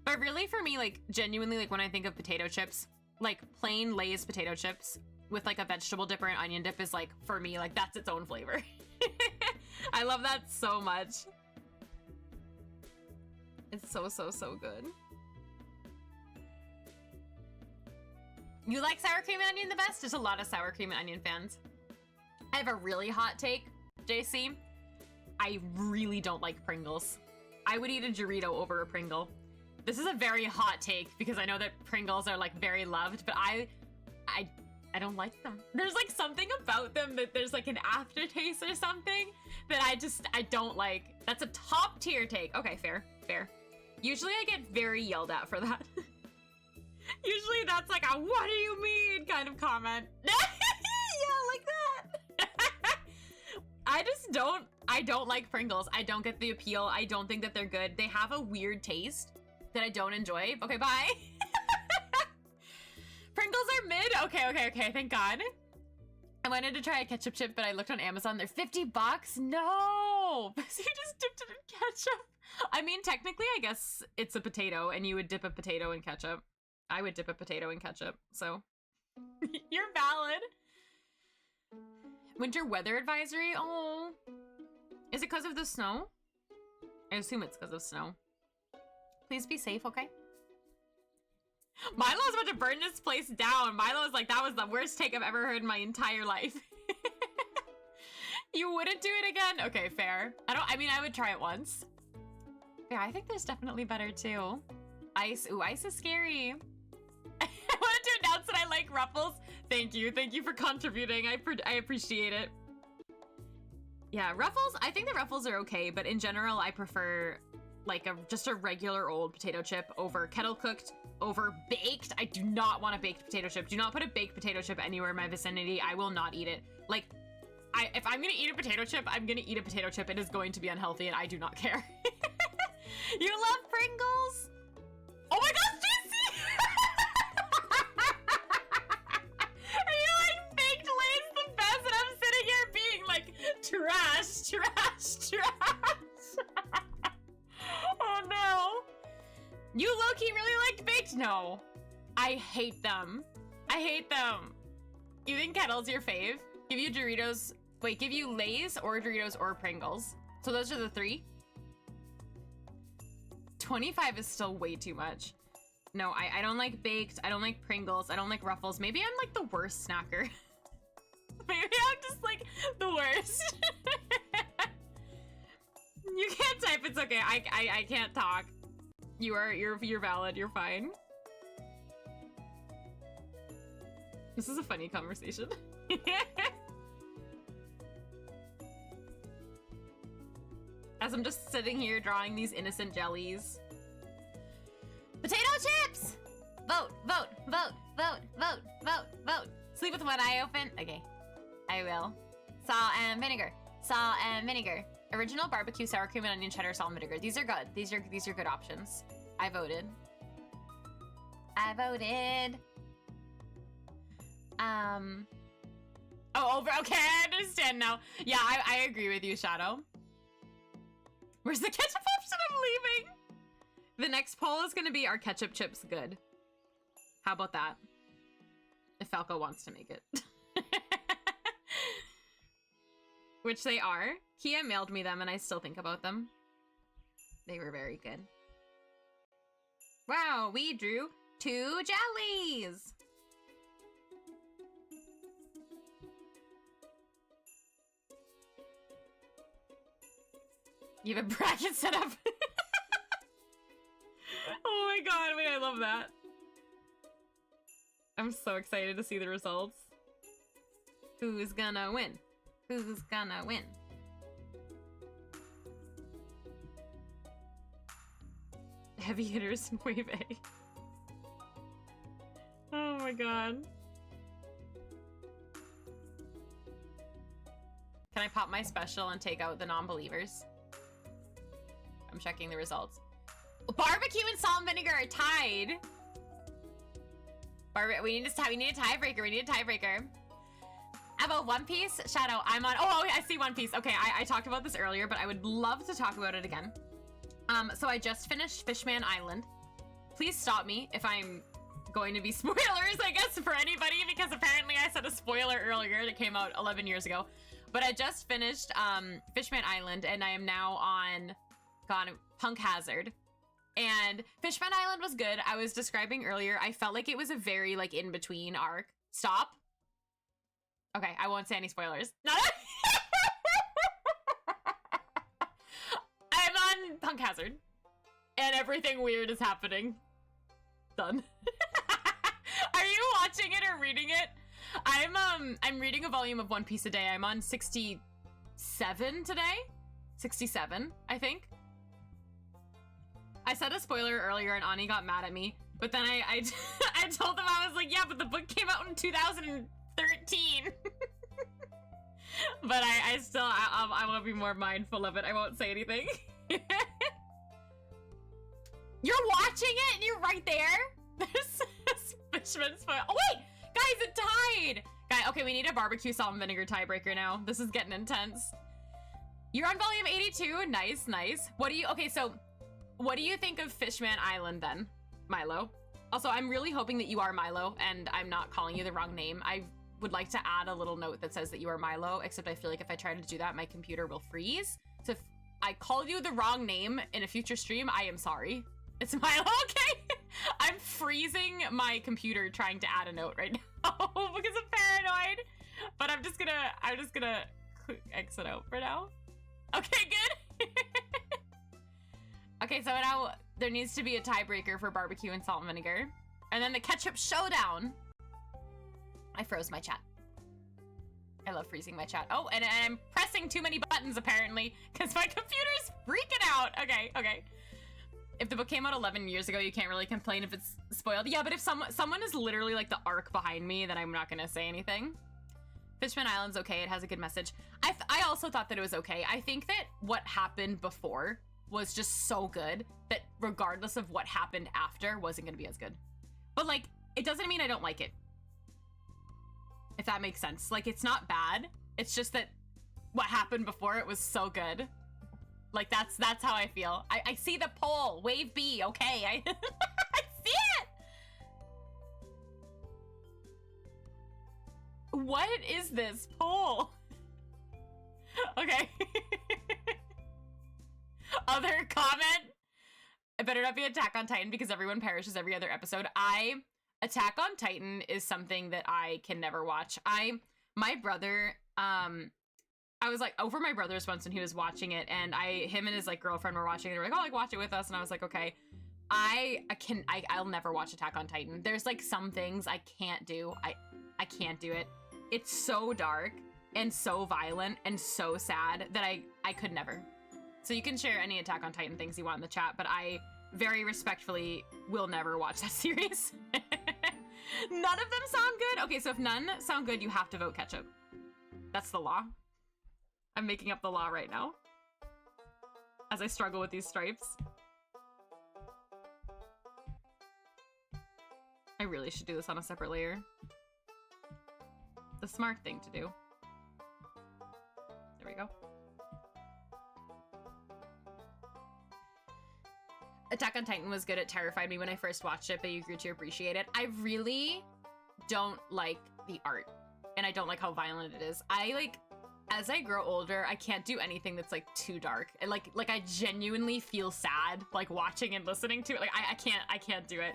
But really, for me, like, genuinely, like, when I think of potato chips, like, plain Lay's potato chips with, like, a vegetable dip or an onion dip is, like, for me, like, that's its own flavor. I love that so much. It's so, so, so good. You like sour cream and onion the best? There's a lot of sour cream and onion fans. I have a really hot take, JC. I really don't like Pringles. I would eat a Dorito over a Pringle. This is a very hot take because I know that Pringles are like very loved, but I don't like them. There's like something about them that there's like an aftertaste or something that I don't like. That's a top tier take. Okay, fair. Usually I get very yelled at for that. Usually that's like a what do you mean kind of comment. Yeah, like that. I don't like Pringles. I don't get the appeal. I don't think that they're good. They have a weird taste that I don't enjoy. Okay, bye. Pringles are mid? Okay, thank God. I wanted to try a ketchup chip, but I looked on Amazon. They're $50. No! You just dipped it in ketchup. I mean, technically, I guess it's a potato, and you would dip a potato in ketchup. I would dip a potato in ketchup, so you're valid. Winter weather advisory? Oh. Is it because of the snow? I assume it's because of snow. Please be safe, okay? Milo's about to burn this place down. Milo's like, that was the worst take I've ever heard in my entire life. You wouldn't do it again? Okay, fair. I mean, I would try it once. Yeah, I think there's definitely better too. Ice. Ooh, ice is scary. I wanted to announce that I like Ruffles. Thank you. Thank you for contributing. I appreciate it. Yeah, Ruffles. I think the Ruffles are okay, but in general, I prefer like just a regular old potato chip over kettle cooked, over baked. I do not want a baked potato chip. Do not put a baked potato chip anywhere in my vicinity. I will not eat it. Like, if I'm gonna eat a potato chip, I'm gonna eat a potato chip. It is going to be unhealthy, and I do not care. You love Pringles? Oh my gosh, JC! You like baked Lay's the best, and I'm sitting here being like, trash, trash, trash. Oh no. You low-key really liked baked? No. I hate them. I hate them. You think Kettle's your fave? Give you Doritos. Wait, give you Lay's or Doritos or Pringles. So those are the three? 25 is still way too much. No, I don't like baked. I don't like Pringles. I don't like Ruffles. Maybe I'm like the worst snacker. Maybe I'm just like the worst. You can't type. It's okay. I can't talk. You're valid. You're fine. This is a funny conversation. As I'm just sitting here drawing these innocent jellies. Potato chips! Vote, vote, vote, vote, vote, vote, vote. Sleep with one eye open? Okay, I will. Salt and vinegar. Salt and vinegar. Original barbecue, sour cream, and onion cheddar, salt and vinegar. These are good. These are good options. I voted. I voted. Oh, over. Okay, I understand now. Yeah, I agree with you, Shadow. Where's the ketchup option? I'm leaving. The next poll is going to be, are ketchup chips good? How about that? If Falco wants to make it. Which they are. Kia mailed me them and I still think about them. They were very good. Wow, we drew 2 jellies. You have a bracket set up. Oh my god, wait, I love that. I'm so excited to see the results. Who's gonna win? Who's gonna win? Heavy hitters in wave A. Oh my god. Can I pop my special and take out the non-believers? I'm checking the results. Barbecue and salt and vinegar are tied. We need a tiebreaker. We need a tiebreaker. About One Piece, Shadow, I'm on. Oh, I see One Piece. Okay, I talked about this earlier, but I would love to talk about it again. So I just finished Fishman Island. Please stop me if I'm going to be spoilers, I guess, for anybody, because apparently I said a spoiler earlier that came out 11 years ago. But I just finished Fishman Island, and I am now on Punk Hazard. And Fishman Island was good. I was describing earlier, I felt like it was a very like in-between arc. Stop. Okay, I won't say any spoilers. I'm on Punk Hazard. And everything weird is happening. Done. Are you watching it or reading it? I'm reading a volume of One Piece a day. I'm on 67 today. 67, I think. I said a spoiler earlier and Ani got mad at me, but then I told them, I was like, yeah, but the book came out in 2013. But I still, I want to be more mindful of it. I won't say anything. You're watching it and you're right there? There's Fishman spoil. Oh wait, guys, it tied. Okay, we need a barbecue salt and vinegar tiebreaker now. This is getting intense. You're on volume 82. Nice, nice. Okay, so what do you think of Fishman Island then, Milo? Also, I'm really hoping that you are Milo and I'm not calling you the wrong name. I would like to add a little note that says that you are Milo, except I feel like if I try to do that, my computer will freeze. So if I call you the wrong name in a future stream, I am sorry. It's Milo, okay? I'm freezing my computer trying to add a note right now because I'm paranoid. But I'm just gonna exit out for now. Okay, good. Okay, so now there needs to be a tiebreaker for barbecue and salt and vinegar. And then the ketchup showdown. I froze my chat. I love freezing my chat. Oh, and I'm pressing too many buttons apparently because my computer's freaking out. Okay, okay. If the book came out 11 years ago, you can't really complain if it's spoiled. Yeah, but if someone is literally like the arc behind me, then I'm not gonna say anything. Fishman Island's okay. It has a good message. I also thought that it was okay. I think that what happened before was just so good that regardless of what happened after, wasn't gonna be as good. But like, it doesn't mean I don't like it. If that makes sense. Like, it's not bad. It's just that what happened before it was so good. Like, that's how I feel. I see the poll. Wave B, okay. I see it! What is this poll? Okay. Other comment? It better not be Attack on Titan because everyone perishes every other episode. Attack on Titan is something that I can never watch. My brother, I was like over my brother's once when he was watching it, and him and his like girlfriend were watching it. They were like, oh, like watch it with us, and I was like, okay. I'll never watch Attack on Titan. There's like some things I can't do. I can't do it. It's so dark and so violent and so sad that I could never. So you can share any Attack on Titan things you want in the chat, but I very respectfully will never watch that series. None of them sound good? Okay, so if none sound good, you have to vote ketchup. That's the law. I'm making up the law right now as I struggle with these stripes. I really should do this on a separate layer. The smart thing to do. There we go. Attack on Titan was good. It terrified me when I first watched it, but you grew to appreciate it. I really don't like the art, and I don't like how violent it is. As I grow older, I can't do anything that's like too dark. And like I genuinely feel sad like watching and listening to it. Like I can't do it.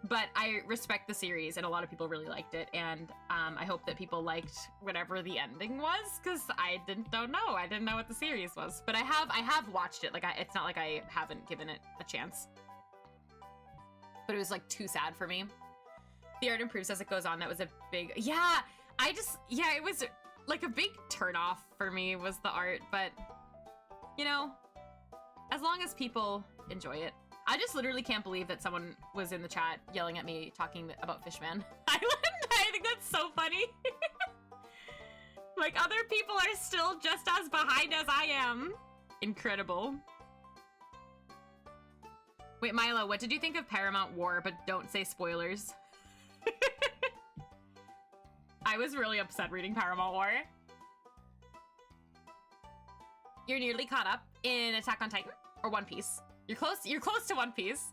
But I respect the series, and a lot of people really liked it, and I hope that people liked whatever the ending was, because I didn't know. I didn't know what the series was, but I have watched it. Like it's not like I haven't given it a chance. But it was like too sad for me. The art improves as it goes on. That was a big it was like a big turnoff for me was the art, but you know, as long as people enjoy it. I just literally can't believe that someone was in the chat yelling at me talking about Fishman Island. I think that's so funny. Like, other people are still just as behind as I am. Incredible. Wait, Milo, what did you think of Paramount War, but don't say spoilers? I was really upset reading Paramount War. You're nearly caught up in Attack on Titan or One Piece? You're close to One Piece.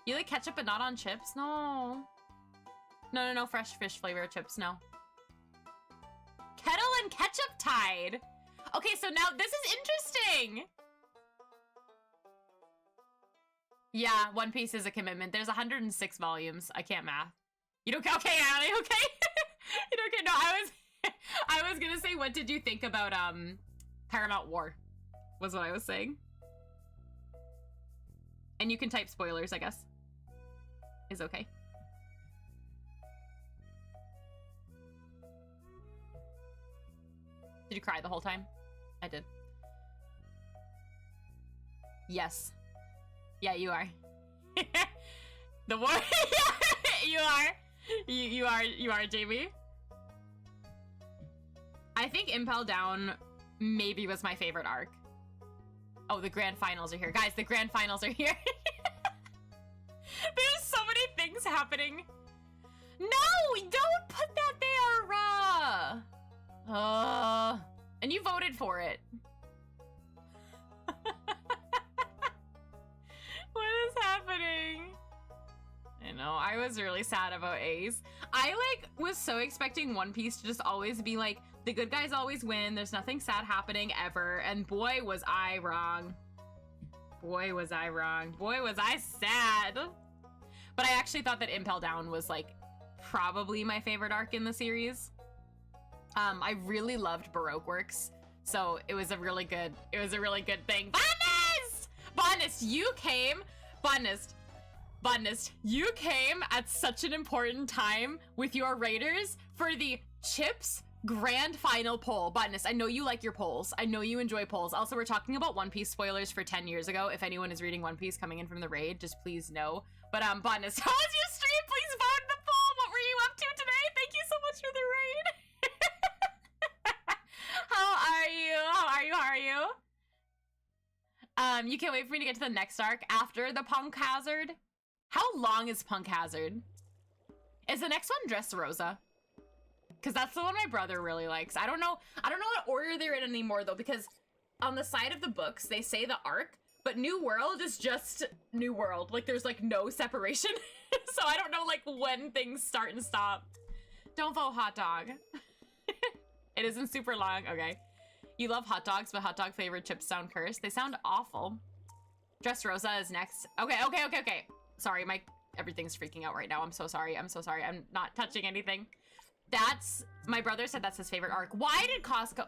You like ketchup but not on chips? No. No, fresh fish flavor chips, no. Kettle and ketchup tied. Okay, so now this is interesting. Yeah, One Piece is a commitment. There's 106 volumes. I can't math. You don't, okay, Allie, okay? You don't get, no, I was gonna say, what did you think about, Paramount War? Was what I was saying. And you can type spoilers, I guess. Is okay. Did you cry the whole time? I did. Yes. Yeah, you are. The war. You are. You are, Jamie. I think Impel Down maybe was my favorite arc. Oh, the grand finals are here. Guys, the grand finals are here. There's so many things happening. No, don't put that there. And you voted for it. What is happening? I know, I was really sad about Ace. I like was so expecting One Piece to just always be like, the good guys always win, there's nothing sad happening ever, and boy was I wrong. Boy was I wrong. Boy was I sad. But I actually thought that Impel Down was like probably my favorite arc in the series. I really loved Baroque Works, so it was a really good thing. Botanist! Botanist, you came, Botanist, you came at such an important time with your raiders for the Chips Grand Final poll. Botanist, I know you like your polls. I know you enjoy polls. Also, we're talking about One Piece spoilers for 10 years ago. If anyone is reading One Piece coming in from the raid, just please know. But Botanist, how was your stream? Please vote in the poll. What were you up to today? Thank you so much for the raid. How are you? You can't wait for me to get to the next arc after the Punk Hazard. How long is Punk Hazard? Is the next one Dressrosa? Because that's the one my brother really likes. I don't know what order they're in anymore though, because on the side of the books they say the arc, but New World is just New World. Like there's like no separation. So I don't know like when things start and stop. Don't vote hot dog. It isn't super long. Okay. You love hot dogs, but hot dog flavored chips sound cursed. They sound awful. Dressrosa is next. Okay. Sorry, everything's freaking out right now. I'm so sorry. I'm not touching anything. My brother said that's his favorite arc. Why did Costco...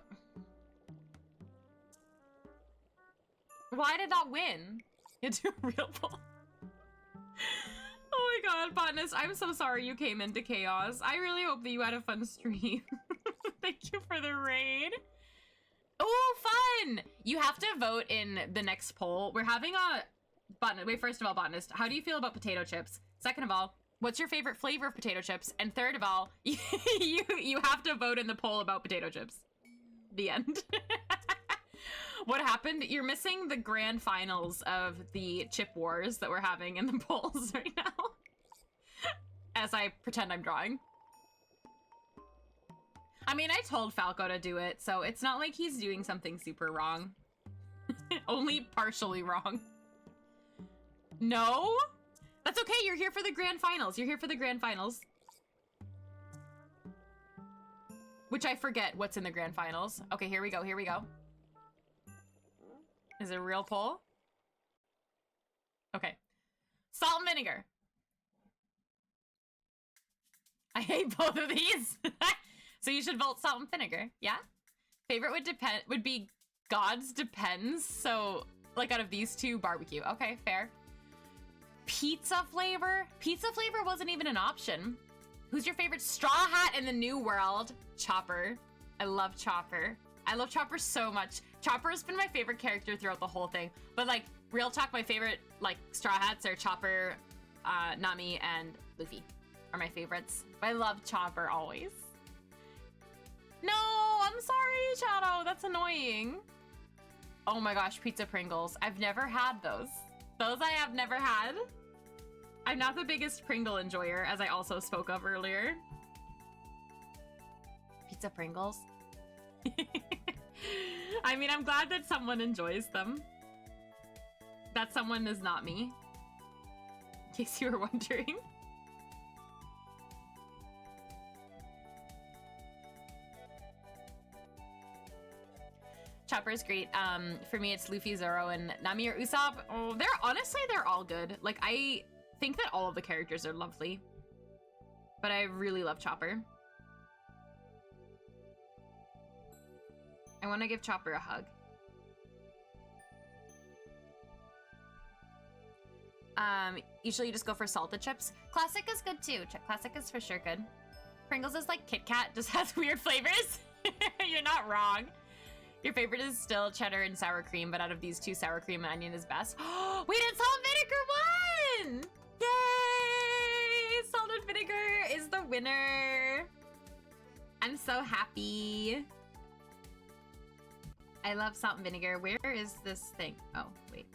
Why did that win? Into real poll. Oh my god, Botanist, I'm so sorry you came into chaos. I really hope that you had a fun stream. Thank you for the raid. Oh, fun! You have to vote in the next poll. We're having a... Wait, first of all, Botanist, how do you feel about potato chips? Second of all, what's your favorite flavor of potato chips? And third of all, you have to vote in the poll about potato chips. The end. What happened? You're missing the grand finals of the chip wars that we're having in the polls right now. As I pretend I'm drawing. I mean, I told Falco to do it, so it's not like he's doing something super wrong. Only partially wrong. No? That's okay, you're here for the grand finals. You're here for the grand finals. Which I forget what's in the grand finals. Okay, here we go. Is it a real poll? Okay. Salt and vinegar. I hate both of these. So you should vote salt and vinegar, yeah? Favorite would be God's Depends. So, like out of these two, barbecue. Okay, fair. Pizza flavor? Pizza flavor wasn't even an option. Who's your favorite Straw Hat in the New World? Chopper. I love Chopper. I love Chopper so much. Chopper has been my favorite character throughout the whole thing. But like, real talk, my favorite like Straw Hats are Chopper, Nami, and Luffy are my favorites. But I love Chopper always. No, I'm sorry, Shadow. That's annoying. Oh my gosh, pizza Pringles. I've never had those. Those I have never had. I'm not the biggest Pringle enjoyer, as I also spoke of earlier. Pizza Pringles? I mean, I'm glad that someone enjoys them. That someone is not me. In case you were wondering. Chopper's great. For me, it's Luffy, Zoro, and Nami or Usopp. Oh, they're all good. Like, I think that all of the characters are lovely. But I really love Chopper. I want to give Chopper a hug. Usually you just go for salted chips. Classic is good too. Classic is for sure good. Pringles is like Kit Kat, just has weird flavors. You're not wrong. Your favorite is still cheddar and sour cream, but out of these two, sour cream and onion is best. Wait, it's salt and vinegar won! Yay! Salt and vinegar is the winner. I'm so happy. I love salt and vinegar. Where is this thing? Oh, wait.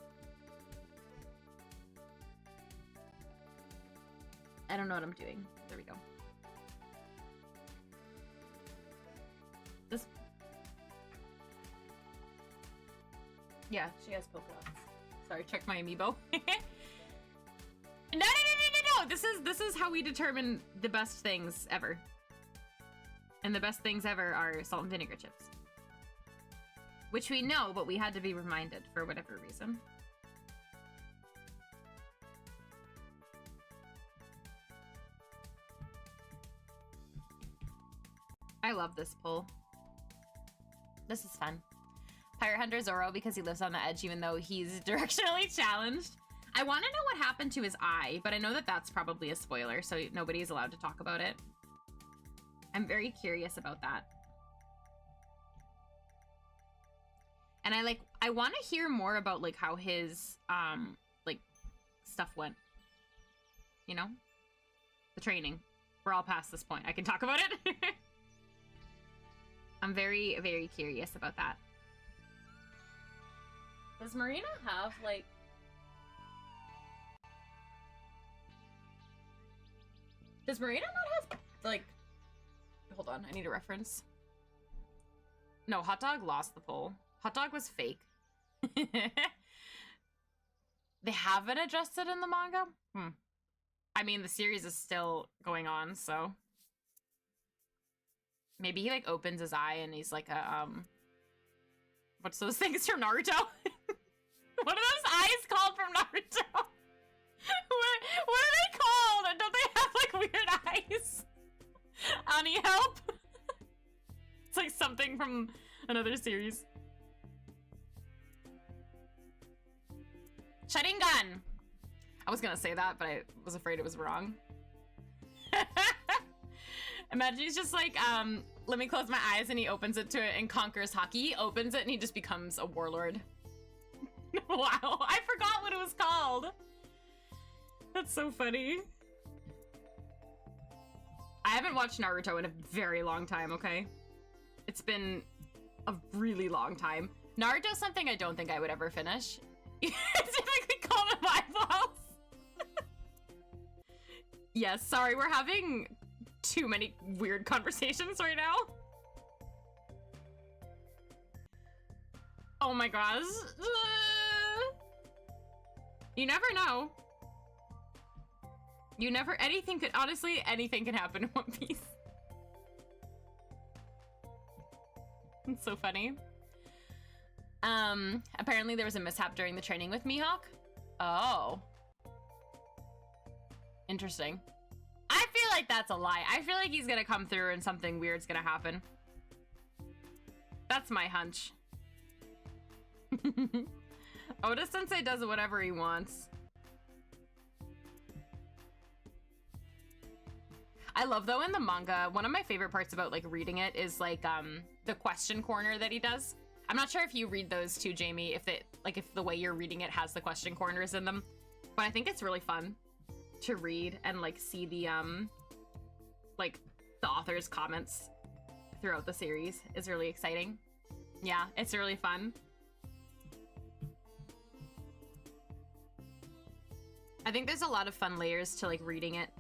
I don't know what I'm doing. There we go. Yeah, she has polka dots. Sorry, check my amiibo. No. This is how we determine the best things ever. And the best things ever are salt and vinegar chips. Which we know, but we had to be reminded for whatever reason. I love this pull. This is fun. Pirate Hunter Zoro because he lives on the edge even though he's directionally challenged. I want to know what happened to his eye, but I know that that's probably a spoiler, so nobody's allowed to talk about it. I'm very curious about that. And I want to hear more about like how his like stuff went. You know? The training. We're all past this point. I can talk about it. I'm very, very curious about that. Does Marina have like... Does Marina not have like... Hold on, I need a reference. No, Hot Dog lost the poll. Hot Dog was fake. They haven't adjusted in the manga? I mean, the series is still going on, so... Maybe he, like, opens his eye and he's like a, what's those things from Naruto? What are those eyes called from Naruto? What are they called? Don't they have, like, weird eyes? Ani, help? It's like something from another series. Sharingan! I was gonna say that, but I was afraid it was wrong. Imagine he's just like, let me close my eyes, and he opens it to it and conquers Haki. He opens it and he just becomes a warlord. Wow, I forgot what it was called. That's so funny. I haven't watched Naruto in a very long time, okay? It's been a really long time. Naruto's something I don't think I would ever finish. You typically call them eyeballs. Yes, sorry, we're having too many weird conversations right now. Oh my gosh. You never know. You never, anything could, honestly, anything can happen in One Piece. It's so funny. Apparently there was a mishap during the training with Mihawk. Oh. Interesting. I feel like that's a lie. I feel like he's gonna come through and something weird's gonna happen. That's my hunch. Oda Sensei does whatever he wants. I love, though, in the manga, one of my favorite parts about, like, reading it is, like, the question corner that he does. I'm not sure if you read those too, Jamie, if it, like, if the way you're reading it has the question corners in them. But I think it's really fun to read and, like, see the, like, the author's comments throughout the series is really exciting. Yeah, it's really fun. I think there's a lot of fun layers to, like, reading it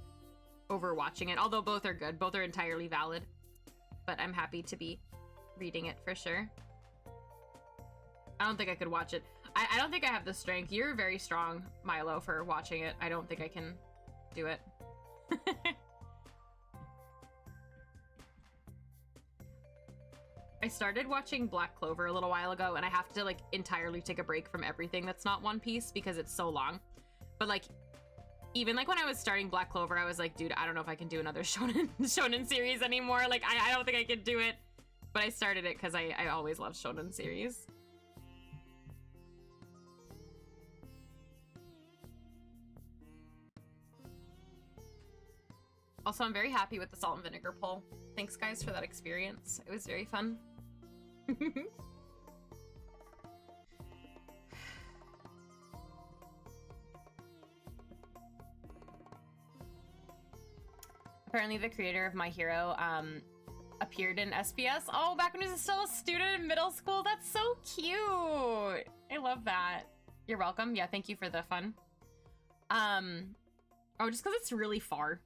over watching it, although both are good. Both are entirely valid. But I'm happy to be reading it for sure. I don't think I could watch it. I don't think I have the strength. You're very strong, Milo, for watching it. I don't think I can do it. I started watching Black Clover a little while ago, and I have to, like, entirely take a break from everything that's not One Piece because it's so long. But, like, even, like, when I was starting Black Clover, I was like, dude, I don't know if I can do another shonen series anymore. Like, I don't think I can do it. But I started it because I always loved shonen series. Also, I'm very happy with the salt and vinegar poll. Thanks, guys, for that experience. It was very fun. Apparently the creator of My Hero appeared in SBS. Oh, back when he was still a student in middle school. That's so cute. I love that. You're welcome. Yeah, thank you for the fun. Oh, just because it's really far.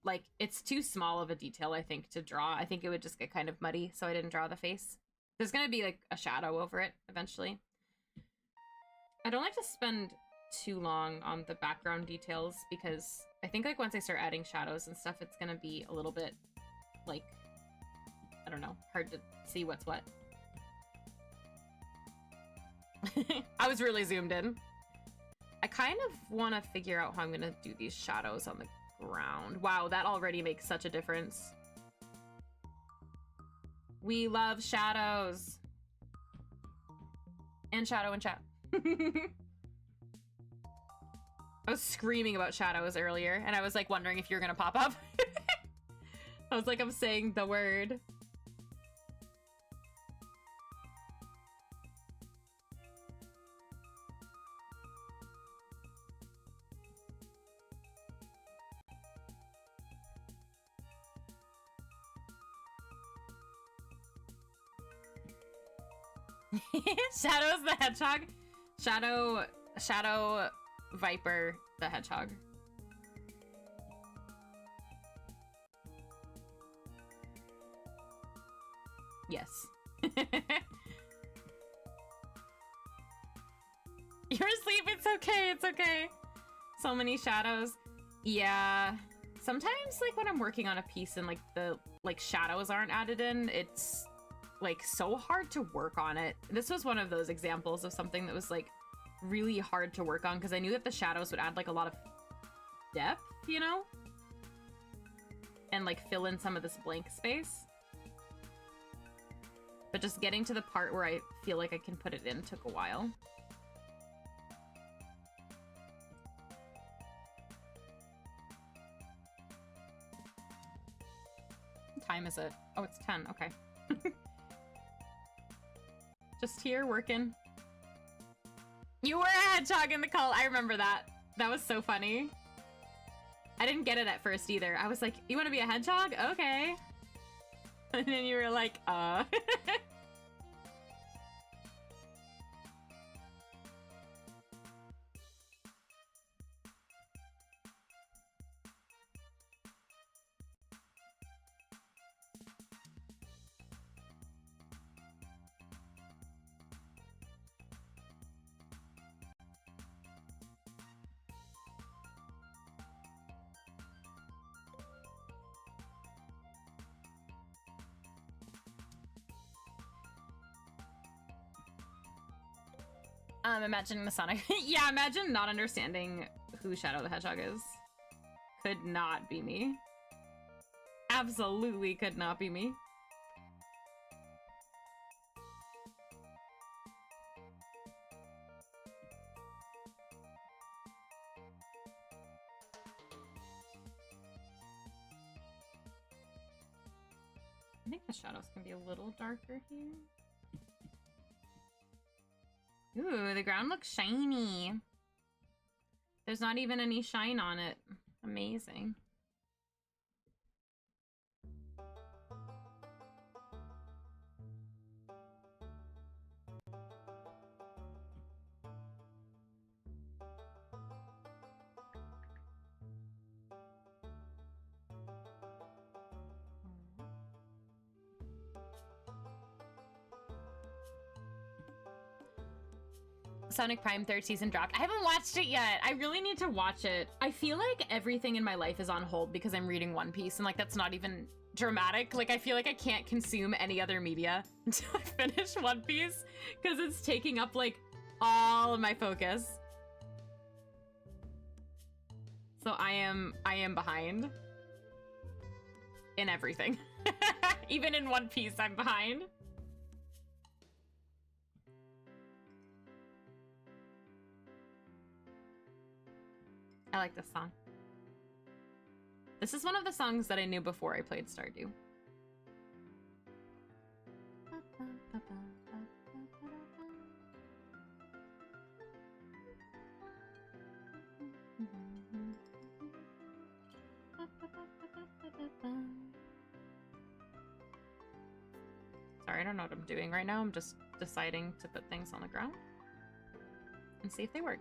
Like, it's too small of a detail, I think, to draw. I think it would just get kind of muddy, so I didn't draw the face. There's gonna be, like, a shadow over it eventually. I don't like to spend too long on the background details because I think like once I start adding shadows and stuff, it's gonna be a little bit like, I don't know, hard to see what's what. I was really zoomed in. I kind of want to figure out how I'm gonna do these shadows on the ground. Wow, that already makes such a difference. We love shadows. And shadow and chat. I was screaming about shadows earlier, and I was like wondering if you're gonna pop up. I was like, I'm saying the word. Shadows the Hedgehog. Shadow Viper the Hedgehog. Yes. You're asleep, it's okay, it's okay. So many shadows. Yeah. Sometimes like when I'm working on a piece and like the shadows aren't added in, it's like so hard to work on it. This was one of those examples of something that was like really hard to work on because I knew that the shadows would add like a lot of depth, you know? And like fill in some of this blank space. But just getting to the part where I feel like I can put it in took a while. What time is it? Oh, it's 10, okay. Just here working. You were a hedgehog in the cult. I remember that. That was so funny. I didn't get it at first either. I was like, you want to be a hedgehog? Okay. And then you were like, Imagining the Sonic. Yeah, imagine not understanding who Shadow the Hedgehog is. Could not be me. Absolutely could not be me. I think the shadows can be a little darker here. Ooh, the ground looks shiny. There's not even any shine on it. Amazing. Sonic Prime 3rd season dropped. I haven't watched it yet. I really need to watch it. I feel like everything in my life is on hold because I'm reading One Piece, and like that's not even dramatic. Like I feel like I can't consume any other media until I finish One Piece because it's taking up like all of my focus. So I am behind in everything. Even in One Piece, I'm behind. I like this song. This is one of the songs that I knew before I played Stardew. Sorry, I don't know what I'm doing right now. I'm just deciding to put things on the ground and see if they work.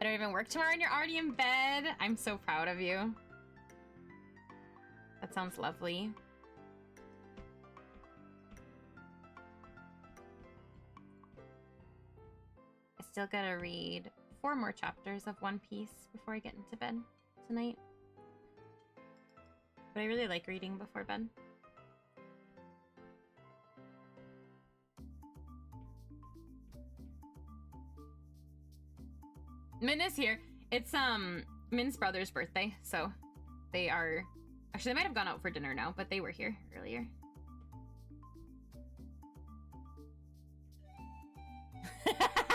don't even work tomorrow and you're already in bed. I'm so proud of you. That sounds lovely. I still gotta read 4 more chapters of One Piece before I get into bed tonight. But I really like reading before bed. Min is here. It's Min's brother's birthday, so they are actually they might have gone out for dinner now, but they were here earlier. Pyra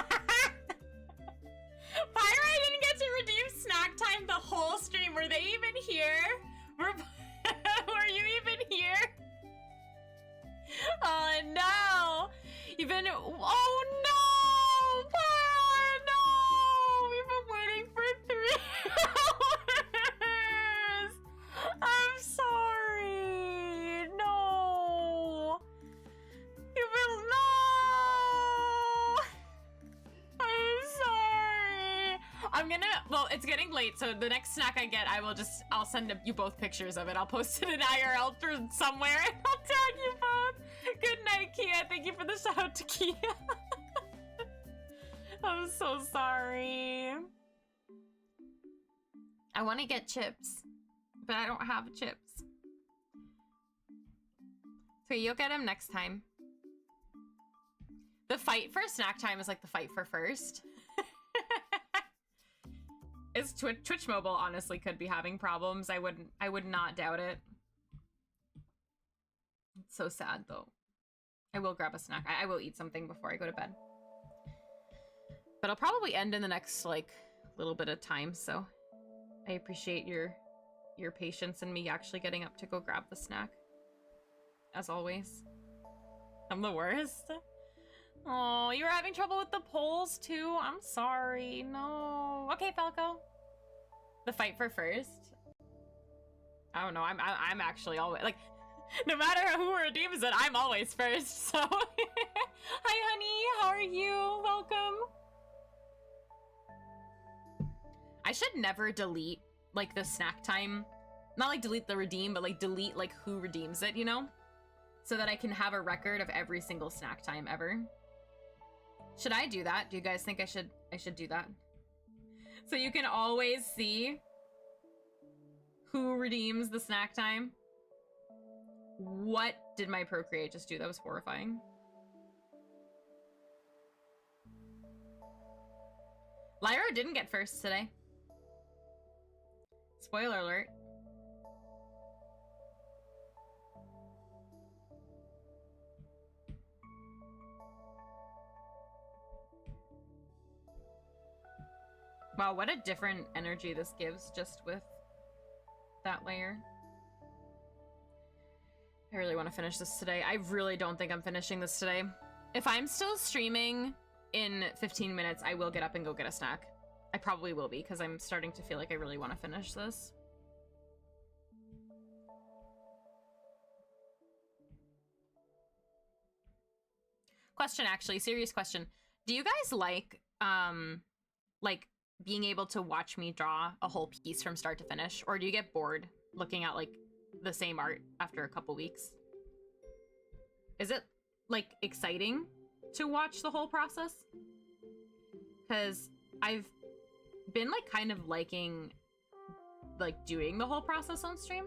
didn't get to redeem snack time the whole stream. Were they even here? Were you even here? Oh no! You've been oh no! Pyra, no! We've been waiting for 3 hours! I'm sorry! No! You've been no! I'm sorry! I'm gonna, well, it's getting late, so the next snack I get, I'll send you both pictures of it. I'll post it in IRL through somewhere, and I'll tag you both. Good night, Kia. Thank you for the shout out to Kia. I'm so sorry. I want to get chips, but I don't have chips. So you'll get them next time. The fight for snack time is like the fight for first. It's Twitch Mobile honestly could be having problems. I would not doubt it. It's so sad though. I will grab a snack. I will eat something before I go to bed. But I'll probably end in the next like little bit of time, so I appreciate your patience and me actually getting up to go grab the snack. As always. I'm the worst. Oh, you were having trouble with the polls too? I'm sorry. No. Okay, Falco. The fight for first. I don't know. I'm actually always like no matter who redeems it, I'm always first. So hi honey, how are you? Welcome. I should never delete like the snack time. Not like delete the redeem, but like delete like who redeems it, you know? So that I can have a record of every single snack time ever. Should I do that? Do you guys think I should do that? So you can always see who redeems the snack time. What did my Procreate just do? That was horrifying. Lyra didn't get first today. Spoiler alert. Wow, what a different energy this gives just with that layer. I really want to finish this today. I really don't think I'm finishing this today. If I'm still streaming in 15 minutes, I will get up and go get a snack. I probably will be, because I'm starting to feel like I really want to finish this. Question, actually, serious question. Do you guys like being able to watch me draw a whole piece from start to finish? Or do you get bored looking at, like, the same art after a couple weeks? Is it, like, exciting to watch the whole process? Because I've been, like, kind of liking, like, doing the whole process on stream.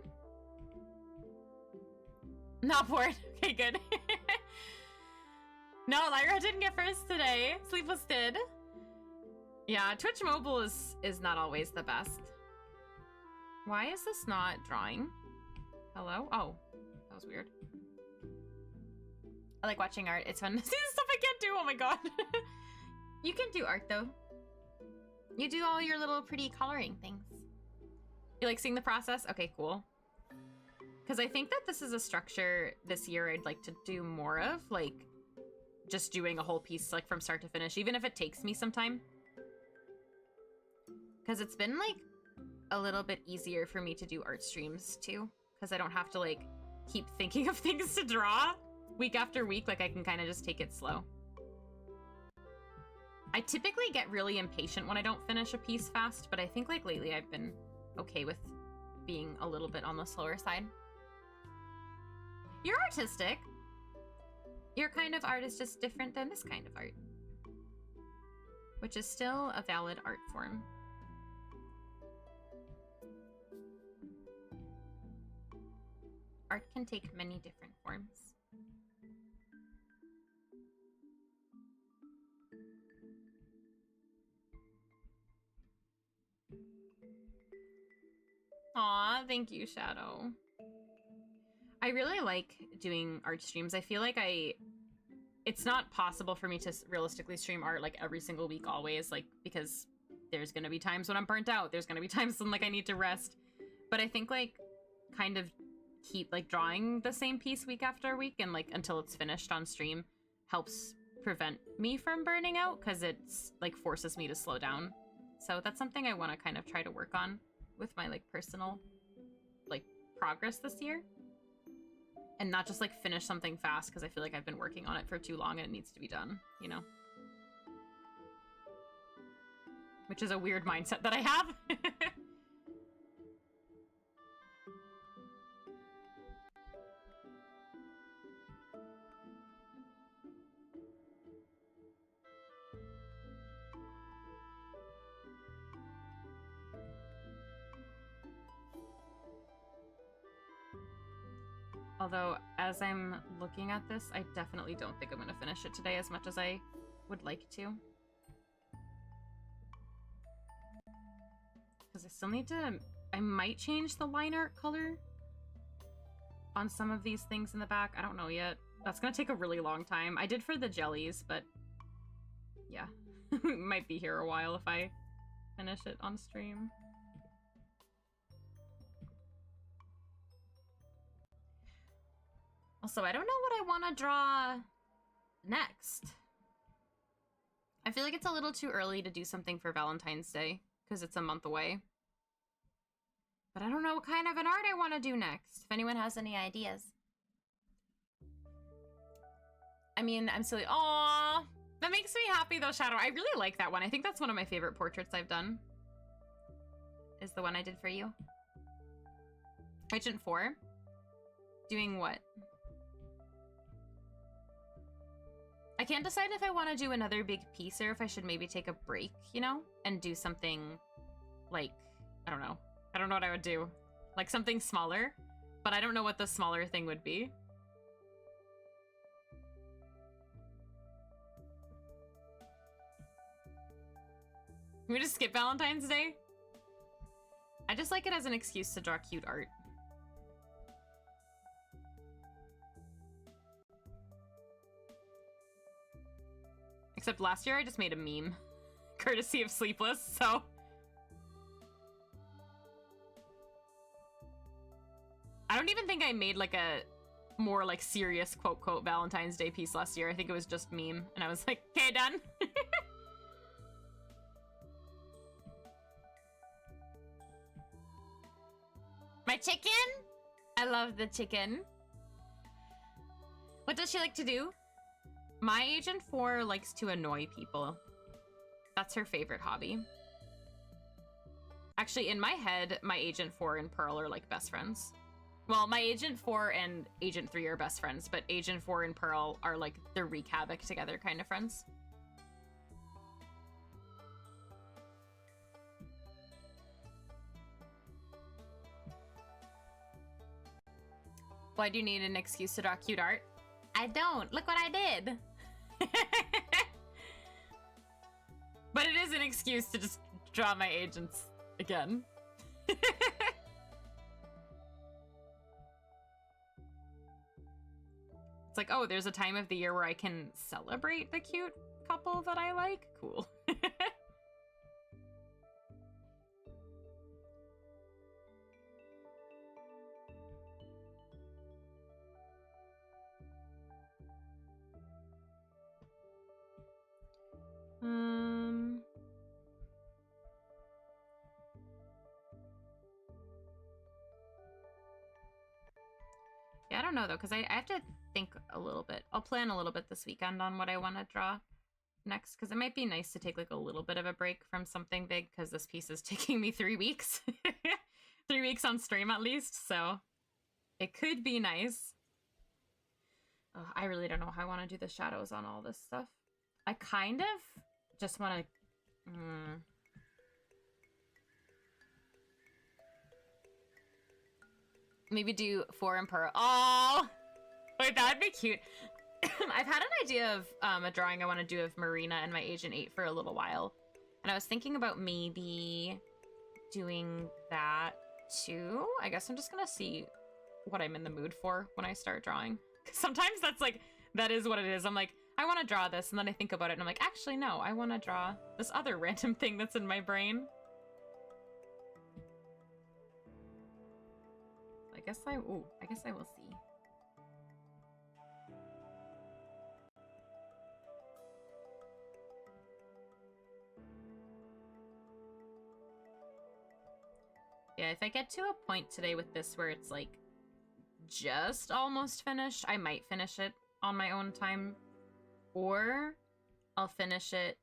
Not bored. Okay, good. No, Lyra didn't get first today. Sleepless did. Yeah, Twitch Mobile is not always the best. Why is this not drawing? Hello? Oh, that was weird. I like watching art. It's fun to see the stuff I can't do. Oh my god. You can do art though. You do all your little pretty coloring things. You like seeing the process? Okay, cool. Because I think that this is a structure this year I'd like to do more of. Like, just doing a whole piece like from start to finish, even if it takes me some time. Because it's been like a little bit easier for me to do art streams too. Because I don't have to like keep thinking of things to draw week after week. Like I can kind of just take it slow. I typically get really impatient when I don't finish a piece fast, but I think like lately I've been okay with being a little bit on the slower side. You're artistic. Your kind of art is just different than this kind of art, which is still a valid art form. Art can take many different forms. Aw, thank you, Shadow. I really like doing art streams. I feel like it's not possible for me to realistically stream art like every single week always, like, because there's gonna be times when I'm burnt out. There's gonna be times when like I need to rest. But I think like kind of keep like drawing the same piece week after week and like until it's finished on stream helps prevent me from burning out, because it's like forces me to slow down. So that's something I want to kind of try to work on with my like personal like progress this year, and not just like finish something fast because I feel like I've been working on it for too long and it needs to be done, you know? Which is a weird mindset that I have. Although, as I'm looking at this, I definitely don't think I'm going to finish it today as much as I would like to. Because I still need to... I might change the line art color on some of these things in the back. I don't know yet. That's going to take a really long time. I did for the jellies, but... yeah. Might be here a while if I finish it on stream. Also, I don't know what I want to draw next. I feel like it's a little too early to do something for Valentine's Day, because it's a month away. But I don't know what kind of an art I want to do next, if anyone has any ideas. I mean, I'm silly. Aww! That makes me happy, though, Shadow. I really like that one. I think that's one of my favorite portraits I've done. Is the one I did for you. Agent 4? Doing what? I can't decide if I want to do another big piece or if I should maybe take a break, you know? And do something, like, I don't know. I don't know what I would do. Like, something smaller. But I don't know what the smaller thing would be. Can we just skip Valentine's Day? I just like it as an excuse to draw cute art. Except last year I just made a meme. Courtesy of Sleepless, so... I don't even think I made like a more like serious quote Valentine's Day piece last year. I think it was just meme. And I was like, okay, done. My chicken? I love the chicken. What does she like to do? My Agent 4 likes to annoy people. That's her favorite hobby. Actually, in my head, my Agent 4 and Pearl are like best friends. Well, my Agent 4 and Agent 3 are best friends, but Agent 4 and Pearl are like the wreak havoc together kind of friends. Why do you need an excuse to draw cute art? I don't. Look what I did. But it is an excuse to just draw my agents again. It's like, oh, there's a time of the year where I can celebrate the cute couple that I like? Cool. Yeah, I don't know though, because I have to think a little bit. I'll plan a little bit this weekend on what I want to draw. next, because it might be nice to take like a little bit of a break from something big, because this piece is taking me 3 weeks. 3 weeks on stream at least, so it could be nice. Oh, I really don't know how I want to do the shadows on all this stuff. I kind of just want to... maybe do 4 in pearl. Oh, wait, that'd be cute. I've had an idea of a drawing I want to do of Marina and my Agent 8 for a little while. And I was thinking about maybe doing that too. I guess I'm just going to see what I'm in the mood for when I start drawing. 'Cause sometimes that's like, that is what it is. I'm like, I want to draw this, and then I think about it, and I'm like, actually, no, I want to draw this other random thing that's in my brain. I guess I will see. Yeah, if I get to a point today with this where it's like just almost finished, I might finish it on my own time, or I'll finish it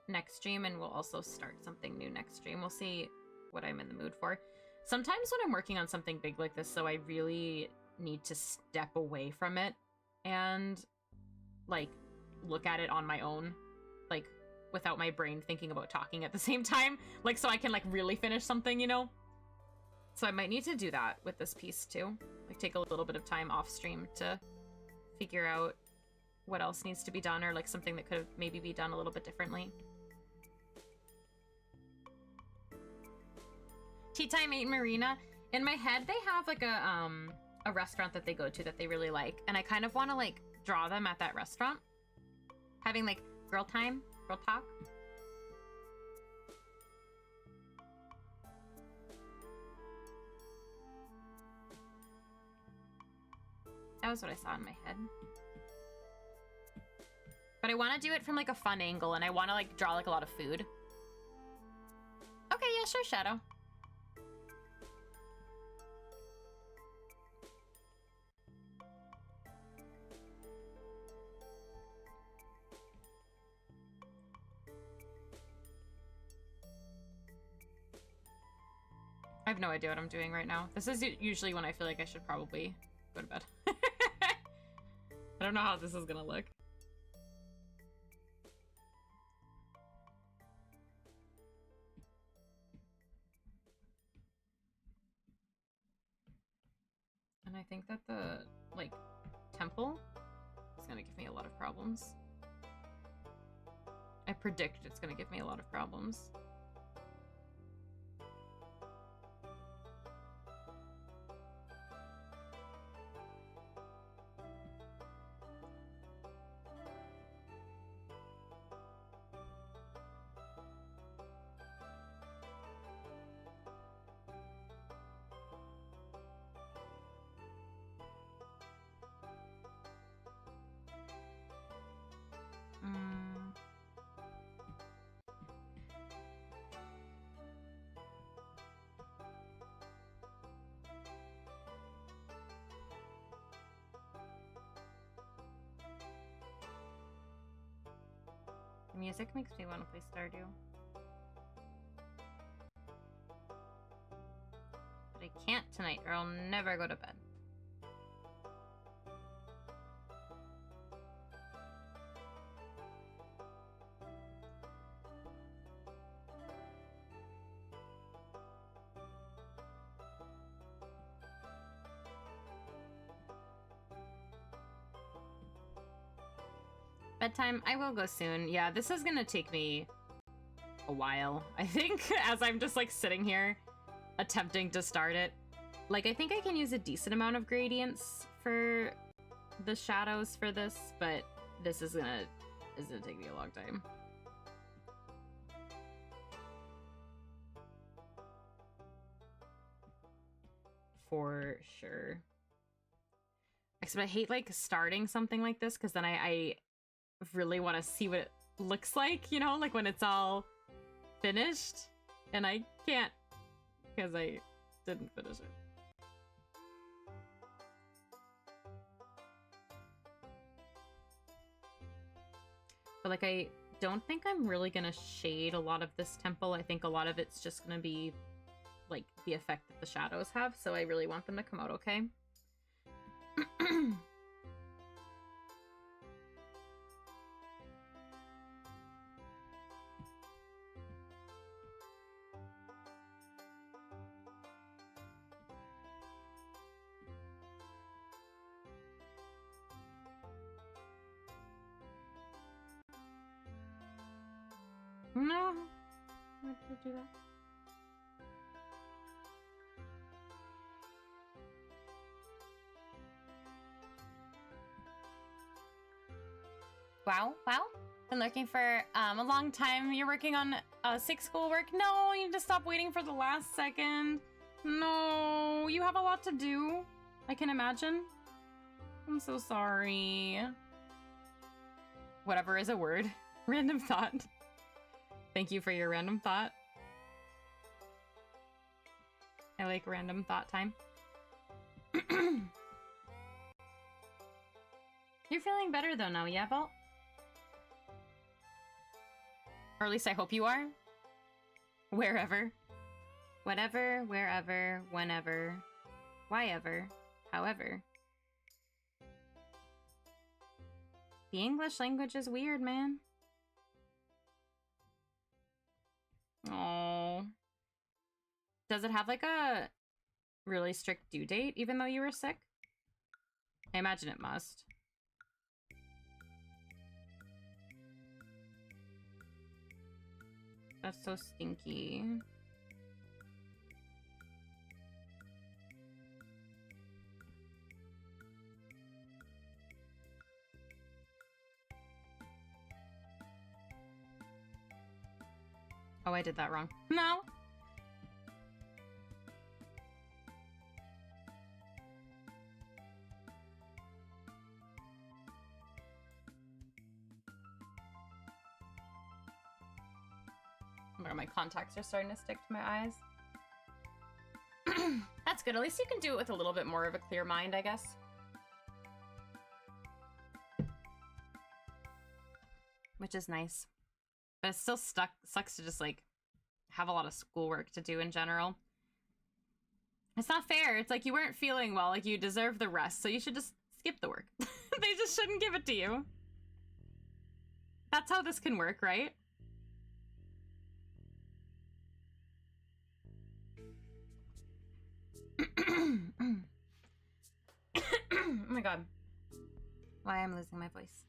next stream and we'll also start something new next stream. We'll see what I'm in the mood for. Sometimes when I'm working on something big like this, so I really need to step away from it and like look at it on my own, like without my brain thinking about talking at the same time, like so I can like really finish something, you know? So I might need to do that with this piece too. Like take a little bit of time off stream to figure out what else needs to be done, or like something that could have maybe be done a little bit differently. Tea Time 8 Marina. In my head, they have like a restaurant that they go to that they really like, and I kind of want to like draw them at that restaurant, having like girl time, girl talk. That was what I saw in my head. But I want to do it from like a fun angle, and I want to like draw like a lot of food. Okay, yeah, sure, Shadow. I have no idea what I'm doing right now. This is usually when I feel like I should probably go to bed. I don't know how this is gonna look. And I think that the, like, temple is gonna give me a lot of problems. I predict it's gonna give me a lot of problems. Music makes me want to play Stardew. But I can't tonight, or I'll never go to bed. Bedtime, I will go soon. Yeah, this is gonna take me a while, I think, as I'm just like sitting here attempting to start it. Like, I think I can use a decent amount of gradients for the shadows for this, but this is gonna take me a long time. For sure. Except I hate like starting something like this, because then I really want to see what it looks like, you know, like when it's all finished, and I can't because I didn't finish it. But like I don't think I'm really gonna shade a lot of this temple. I think a lot of it's just gonna be like the effect that the shadows have, so I really want them to come out okay. No. Why did I do that? Wow. Been looking for a long time. You're working on sick schoolwork? No, you need to stop waiting for the last second. No, you have a lot to do. I can imagine. I'm so sorry. Whatever is a word. Random thought. Thank you for your random thought. I like random thought time. You're feeling better though now, yeah, Vault? Or at least I hope you are. Wherever. Whatever, wherever, whenever, whyever, however. The English language is weird, man. Oh. Does it have like a really strict due date even though you were sick? I imagine it must. That's so stinky. Oh, I did that wrong. No! Oh my God, my contacts are starting to stick to my eyes. That's good. At least you can do it with a little bit more of a clear mind, I guess. Which is nice. But it's still sucks to just, like, have a lot of schoolwork to do in general. It's not fair. It's like you weren't feeling well. Like, you deserve the rest, so you should just skip the work. They just shouldn't give it to you. That's how this can work, right? Oh my God. Why I'm losing my voice.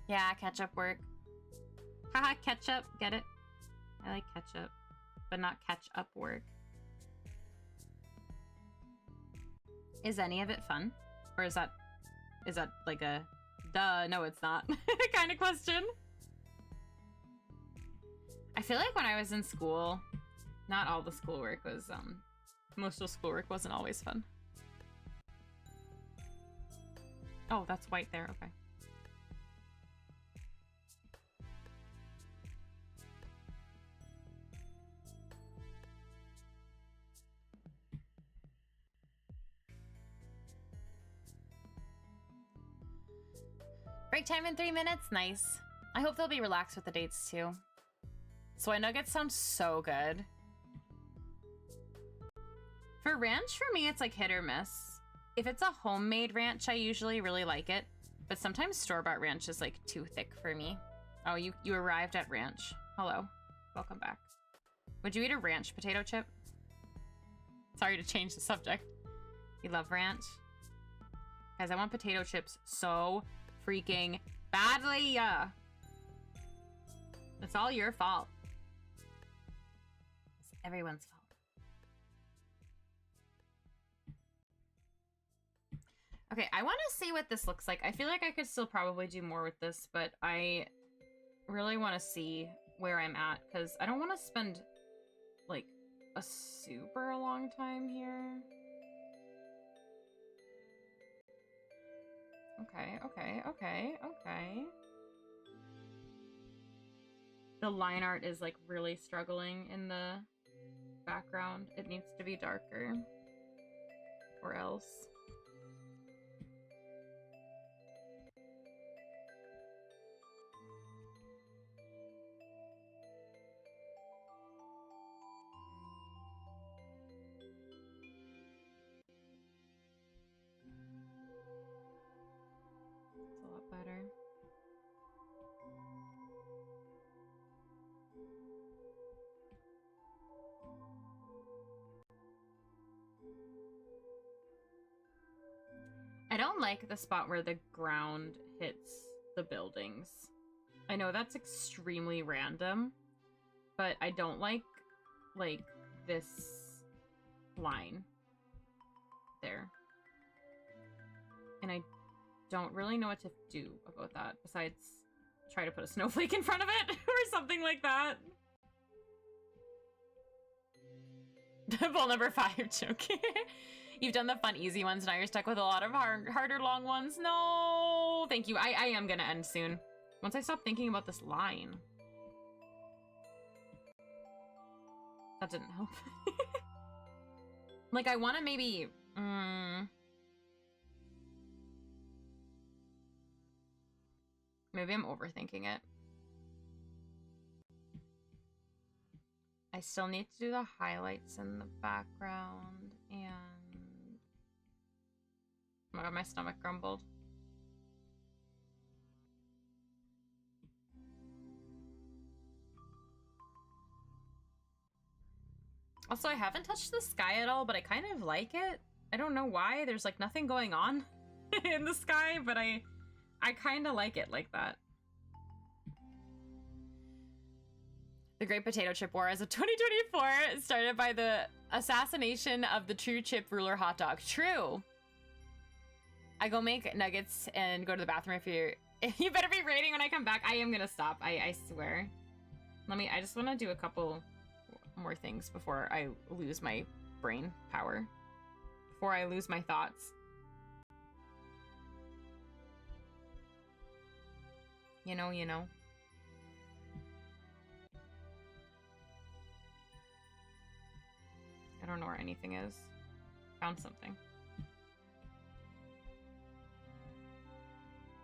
Yeah, ketchup work. Haha, ketchup. Get it? I like ketchup, but not catch up work. Is any of it fun? Or is that like a duh, no it's not kind of question? I feel like when I was in school, not all the schoolwork was, most of the schoolwork wasn't always fun. Oh, that's white there, okay. Break time in 3 minutes? Nice. I hope they'll be relaxed with the dates too. Soy nuggets sound so good. For ranch, for me, it's like hit or miss. If it's a homemade ranch, I usually really like it. But sometimes store-bought ranch is like too thick for me. Oh, you arrived at ranch. Hello. Welcome back. Would you eat a ranch potato chip? Sorry to change the subject. You love ranch? Guys, I want potato chips so freaking badly. It's all your fault. It's everyone's fault. Okay, I want to see what this looks like. I feel like I could still probably do more with this, but I really want to see where I'm at, because I don't want to spend, like, a super long time here. Okay, okay, okay, okay. The line art is like really struggling in the background. It needs to be darker. Or else. It's a lot better. I don't like the spot where the ground hits the buildings. I know that's extremely random, but I don't like this line there. And I don't really know what to do about that besides try to put a snowflake in front of it or something like that. Ball number 5, joking. You've done the fun, easy ones. Now you're stuck with a lot of harder, long ones. No, thank you. I am gonna end soon. Once I stop thinking about this line. That didn't help. Like, I want to maybe... maybe I'm overthinking it. I still need to do the highlights in the background and... oh my god, my stomach grumbled. Also, I haven't touched the sky at all, but I kind of like it. I don't know why. There's like nothing going on in the sky, but I kind of like it like that. The Great Potato Chip War as of 2024 started by the assassination of the true chip ruler hot dog. True. I go make nuggets and go to the bathroom if you're... you better be raiding when I come back. I am gonna stop. I swear. I just want to do a couple more things before I lose my brain power. Before I lose my thoughts. You know. I don't know where anything is. Found something.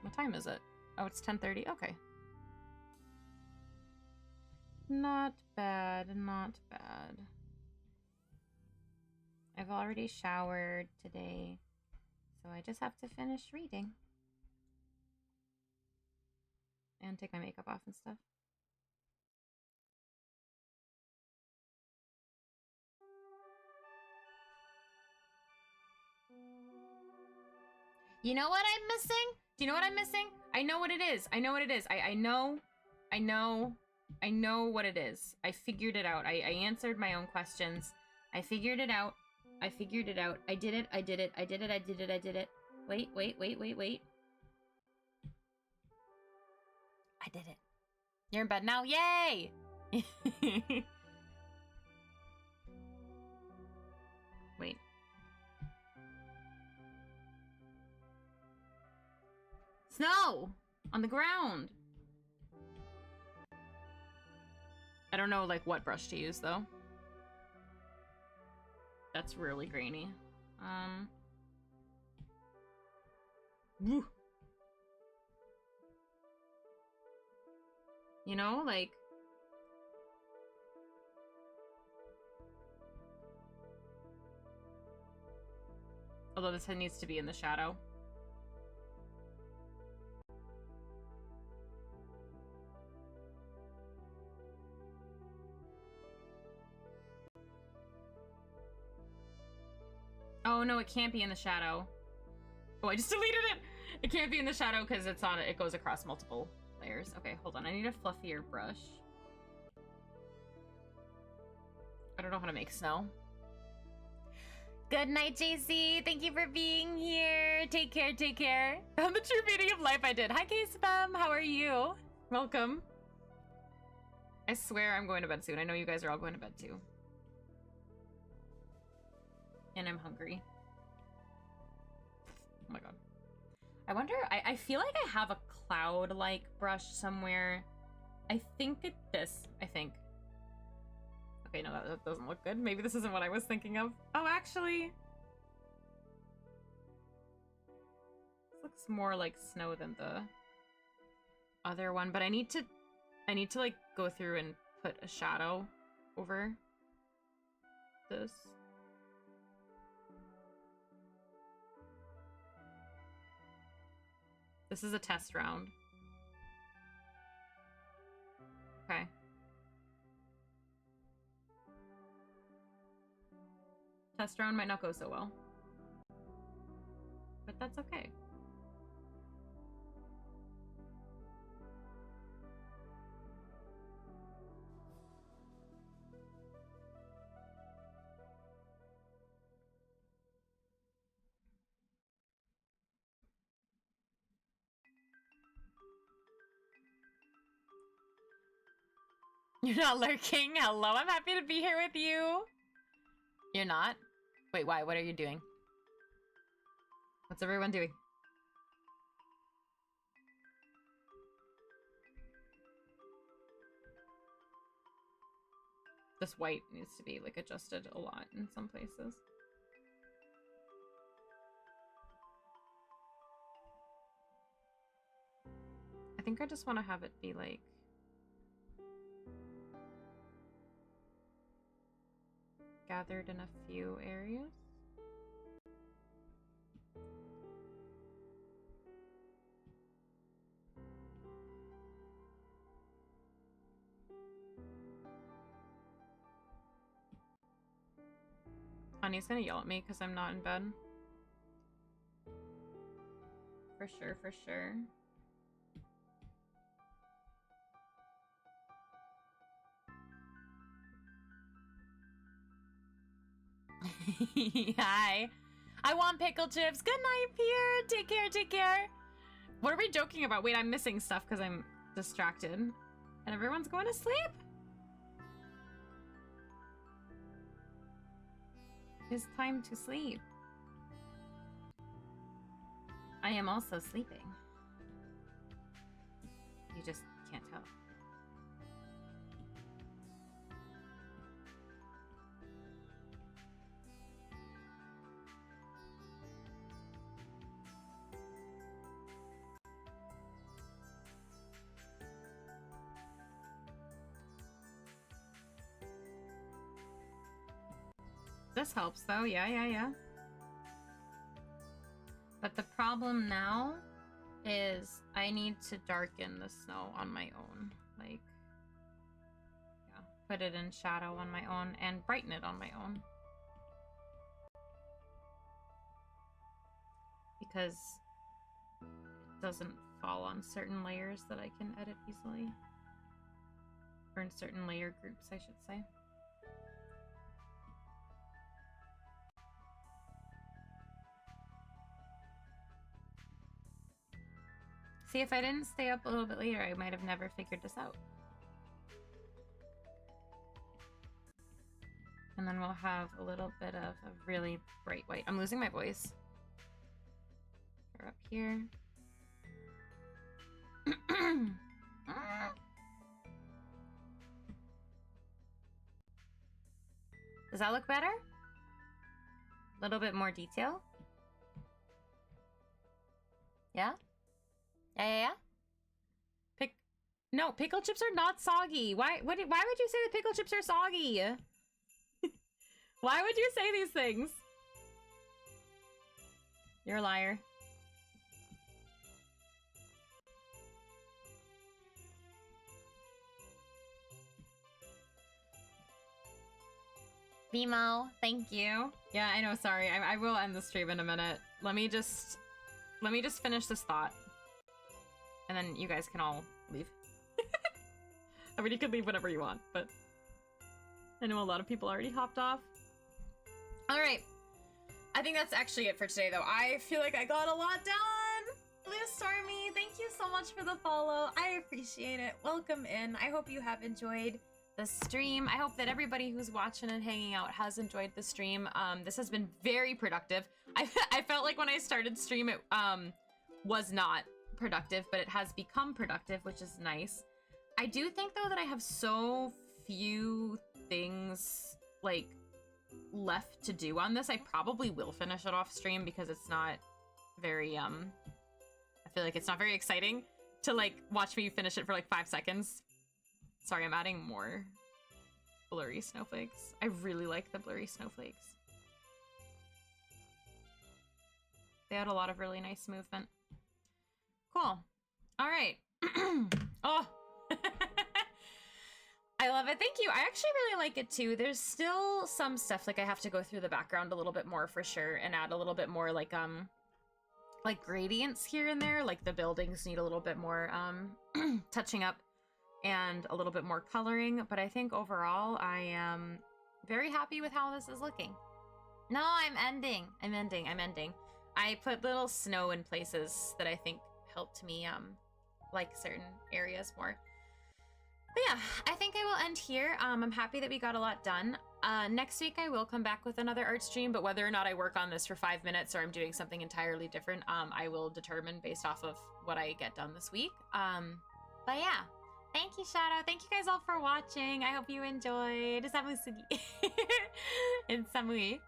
What time is it? Oh, it's 10:30. Okay. Not bad, not bad. I've already showered today, so I just have to finish reading. And take my makeup off and stuff. You know what I'm missing? Do you know what I'm missing? I know what it is. I know what it is. I know what it is. I figured it out. I answered my own questions. I figured it out. I figured it out. I did it. I did it. I did it. I did it. I did it. Wait. I did it. You're in bed now. Yay! Wait. Snow! On the ground! I don't know, like, what brush to use, though. That's really grainy. Woo. You know, like... although this head needs to be in the shadow. Oh no, it can't be in the shadow. Oh, I just deleted it! It can't be in the shadow because it's on it. It goes across multiple layers. Okay, hold on. I need a fluffier brush. I don't know how to make snow. Good night, JC. Thank you for being here. Take care, take care. On the true meaning of life, I did. Hi, K-Spam. How are you? Welcome. I swear I'm going to bed soon. I know you guys are all going to bed too. And I'm hungry. Oh my god. I wonder, I feel like I have a cloud-like brush somewhere. I think it's this, I think. Okay, no, that doesn't look good. Maybe this isn't what I was thinking of. Oh, actually. This looks more like snow than the other one, but I need to like go through and put a shadow over this. This is a test round. Okay. Test round might not go so well. But that's okay. You're not lurking? Hello, I'm happy to be here with you. You're not? Wait, why? What are you doing? What's everyone doing? This white needs to be like adjusted a lot in some places. I think I just want to have it be like gathered in a few areas. Honey's gonna yell at me because I'm not in bed. For sure, for sure. Hi. I want pickle chips. Good night, Pierre. Take care, take care. What are we joking about? Wait, I'm missing stuff because I'm distracted. And everyone's going to sleep? It's time to sleep. I am also sleeping. You just can't tell. This helps though, yeah. But the problem now is I need to darken the snow on my own. Like, yeah, put it in shadow on my own and brighten it on my own. Because it doesn't fall on certain layers that I can edit easily. Or in certain layer groups, I should say. See, if I didn't stay up a little bit later, I might have never figured this out. And then we'll have a little bit of a really bright white. I'm losing my voice. We're up here. Does that look better? A little bit more detail? Yeah? Yeah. No, pickle chips are not soggy. Why would you say that pickle chips are soggy? Why would you say these things? You're a liar. Vimo, thank you. Yeah, I know, sorry. I will end the stream in a minute. Let me just finish this thought. And then you guys can all leave. I mean, you can leave whenever you want, but I know a lot of people already hopped off. All right. I think that's actually it for today, though. I feel like I got a lot done. Blue Stormy, thank you so much for the follow. I appreciate it. Welcome in. I hope you have enjoyed the stream. I hope that everybody who's watching and hanging out has enjoyed the stream. This has been very productive. I felt like when I started stream, was not productive, but it has become productive, which is nice. I do think though that I have so few things like left to do on this. I probably will finish it off stream because it's not very I feel like it's not very exciting to like watch me finish it for like 5 seconds. Sorry, I'm adding more blurry snowflakes. I really like the blurry snowflakes. They had a lot of really nice movement. Cool. All right. Oh. I love it. Thank you. I actually really like it too. There's still some stuff like I have to go through the background a little bit more for sure and add a little bit more like gradients here and there. Like the buildings need a little bit more touching up and a little bit more coloring, but I think overall I am very happy with how this is looking. No, I'm ending. I put little snow in places that I think helped me like certain areas more. But yeah, I think I will end here. I'm happy that we got a lot done. Next week I will come back with another art stream, but whether or not I work on this for 5 minutes or I'm doing something entirely different, I will determine based off of what I get done this week. But yeah, thank you, Shadow. Thank you guys all for watching. I hope you enjoyed. In some way.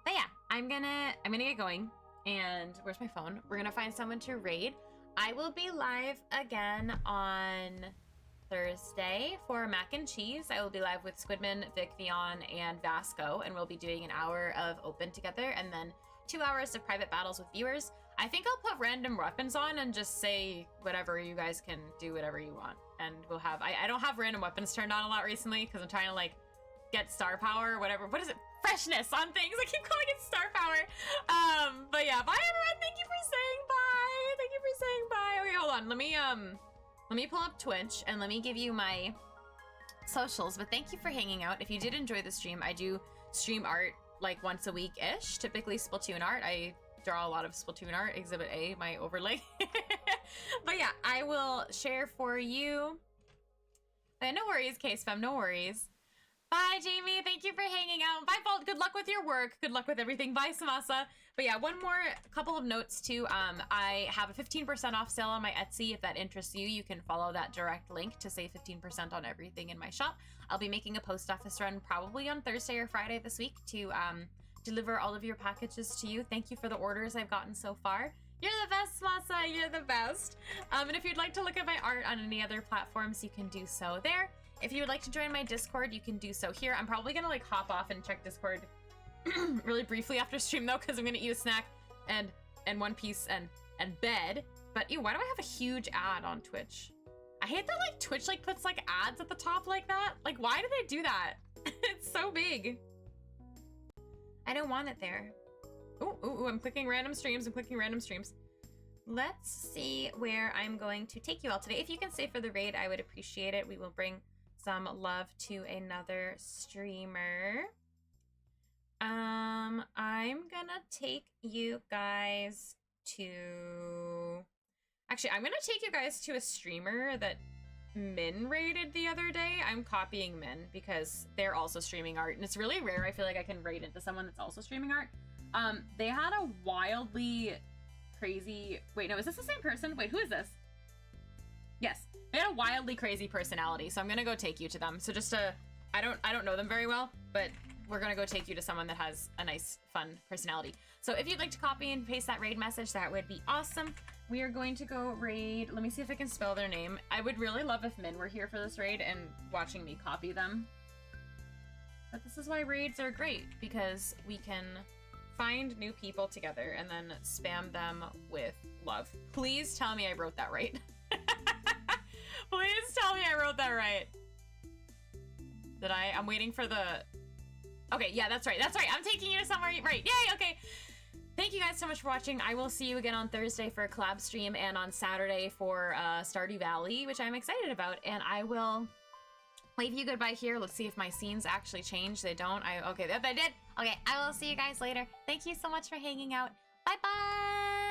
But yeah, I'm gonna get going. And where's my phone? We're gonna find someone to raid. I will be live again on Thursday for Mac and Cheese. I will be live with Squidman, Vic Vion, and Vasco, and we'll be doing an hour of open together and then 2 hours of private battles with viewers. I think I'll put random weapons on and just say whatever. You guys can do whatever you want. And we'll have, I don't have random weapons turned on a lot recently because I'm trying to like get star power or whatever. What is it? Freshness on things. I keep calling it star power. But yeah, bye everyone. Thank you for saying bye. Thank you for saying bye. Okay, hold on. Let me pull up Twitch and let me give you my socials. But thank you for hanging out. If you did enjoy the stream, I do stream art like once a week-ish, typically Splatoon art. I draw a lot of Splatoon art, Exhibit A, my overlay. But yeah, I will share for you. No worries, K-Spam, no worries. Bye, Jamie. Thank you for hanging out. Bye, Vault. Good luck with your work. Good luck with everything. Bye, Samasa. But yeah, one more couple of notes too. I have a 15% off sale on my Etsy. If that interests you, you can follow that direct link to save 15% on everything in my shop. I'll be making a post office run probably on Thursday or Friday this week to deliver all of your packages to you. Thank you for the orders I've gotten so far. You're the best, Masa. You're the best. And if you'd like to look at my art on any other platforms, you can do so there. If you would like to join my Discord, you can do so here. I'm probably gonna like hop off and check Discord really briefly after stream though, because I'm gonna eat a snack and One Piece and bed. But ew, why do I have a huge ad on Twitch? I hate that like Twitch like puts like ads at the top like that. Like why do they do that? It's so big. I don't want it there. Ooh, I'm clicking random streams. Let's see where I'm going to take you all today. If you can stay for the raid, I would appreciate it. We will bring some love to another streamer. I'm gonna take you guys to... Actually, I'm gonna take you guys to a streamer that Min raided the other day. I'm copying Min because they're also streaming art, and it's really rare. I feel like I can raid into someone that's also streaming art. They had a wildly crazy... Wait, no, is this the same person? Wait, who is this? Yes, they had a wildly crazy personality, so I'm gonna go take you to them. So just to... I don't know them very well, but we're gonna go take you to someone that has a nice, fun personality. So if you'd like to copy and paste that raid message, that would be awesome. We are going to go raid... Let me see if I can spell their name. I would really love if Min were here for this raid and watching me copy them. But this is why raids are great, because we can find new people together and then spam them with love. Please tell me I wrote that right. Please tell me I wrote that right. Did I? I'm waiting for the... Okay, yeah, that's right. That's right. I'm taking you to somewhere right. Yay, okay. Thank you guys so much for watching. I will see you again on Thursday for a collab stream and on Saturday for Stardew Valley, which I'm excited about. And I will wave you goodbye here. Let's see if my scenes actually change. They don't. Okay, they did. Okay, I will see you guys later. Thank you so much for hanging out. Bye-bye.